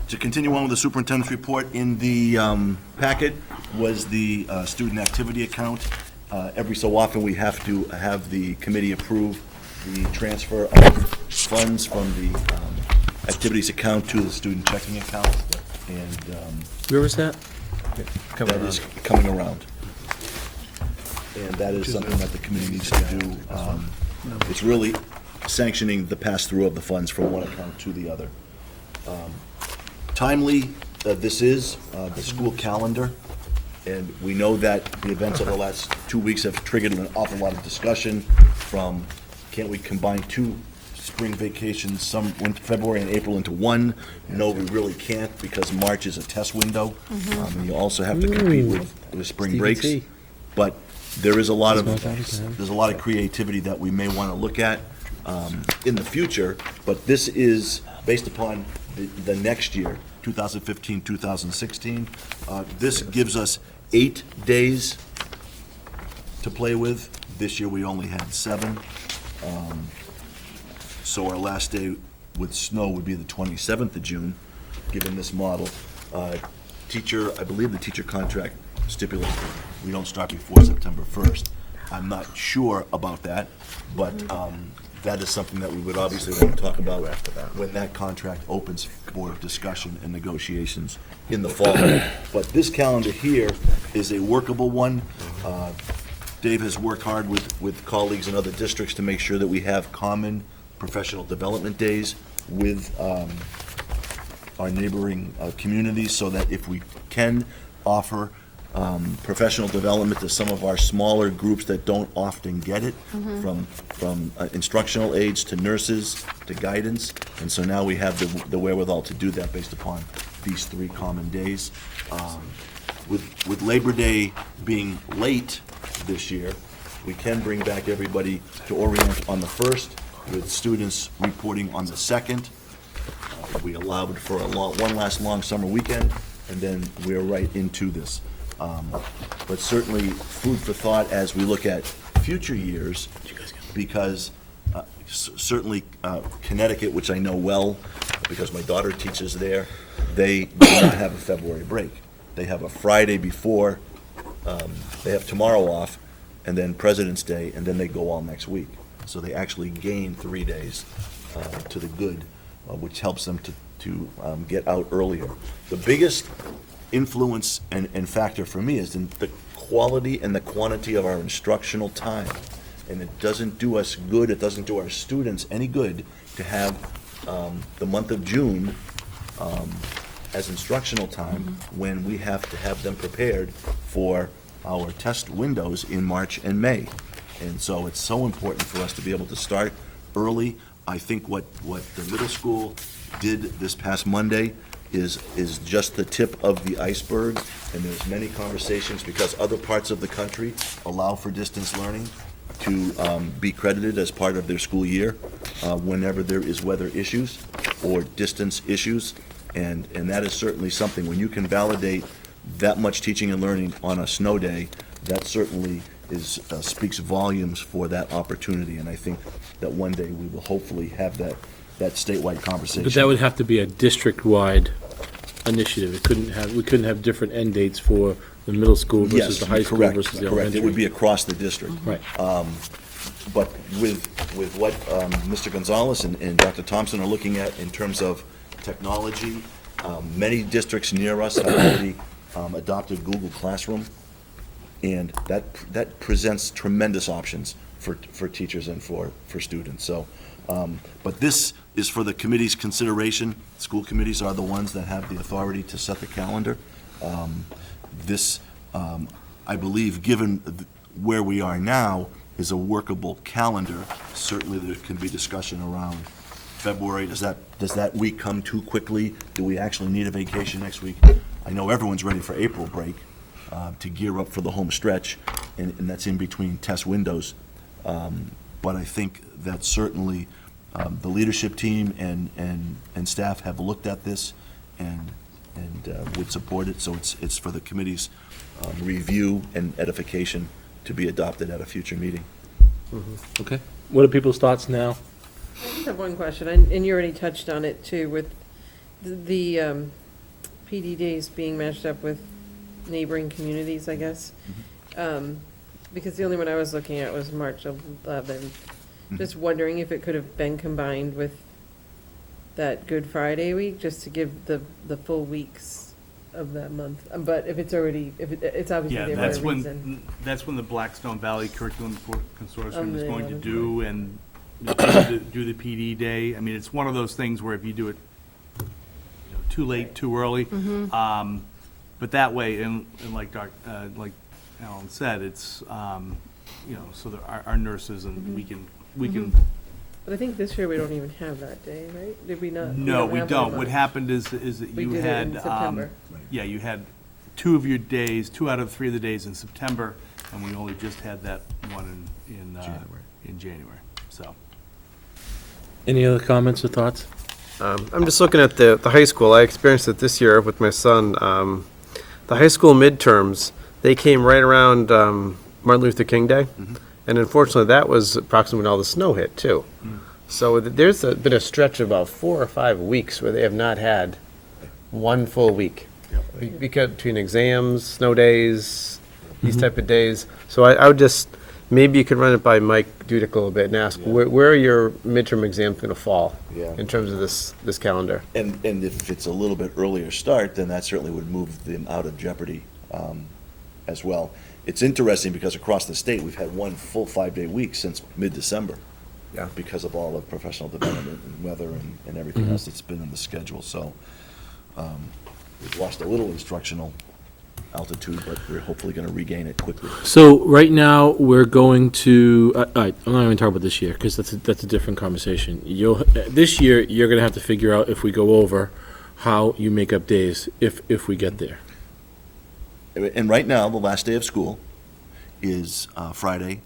To continue on with the superintendent's report, in the packet was the student activity account. Every so often, we have to have the committee approve the transfer of funds from the activities account to the student checking account. And Where was that? that is coming around. And that is something that the committee needs to do. It's really sanctioning the pass-through of the funds from one account to the other. Timely, this is the school calendar, and we know that the events of the last 2 weeks have triggered an awful lot of discussion from, can't we combine 2 spring vacations, February and April, into one? No, we really can't, because March is a test window. And you also have to compete with spring breaks. But there is a lot of, there's a lot of creativity that we may want to look at in the future, but this is based upon the next year, 2015, 2016. This gives us 8 days to play with. This year, we only had 7. So our last day with snow would be the 27th of June, given this model. Teacher, I believe the teacher contract stipulates that we don't start before September 1st. I'm not sure about that, but that is something that we would obviously want to talk about when that contract opens for discussion and negotiations in the fall. But this calendar here is a workable one. Dave has worked hard with colleagues in other districts to make sure that we have common professional development days with our neighboring communities, so that if we can offer professional development to some of our smaller groups that don't often get it, from instructional aides to nurses to guidance. And so now we have the wherewithal to do that based upon these 3 common days. With Labor Day being late this year, We can bring back everybody to orient on the 1st, with students reporting on the 2nd. We allowed for one last long summer weekend, and then we're right into this. But certainly, food for thought as we look at future years, because certainly Connecticut, which I know well, because my daughter teaches there, they do not have a February break. They have a Friday before, they have tomorrow off, and then President's Day, and then they go all next week. So they actually gain 3 days to the good, which helps them to get out earlier. The biggest influence and factor for me is in the quality and the quantity of our instructional time. And it doesn't do us good, it doesn't do our students any good to have the month of June as instructional time when we have to have them prepared for our test windows in March and May. And so it's so important for us to be able to start early. I think what the middle school did this past Monday is just the tip of the iceberg, and there's many conversations, because other parts of the country allow for distance learning to be credited as part of their school year whenever there is weather issues or distance issues, and that is certainly something. When you can validate that much teaching and learning on a snow day, that certainly speaks volumes for that opportunity, and I think that one day we will hopefully have that statewide conversation. But that would have to be a district-wide initiative. We couldn't have different end dates for the middle school versus the high school versus the elementary. Correct, it would be across the district. Right. But with what Mr. Gonzalez and Dr. Thompson are looking at in terms of technology, many districts near us have already adopted Google Classroom, and that presents tremendous options for teachers and for students. So, but this is for the committee's consideration. School committees are the ones that have the authority to set the calendar. This, I believe, given where we are now, is a workable calendar. Certainly, there can be discussion around February. Does that week come too quickly? Do we actually need a vacation next week? I know everyone's ready for April break to gear up for the home stretch, and that's in between test windows. But I think that certainly the leadership team and staff have looked at this and would support it. So it's for the committee's review and edification to be adopted at a future meeting. Okay. What are people's thoughts now? I just have one question, and you already touched on it too, with the PD days being matched up with neighboring communities, I guess. Because the only one I was looking at was March 11th. Just wondering if it could have been combined with that Good Friday week, just to give the full weeks of that month. But if it's already, it's obviously Yeah, there that's for a reason. when, that's when the Blackstone Valley Curriculum Consortium is the going to 11th, do, and do the PD day. I mean, it's one of those things where if you do it too late, too early, but that way, and like like Alan said, it's, so that our nurses and we can. But I think this year we don't even have that day, right? Did we not? No, we have it don't. in What March. happened is that We you did it had, in September. yeah, you had 2 of your days, 2 out of 3 of the days in September, and we only just had that one in January, so. Any other comments or thoughts? I'm just looking at the high school. I experienced it this year with my son. The high school midterms, they came right around Martin Luther King Day. And unfortunately, that was approximately when all the snow hit, too. So there's been a stretch of about 4 or 5 weeks where they have not had one full week. Because between exams, snow days, these type of days. So I would just, maybe you could run it by Mike Dudick a little bit and ask, where are your midterm exams going to fall in terms of this calendar? And if it's a little bit earlier start, then that certainly would move them out of jeopardy as well. It's interesting because across the state, we've had one full 5-day week since mid-December. Yeah. Because of all the professional development and weather and everything else that's been in the schedule. So we've lost a little instructional altitude, but we're hopefully going to regain it quickly. So right now, we're going to, all right, I'm not even talking about this year, because that's a different conversation. This year, you're going to have to figure out, if we go over, how you make up days if we get there. And right now, the last day of school is Friday,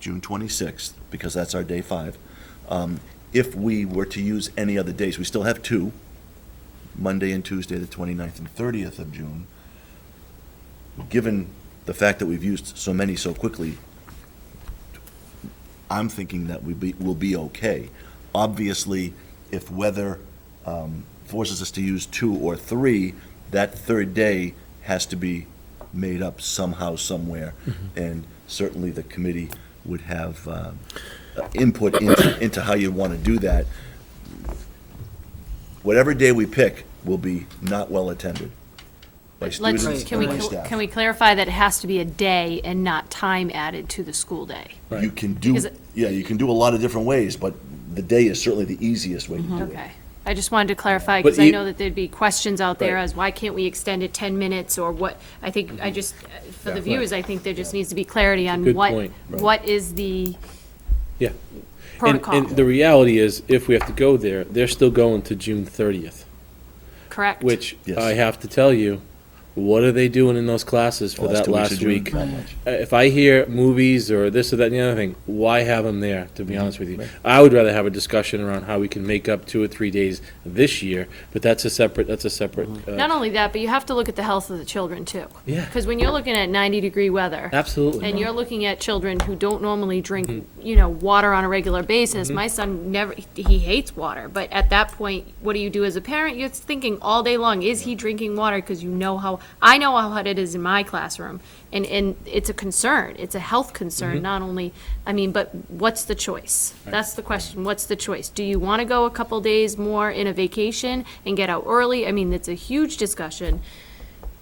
June 26th, because that's our day 5. If we were to use any other days, we still have 2, Monday and Tuesday, the 29th and 30th of June. Given the fact that we've used so many so quickly, I'm thinking that we'll be okay. Obviously, if weather forces us to use 2 or 3, that third day has to be made up somehow, somewhere. And certainly the committee would have input into how you want to do that. Whatever day we pick will be not well attended by students and by staff. Can we clarify that it has to be a day and not time added to the school day? You can do, you can do a lot of different ways, but the day is certainly the easiest way to do it. Okay. I just wanted to clarify, But because I you- know that there'd be questions out there Right. as why can't we extend it 10 minutes or what? I think, I just, for the viewers, I think there just needs to be clarity on Good what, point. Right. what is the Yeah. protocol, And the reality is, if we have to go there, they're still going to June 30th, correct? which Yes. I have to tell you, what are they doing in those classes for Well, that's that 2 weeks of last June, week? not much. If I hear movies or this or that and the other thing, why have them there, to be honest with you? I would rather have a discussion around how we can make up 2 or 3 days this year, but that's a separate. Not only that, but you have to look at the health of the children too. Yeah. Because when you're looking at 90-degree weather. Absolutely. And you're looking at children who don't normally drink, water on a regular basis. My son he hates water, but at that point, what do you do as a parent? You're thinking all day long, is he drinking water? Because I know how hot it is in my classroom, and it's a concern. It's a health concern, not only, but what's the choice? That's the question. What's the choice? Do you want to go a couple days more in a vacation and get out early? It's a huge discussion.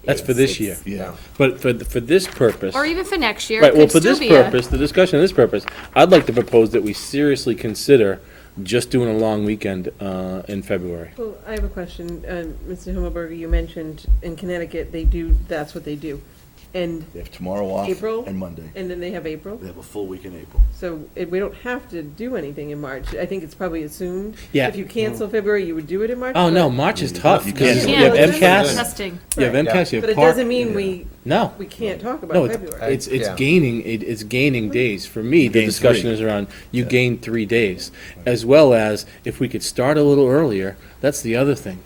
That's for this year. Yeah. But for this purpose. Or even for next year. Right, it well, could for still this be a- purpose, the discussion of this purpose, I'd like to propose that we seriously consider just doing a long weekend in February. Well, I have a question. Mr. Himmelberger, you mentioned in Connecticut, that's what they do. And They have tomorrow off April? and Monday. And then they have April? They have a full week in April. So we don't have to do anything in March. I think it's probably assumed. Yeah. If you cancel February, you would do it in March? Oh, no, but- March is tough, You because can't. you Yeah, have it's MCAS, testing. you have Right. MCAS, you But have it park. doesn't mean we can't talk No, about it's, February. it's gaining, it's gaining days. For me, the Gain discussion 3. is around, you gain 3 days. As well as, if we could start a little earlier, that's the other thing,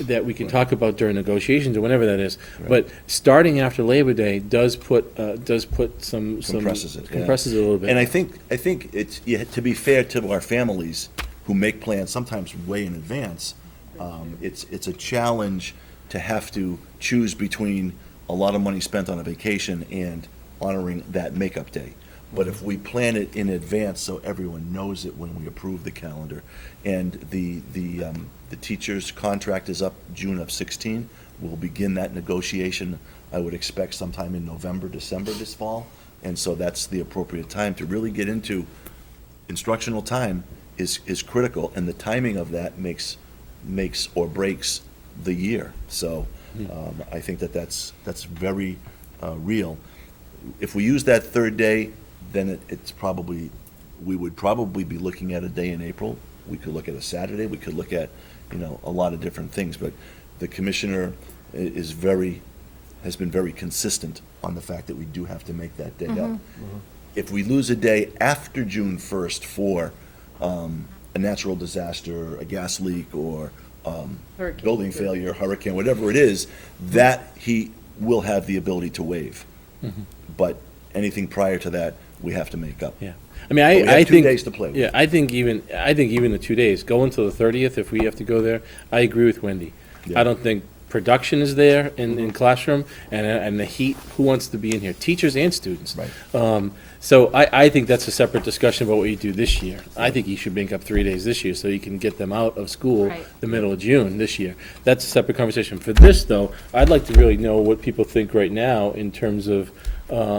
that we can talk about during negotiations or whenever that is. But starting after Labor Day does put some. Compresses it, yeah. Compresses it a little bit. And I think it's, to be fair to our families who make plans sometimes way in advance, it's a challenge to have to choose between a lot of money spent on a vacation and honoring that makeup day. But if we plan it in advance so everyone knows it when we approve the calendar, and the teacher's contract is up June of 16, we'll begin that negotiation, I would expect sometime in November, December this fall. And so that's the appropriate time to really get into instructional time is critical, and the timing of that makes or breaks the year. So I think that's very real. If we use that third day, then we would probably be looking at a day in April. We could look at a Saturday, we could look at, a lot of different things, but the commissioner has been very consistent on the fact that we do have to make that day up. If we lose a day after June 1st for a natural disaster, a gas leak, or Hurricane. building failure, hurricane, whatever it is, that he will have the ability to waive. But anything prior to that, we have to make up. Yeah. But we I have 2 think. days to play with. Yeah, I think even the 2 days, go until the 30th if we have to go there. I agree with Wendy. Yeah. I don't think production is there in classroom, and the heat, who wants to be in here? Teachers and students. Right. So I think that's a separate discussion about what you do this year. I think you should make up 3 days this year so you can get them out of school Right. the middle of June this year. That's a separate conversation. For this, though, I'd like to really know what people think right now in terms of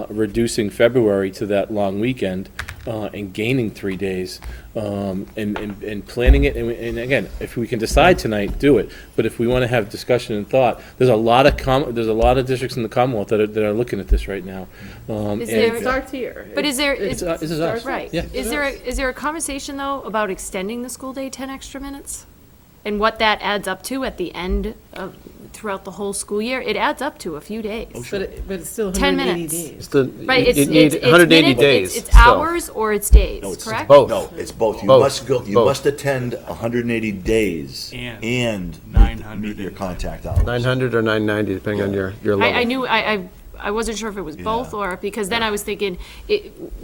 reducing February to that long weekend and gaining 3 days, and planning it. And again, if we can decide tonight, do it. But if we want to have discussion and thought, there's a lot of districts in the Commonwealth that are looking at this right now. Is there- It starts here. But is there, This is us. right, Yeah. is there a conversation, though, about extending the school day 10 extra minutes? And what that adds up to at the end of, throughout the whole school year, it adds up to a few days. But it's still 10 180 minutes. days. It's the- Right, you it's need 180 minutes, days it's still. hours or it's days, No, it's correct? both. No, it's both. You Both. must go, you Both. must attend 180 days and 900 meet your contact hours. 900 or 990, depending on your level. I knew, I wasn't sure if it was both or, because then I was thinking,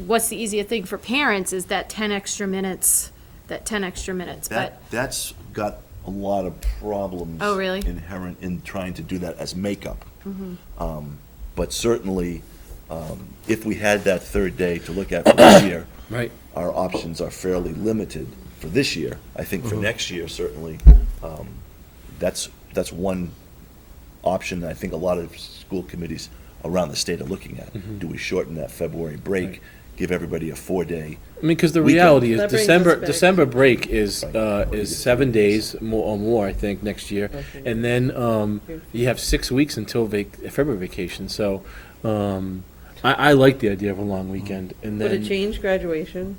what's the easier thing for parents is that 10 extra minutes, but. That's got a lot of problems. Oh, really? Inherent in trying to do that as makeup. Mhm. But certainly, if we had that third day to look at for this year. Right. Our options are fairly limited for this year. I think for next year, certainly, that's one option that I think a lot of school committees around the state are looking at. Do we shorten that February break, give everybody a 4-day? I mean, because the weekend? reality is That brings us back December break is 7 days or more, I think, next year. And then you have 6 weeks until February vacation. So I like the idea of a long weekend. And Would it then change graduation?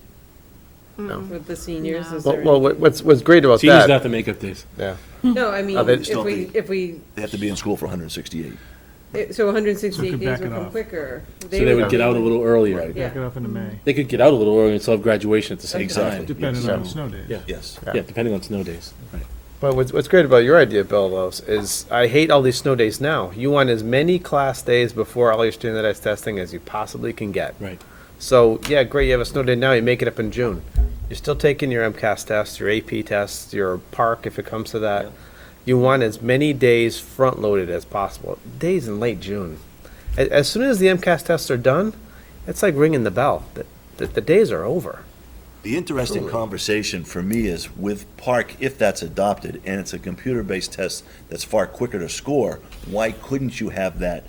With the seniors? Is there Well, what's great about seniors that? not the makeup days. Yeah. No, I mean, they if we, They have to be in school for 168. so 168 could days back would it come off. quicker. So they would get out a little earlier. Right. Yeah. Back it up into May, They could get out a little earlier and still have graduation at the same Exactly. time. depending on the snow days. Yeah. Yes. Yeah, depending on snow days. Right. But what's great about your idea, Bill, though, is I hate all these snow days now. You want as many class days before all your standardized testing as you possibly can get. Right. So, yeah, great, you have a snow day now, you make it up in June. You're still taking your MCAS tests, your AP tests, your park, if it comes to that. You want as many days front-loaded as possible. Days in late June. As soon as the MCAS tests are done, it's like ringing the bell. The days are over. The interesting conversation for me is with Park, if that's adopted, and it's a computer-based test that's far quicker to score, why couldn't you have that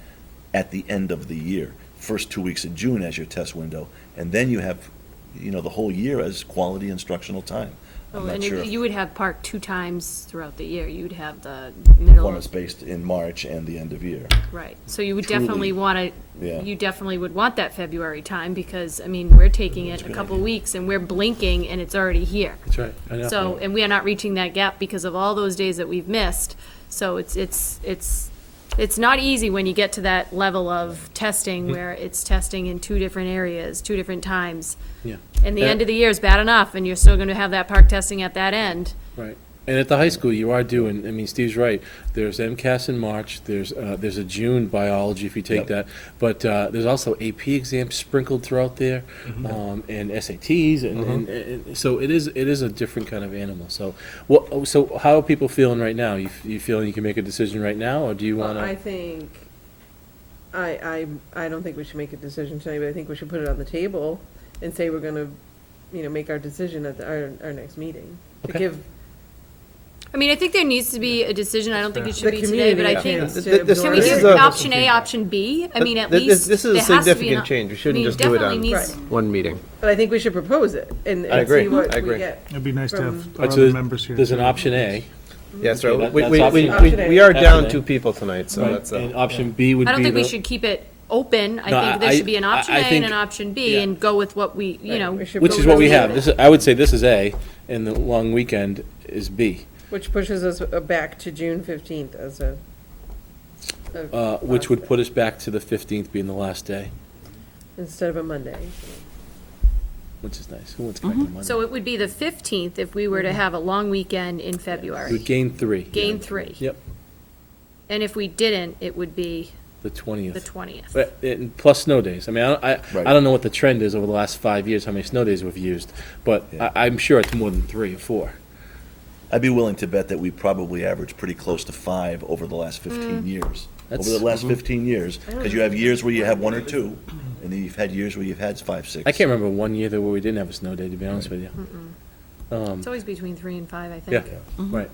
at the end of the year? First 2 weeks of June as your test window, and then you have, the whole year as quality instructional time. I'm Oh, not and sure you if would have park 2 times throughout the year. You'd have the middle, performance-based in March and the end of year. right. So you would Truly, definitely want yeah. to, you definitely would want that February time because, I mean, we're taking it a couple weeks and we're blinking and it's already here. That's right. I know. So, and we are not reaching that gap because of all those days that we've missed. So it's not easy when you get to that level of testing where it's testing in 2 different areas, 2 different times. Yeah. And the end of the year is bad enough, and you're still going to have that park testing at that end. Right. And at the high school, you are doing, I mean, Steve's right. There's MCAS in March, there's a June biology if you take that, but there's also AP exams sprinkled throughout there, and SATs, and so it is a different kind of animal. So, so how are people feeling right now? You feeling you can make a decision right now, or do you want I to? think, I don't think we should make a decision tonight, but I think we should put it on the table and say we're gonna, make our decision at our next meeting. To Okay. give I mean, I think there needs to be a decision. I don't think it should The be today, but I community think, a chance to can we absorb this give is a- option A, option B? I mean, at least, This is there a has to be significant an- change. We I shouldn't mean, just do it definitely on needs- one meeting. But I think we should propose it and I agree. see what I we agree. get. It'd be nice to have from- our other members here. There's an option A. Yes, Okay, right. that- We that's we option- we are Option down A. 2 people tonight, so Right. that's And option B would be I don't think we the- should keep it open. I No, think there should be an option A I and think- an option B yeah. and go with what we, you know. We should Which is propose what we it. have. I would say this is A, and the long weekend is B. Which pushes us back to June 15th as a Which would put us back to the 15th being the last day, instead of a Monday. which is nice. Who wants to go back to Monday? So it would be the 15th if we were to have a long weekend in We February. would gain 3. Gain 3. Yep, And if we didn't, it would be the 20th. the 20th. And plus snow days. I mean, I don't know what the trend is over the last 5 years, how many snow days we've used, but I'm sure it's more than 3 or 4. I'd be willing to bet that we probably average pretty close to 5 over the last 15 years. That's- Over the last 15 years, because you have years where you have 1 or 2, and then you've had years where you've had 5, 6. I can't remember one year though where we didn't have a snow day, to be honest with you. It's always between 3 and 5, I Yeah, think. right.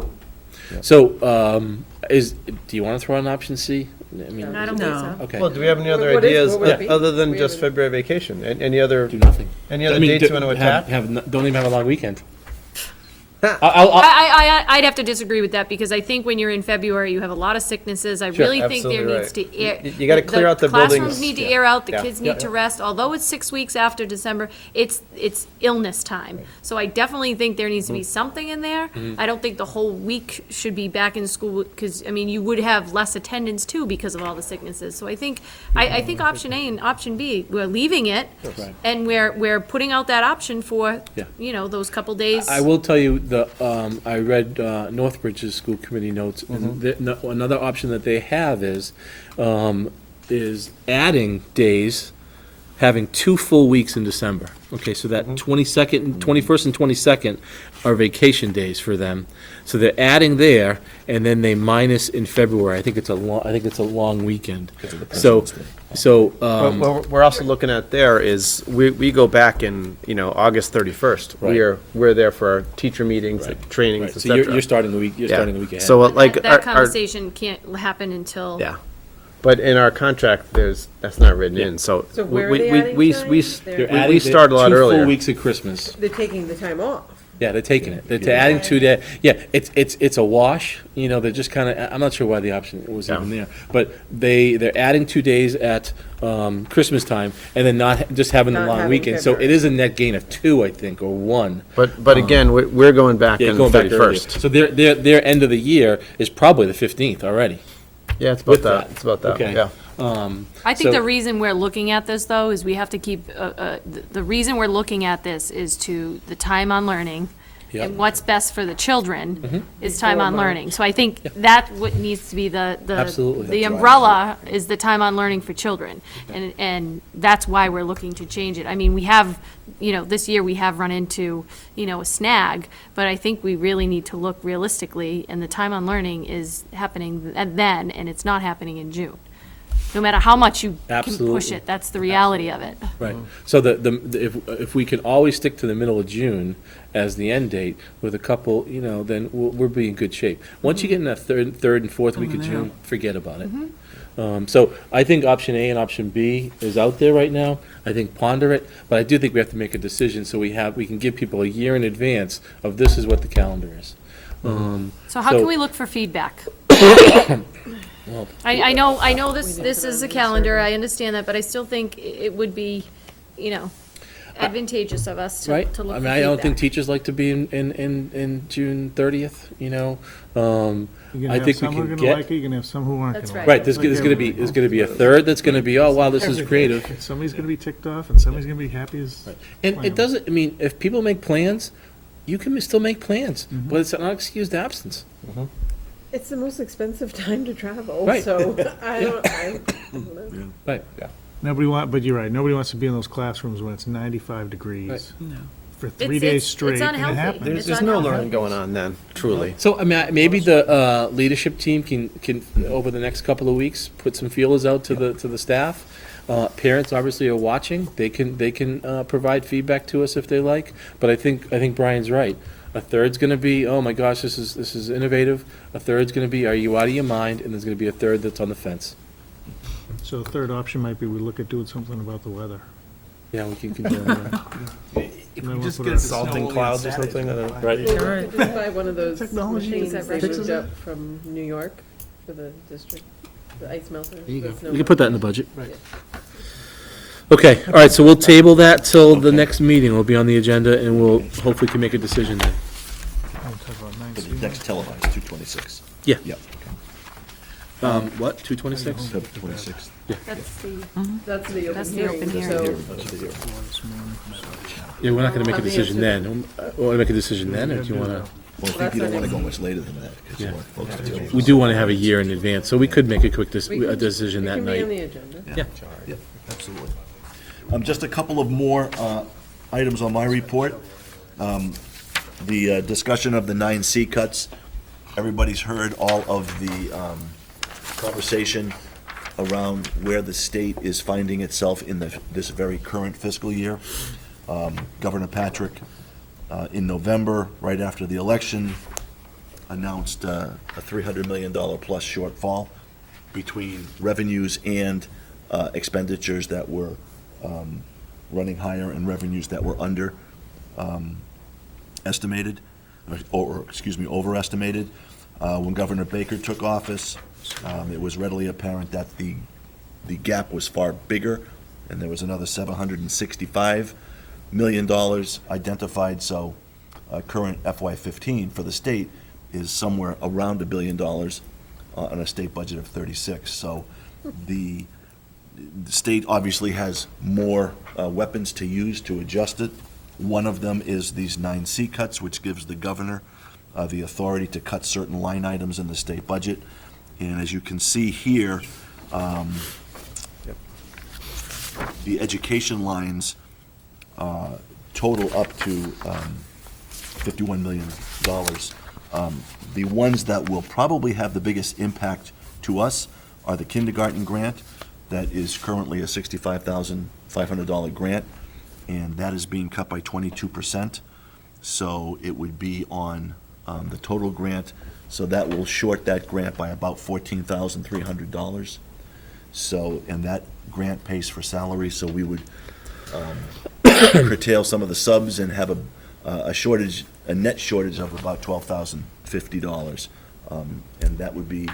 So, do you want to throw out an option C? I mean, I don't think so. Okay. Well, do we have any other What is- ideas what would it be? other than We just haven't- February vacation? Any other Do nothing. any I other mean, dates you want to attack? Don't even have a long weekend. I'd have to disagree with that, because I think when you're in February, you have a lot of sicknesses. I Sure, really think there absolutely needs to air. You gotta clear out the Classrooms buildings. need to Yeah. air out, the Yeah. kids need to rest. Although it's 6 weeks after December, it's illness time. So I definitely think there needs to be something in there. I don't think the whole week should be back in school, because, I mean, you would have less attendance too because of all the sicknesses. So I think option A and option B, we're leaving it, Right. and we're putting out that option for, Yeah. those couple days. I will tell you, I read Northbridge's school committee notes, and another option that they have is adding days, having 2 full weeks in December. Okay, so that 22nd, 21st and 22nd are vacation days for them. So they're adding there, and then they minus in February. I think it's a long weekend. So, What we're also looking at there is, we go back in, August 31st. Right. We're there for our teacher meetings, trainings, right, et so cetera. you're starting the week, Yeah. starting the week ahead. So like, That our- conversation can't happen until. yeah. But in our contract, that's not written in, so. So where are we- they we- adding we- time? we- They're we start a lot 2 earlier. full weeks at Christmas. They're taking the time off. Yeah, they're taking it. They're adding 2 days. Yeah, it's a wash. They're just kind of. I'm not sure why the option was even there, but they're adding 2 days at Christmas time, and then not just having the Not long having weekend. So February. it is a net gain of 2, I think, or 1. But again, we're going back Yeah, on going back earlier. 31st. So their end of the year is probably the 15th already. Yeah, it's With about that. It's about that, Okay. yeah. I think So- the reason we're looking at this, though, is we have to keep, the reason we're looking at this is to the time on learning. Yep. And what's best for the children is time Before on March. learning. So I think that what needs to be Absolutely. the umbrella is the time on learning for children. And that's why we're looking to change it. I mean, we have, this year we have run into, a snag, but I think we really need to look realistically, and the time on learning is happening then, and it's not happening in June. No matter how much you can push Absolutely. it, that's the reality of it. Right. So if we can always stick to the middle of June as the end date with a couple, then we'll be in good shape. Once you get in that third and fourth week of June, forget about it. So I think option A and option B is out there right now. I think ponder it, but I do think we have to make a decision so we can give people a year in advance of this is what the calendar is. So how can we look for feedback? Well, I know this is a calendar, I understand that, but I still think it would be, advantageous of us to look Right? for feedback. I mean, I don't think teachers like to be in June 30th, You're I gonna have think we some who are can gonna get. like it, you're gonna have some who aren't That's gonna right. like it. Right, there's Like gonna be a third that's gonna be, oh, wow, this is creative. Somebody's gonna be ticked off, and somebody's gonna be happy as. And clam. it doesn't, I mean, if people make plans, you can still make plans, Mm-hmm. but it's an unexcused absence. It's the most expensive time to travel, Right. so I don't know. Right. But you're right, nobody wants to be in those classrooms when it's 95 degrees. No. For 3 It's- days it's straight, and it unhealthy. happens. It's There's no unhealthy. learning going on then, truly. So, I mean, maybe the leadership team can, over the next couple of weeks, put some feelers out to the staff. Parents obviously are watching, they can provide feedback to us if they like, but I think Brian's right. A third's gonna be, oh my gosh, this is innovative. A third's gonna be, are you out of your mind? And there's gonna be a third that's on the fence. So the third option might be we look at doing something about the weather. Yeah, we can continue that. If we just get salting clouds or something, I don't know. Right. Just buy one of those Technology machines that they fixes moved it. up from New York for the district, the ice melter. You the snow can put that in the melter. budget. Okay, all right, so we'll table that till the next meeting. It'll be on the agenda, and we'll hopefully can make a decision then. We'll talk about For 9C. the next televised, 226. Yeah. Yep. What, 226? February 26th. That's the That's open the open hearing, hearing. so. Yeah, we're not gonna make a Have the decision answer. then. Want to make a decision then, or do you wanna? Well, I think you don't want to go much later than that, because you Yeah. want folks to deal with We do want to have a year in advance, so we could make a quick decision It that can be on night. the agenda. Yeah. Yeah, absolutely. Just a couple of more items on my report. The discussion of the 9C cuts. Everybody's heard all of the conversation around where the state is finding itself in this very current fiscal year. Governor Patrick, in November, right after the election, announced a $300 million plus shortfall between revenues and expenditures that were running higher and revenues that were under estimated. overestimated. When Governor Baker took office, it was readily apparent that the gap was far bigger, and there was another $765 million identified, so current FY15 for the state is somewhere around $1 billion on a state budget of 36. So the state obviously has more weapons to use to adjust it. One of them is these 9C cuts, which gives the governor the authority to cut certain line items in the state budget. And as you can see here, the education lines total up to $51 million. The ones that will probably have the biggest impact to us are the kindergarten grant. That is currently a $65,500 grant, and that is being cut by 22%. So it would be on the total grant. So that will short that grant by about $14,300. So, and that grant pays for salary, so we would curtail some of the subs and have a shortage, a net shortage of about $12,050. And that would be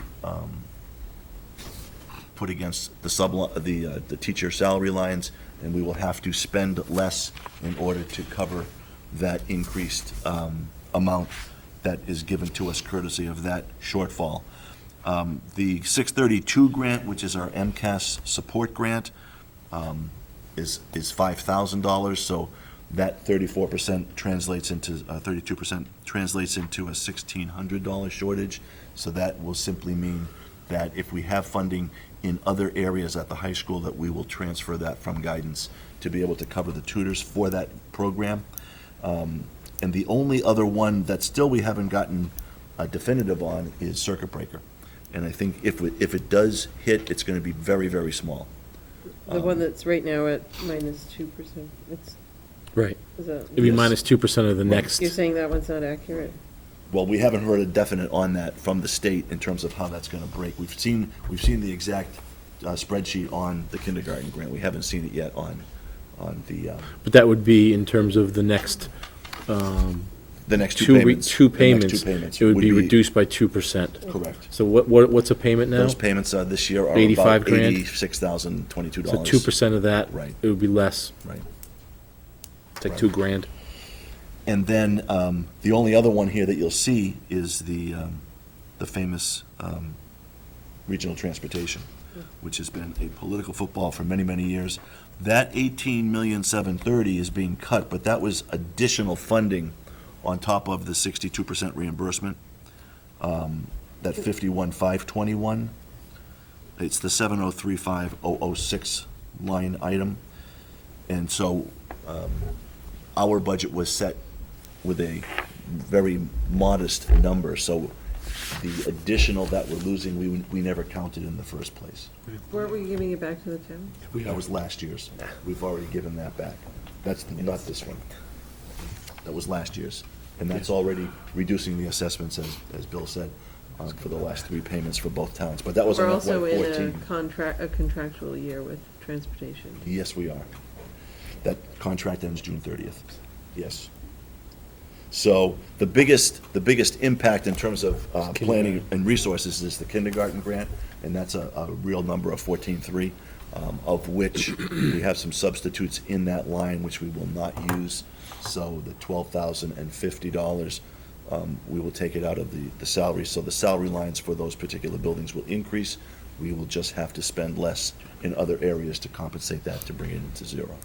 put against the teacher salary lines, and we will have to spend less in order to cover that increased amount that is given to us courtesy of that shortfall. The 632 grant, which is our MCAS support grant, is $5,000, so that 34% translates into, 32% translates into a $1,600 shortage. So that will simply mean that if we have funding in other areas at the high school, that we will transfer that from guidance to be able to cover the tutors for that program. And the only other one that still we haven't gotten a definitive on is circuit breaker. And I think if it does hit, it's going to be very, very small. The one that's right now at -2%, it's, Right. is that? It'd be minus 2% of the next. You're saying that one's not accurate? Well, we haven't heard a definite on that from the state in terms of how that's going to break. We've seen the exact spreadsheet on the kindergarten grant. We haven't seen it yet on the. But that would be in terms of the next. The next two payments. Two The next payments. two payments It would would be be- reduced by 2%. Correct. So what's a payment now? Those payments this year are 85 about grand? $86,022. So 2% of that. Right. It would be less. Right. It's like Right. $2,000. And then the only other one here that you'll see is the famous regional transportation, which has been a political football for many, many years. That $18,730,000 is being cut, but that was additional funding on top of the 62% reimbursement. That 51,521. It's the 7035006 line item. And so our budget was set with a very modest number, so the additional that we're losing, we never counted in the first place. Weren't we giving it back to the town? That was last year's. We've already given that back. That's not this one. That was last year's. And that's already reducing the assessments, as Bill said, for the last three payments for both towns. But that was We're on also in FY14. a contractual year with transportation. Yes, we are. That contract ends June 30th. Yes. So the biggest impact in terms of planning and resources is the kindergarten grant, and that's a real number of 14.3, of which we have some substitutes in that line which we will not use. So the $12,050, we will take it out of the salary. So the salary lines for those particular buildings will increase. We will just have to spend less in other areas to compensate that, to bring it into zero.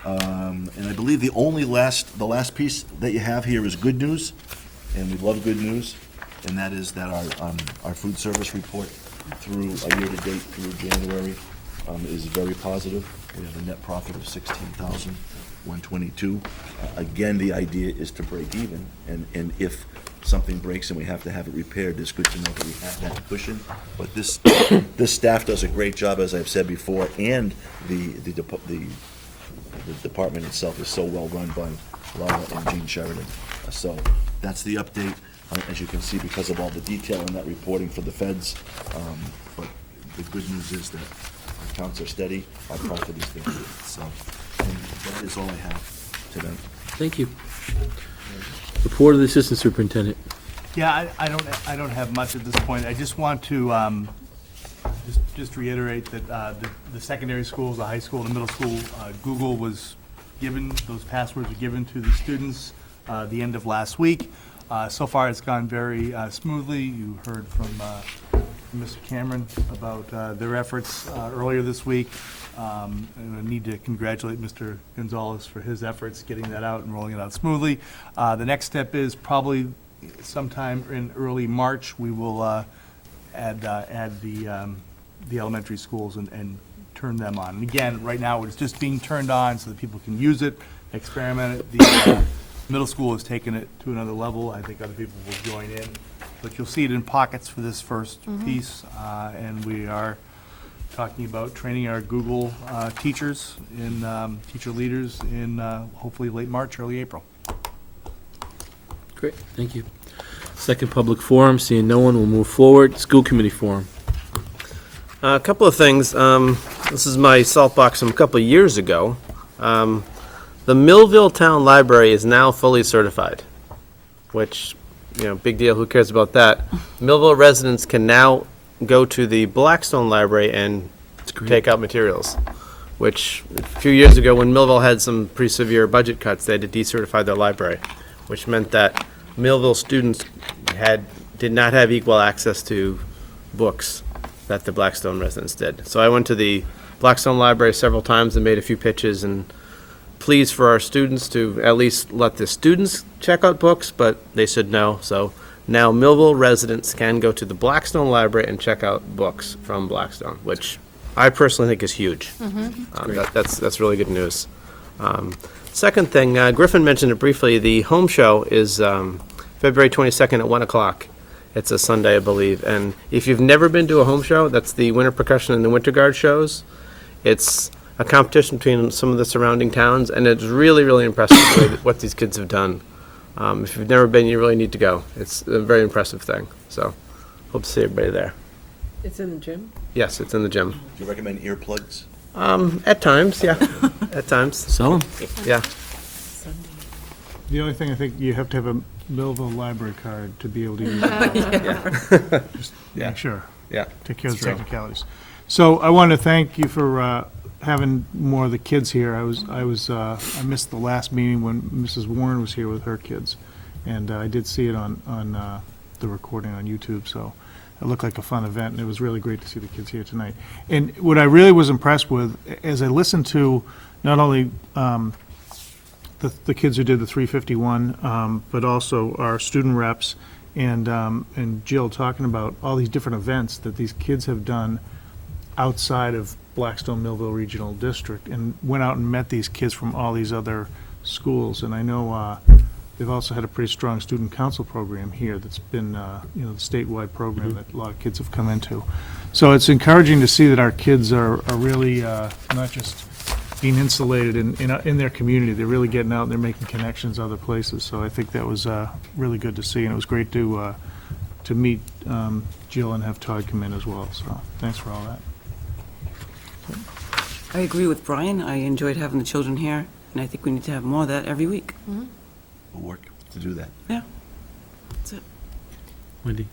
And I believe the last piece that you have here is good news, and we love good news, and that is that our food service report through a year-to-date through January is very positive. We have a net profit of $16,122. Again, the idea is to break even, and if something breaks and we have to have it repaired, it's good to know that we have that cushion. But this staff does a great job, as I've said before, and the department itself is so well-run by Laura and Jean Sheridan. So that's the update, as you can see, because of all the detail in that reporting for the feds. But the good news is that our accounts are steady, our profit is good. So and that is all I have today. Thank you. Report of the Assistant Superintendent. Yeah, I don't have much at this point. I just want to just reiterate that the secondary schools, the high school, the middle school, Google was given, those passwords were given to the students the end of last week. So far, it's gone very smoothly. You heard from Mr. Cameron about their efforts earlier this week. And I need to congratulate Mr. Gonzalez for his efforts getting that out and rolling it out smoothly. The next step is probably sometime in early March, we will add the elementary schools and turn them on. And again, right now, it's just being turned on so that people can use it, experiment it. The middle school has taken it to another level. I think other people will join in. But you'll see it in pockets for this first piece. And we are talking about training our Google teachers and teacher leaders in hopefully late March, early April. Great, thank you. Second public forum, seeing no one, will move forward. School committee forum. A couple of things. This is my soapbox from a couple of years ago. The Millville Town Library is now fully certified, which, big deal. Who cares about that? Millville residents can now go to the Blackstone Library and take out materials, which a few years ago, when Millville had some pretty severe budget cuts, they had to decertify their library, which meant that Millville students did not have equal access to books that the Blackstone residents did. So I went to the Blackstone Library several times and made a few pitches and pleas for our students to at least let the students check out books, but they said no. So now Millville residents can go to the Blackstone Library and check out books from Blackstone, which I personally think is huge. That's really good news. Second thing, Griffin mentioned it briefly, the home show is February 22nd at 1 o'clock. It's a Sunday, I believe. And if you've never been to a home show, that's the Winter Percussion and the Winter Guard shows. It's a competition between some of the surrounding towns, and it's really, really impressive what these kids have done. If you've never been, you really need to go. It's a very impressive thing. So hope to see everybody there. It's in the gym? Yes, it's in the gym. Do you recommend earplugs? At times, yeah. At times. Sell them. Yeah. The only thing, I think you have to have a Millville library card to be able to use it. Just make sure. Yeah. Take care of It's the true. technicalities. So I want to thank you for having more of the kids here. I missed the last meeting when Mrs. Warren was here with her kids, and I did see it on the recording on YouTube, so it looked like a fun event, and it was really great to see the kids here tonight. And what I really was impressed with, as I listened to not only the kids who did the 351, but also our student reps and Jill talking about all these different events that these kids have done outside of Blackstone Millville Regional District, and went out and met these kids from all these other schools. And I know they've also had a pretty strong student council program here that's been, the statewide program that a lot of kids have come into. So it's encouraging to see that our kids are really not just being insulated in their community. They're really getting out and they're making connections other places. So I think that was really good to see, and it was great to meet Jill and have Todd come in as well. So thanks for all that. I agree with Brian. I enjoyed having the children here, and I think we need to have more of that every week. We'll work to do that. Yeah, that's it. Wendy?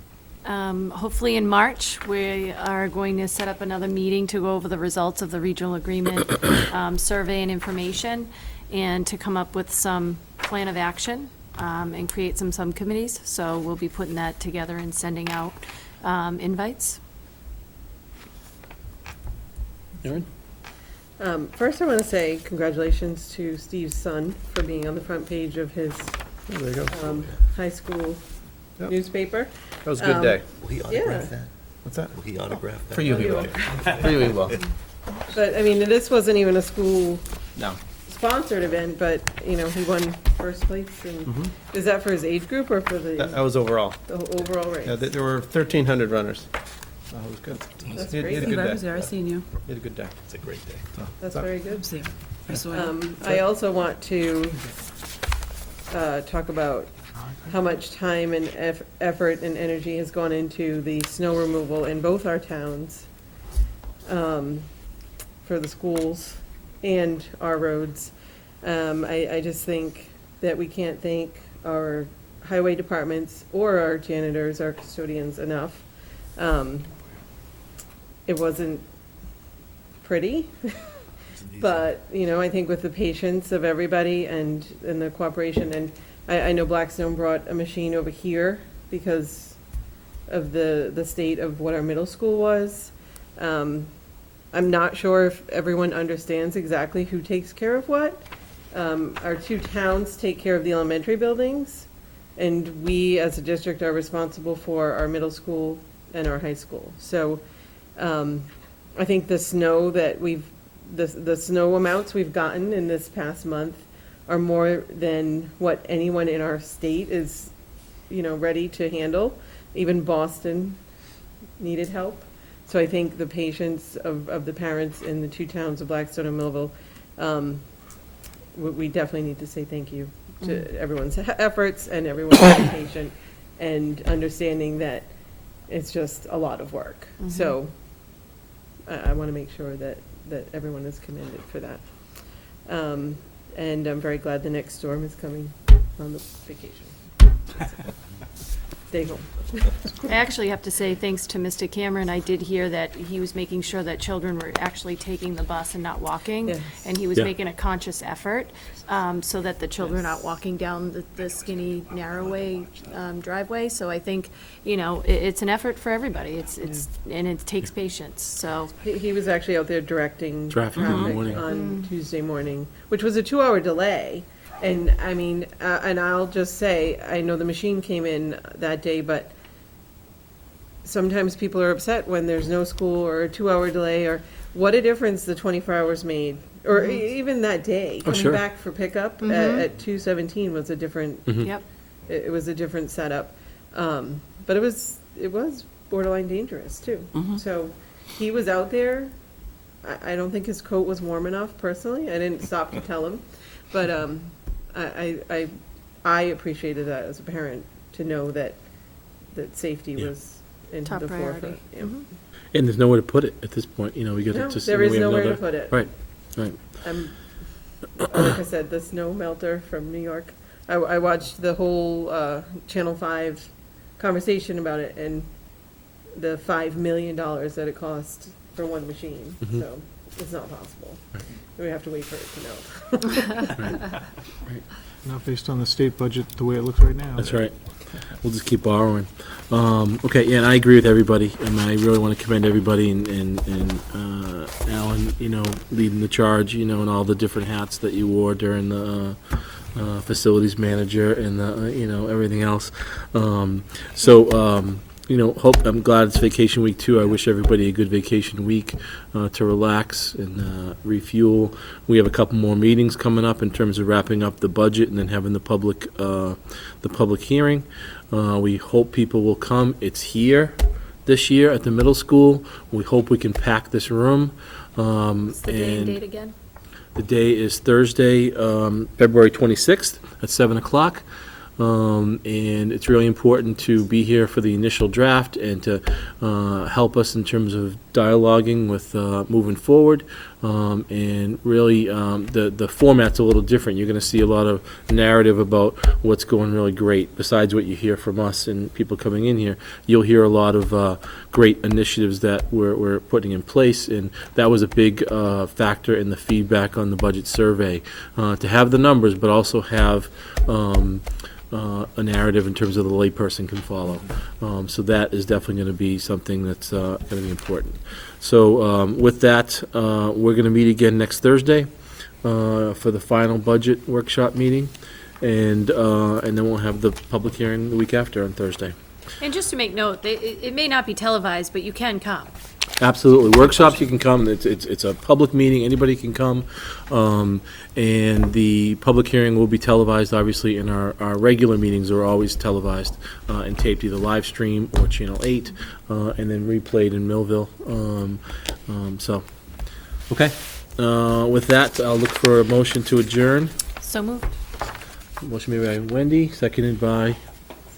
Hopefully in March, we are going to set up another meeting to go over the results of the regional agreement survey and information, and to come up with some plan of action and create some subcommittees. So we'll be putting that together and sending out invites. Erin? First, I want to say congratulations to Steve's son for being on the front page of his There you go. high school Yep. newspaper. That was a good day. Will he autograph Yeah. that? What's that? Will he autograph that? For you, he will. For you, he will. But, I mean, this wasn't even a school No. sponsored event, but, he won first place. And is that for his age group or for the That was overall. overall race? Yeah, there were 1,300 runners. So it was good. That's He had great. a good I day. was there. I seen you. He had a good day. It's a great day. That's very I good. was there. I saw you. I also want to talk about how much time and effort and energy has gone into the snow removal in both our towns for the schools and our roads. I just think that we can't thank our highway departments or our janitors, our custodians enough. It wasn't pretty, but, you know, I think with the patience of everybody and the cooperation, and I know Blackstone brought a machine over here because of the state of what our middle school was. I'm not sure if everyone understands exactly who takes care of what. Our two towns take care of the elementary buildings, and we, as a district, are responsible for our middle school and our high school. So I think the snow that the snow amounts we've gotten in this past month are more than what anyone in our state is, you know, ready to handle. Even Boston needed help. So I think the patience of the parents in the two towns of Blackstone and Millville, we definitely need to say thank you to everyone's efforts and everyone's patient and understanding that it's just a lot of work. So I want to make sure that everyone is commended for that. And I'm very glad the next storm is coming on the vacation. Stay home. I actually have to say, thanks to Mr. Cameron, I did hear that he was making sure that children were actually taking the bus and not walking. Yes. And he was Yeah. making a conscious effort so that the children aren't walking down the skinny, narrow way driveway. So I think, you know, it's an effort for everybody. And it takes patience, so. He was actually out there directing Traffic in the traffic morning. on Tuesday morning, which was a 2-hour delay. And I mean, and I'll just say, I know the machine came in that day, but sometimes people are upset when there's no school or a 2-hour delay, or what a difference the 24 hours made. Or even that day, coming sure. back for pickup at 2:17 was a different, Yep. it was a different setup. But it was borderline dangerous too. So he was out there. I don't think his coat was warm enough personally. I didn't stop to tell him. But I appreciated that as a parent, to know that safety was in Top the priority. forefront. Yeah. And there's nowhere to put it at this point, you know, we got No, to just. there is we have nowhere to another- put it. Right. Like I said, the snow melter from New York. I watched the whole Channel 5 conversation about it, and the $5 million that it cost for one machine. So it's not possible. We have to wait for it to melt. Not based on the state budget, the way it looks right now. That's right. We'll just keep borrowing. Okay, yeah, and I agree with everybody, and I really want to commend everybody and Alan, you know, leading the charge, you know, and all the different hats that you wore during the facilities manager and the, you know, everything else. You know, I'm glad it's vacation week too. I wish everybody a good vacation week to relax and refuel. We have a couple more meetings coming up in terms of wrapping up the budget and then having the public hearing. We hope people will come. It's here this year at the middle school. We hope we can pack this room. What's the day and date again? The day is Thursday, February 26th at 7 o'clock. And it's really important to be here for the initial draft and to help us in terms of dialoguing with moving forward. And really, the format's a little different. You're going to see a lot of narrative about what's going really great. Besides what you hear from us and people coming in here, you'll hear a lot of great initiatives that we're putting in place. And that was a big factor in the feedback on the budget survey, to have the numbers, but also have a narrative in terms of the layperson can follow. So that is definitely going to be something that's going to be important. So with that, we're going to meet again next Thursday for the final budget workshop meeting, and then we'll have the public hearing the week after on Thursday. And just to make note, it may not be televised, but you can come. Absolutely. Workshops, you can come. It's a public meeting. Anybody can come. And the public hearing will be televised, obviously, and our regular meetings are always televised and taped, either live stream or Channel 8, and then replayed in Millville. Okay. With that, I'll look for a motion to adjourn. So moved. Motion made by Wendy, seconded by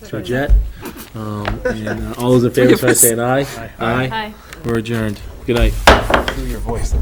Georgette. And all those in favor, try to say an aye. Aye. We're adjourned. Good night. Hear your voice.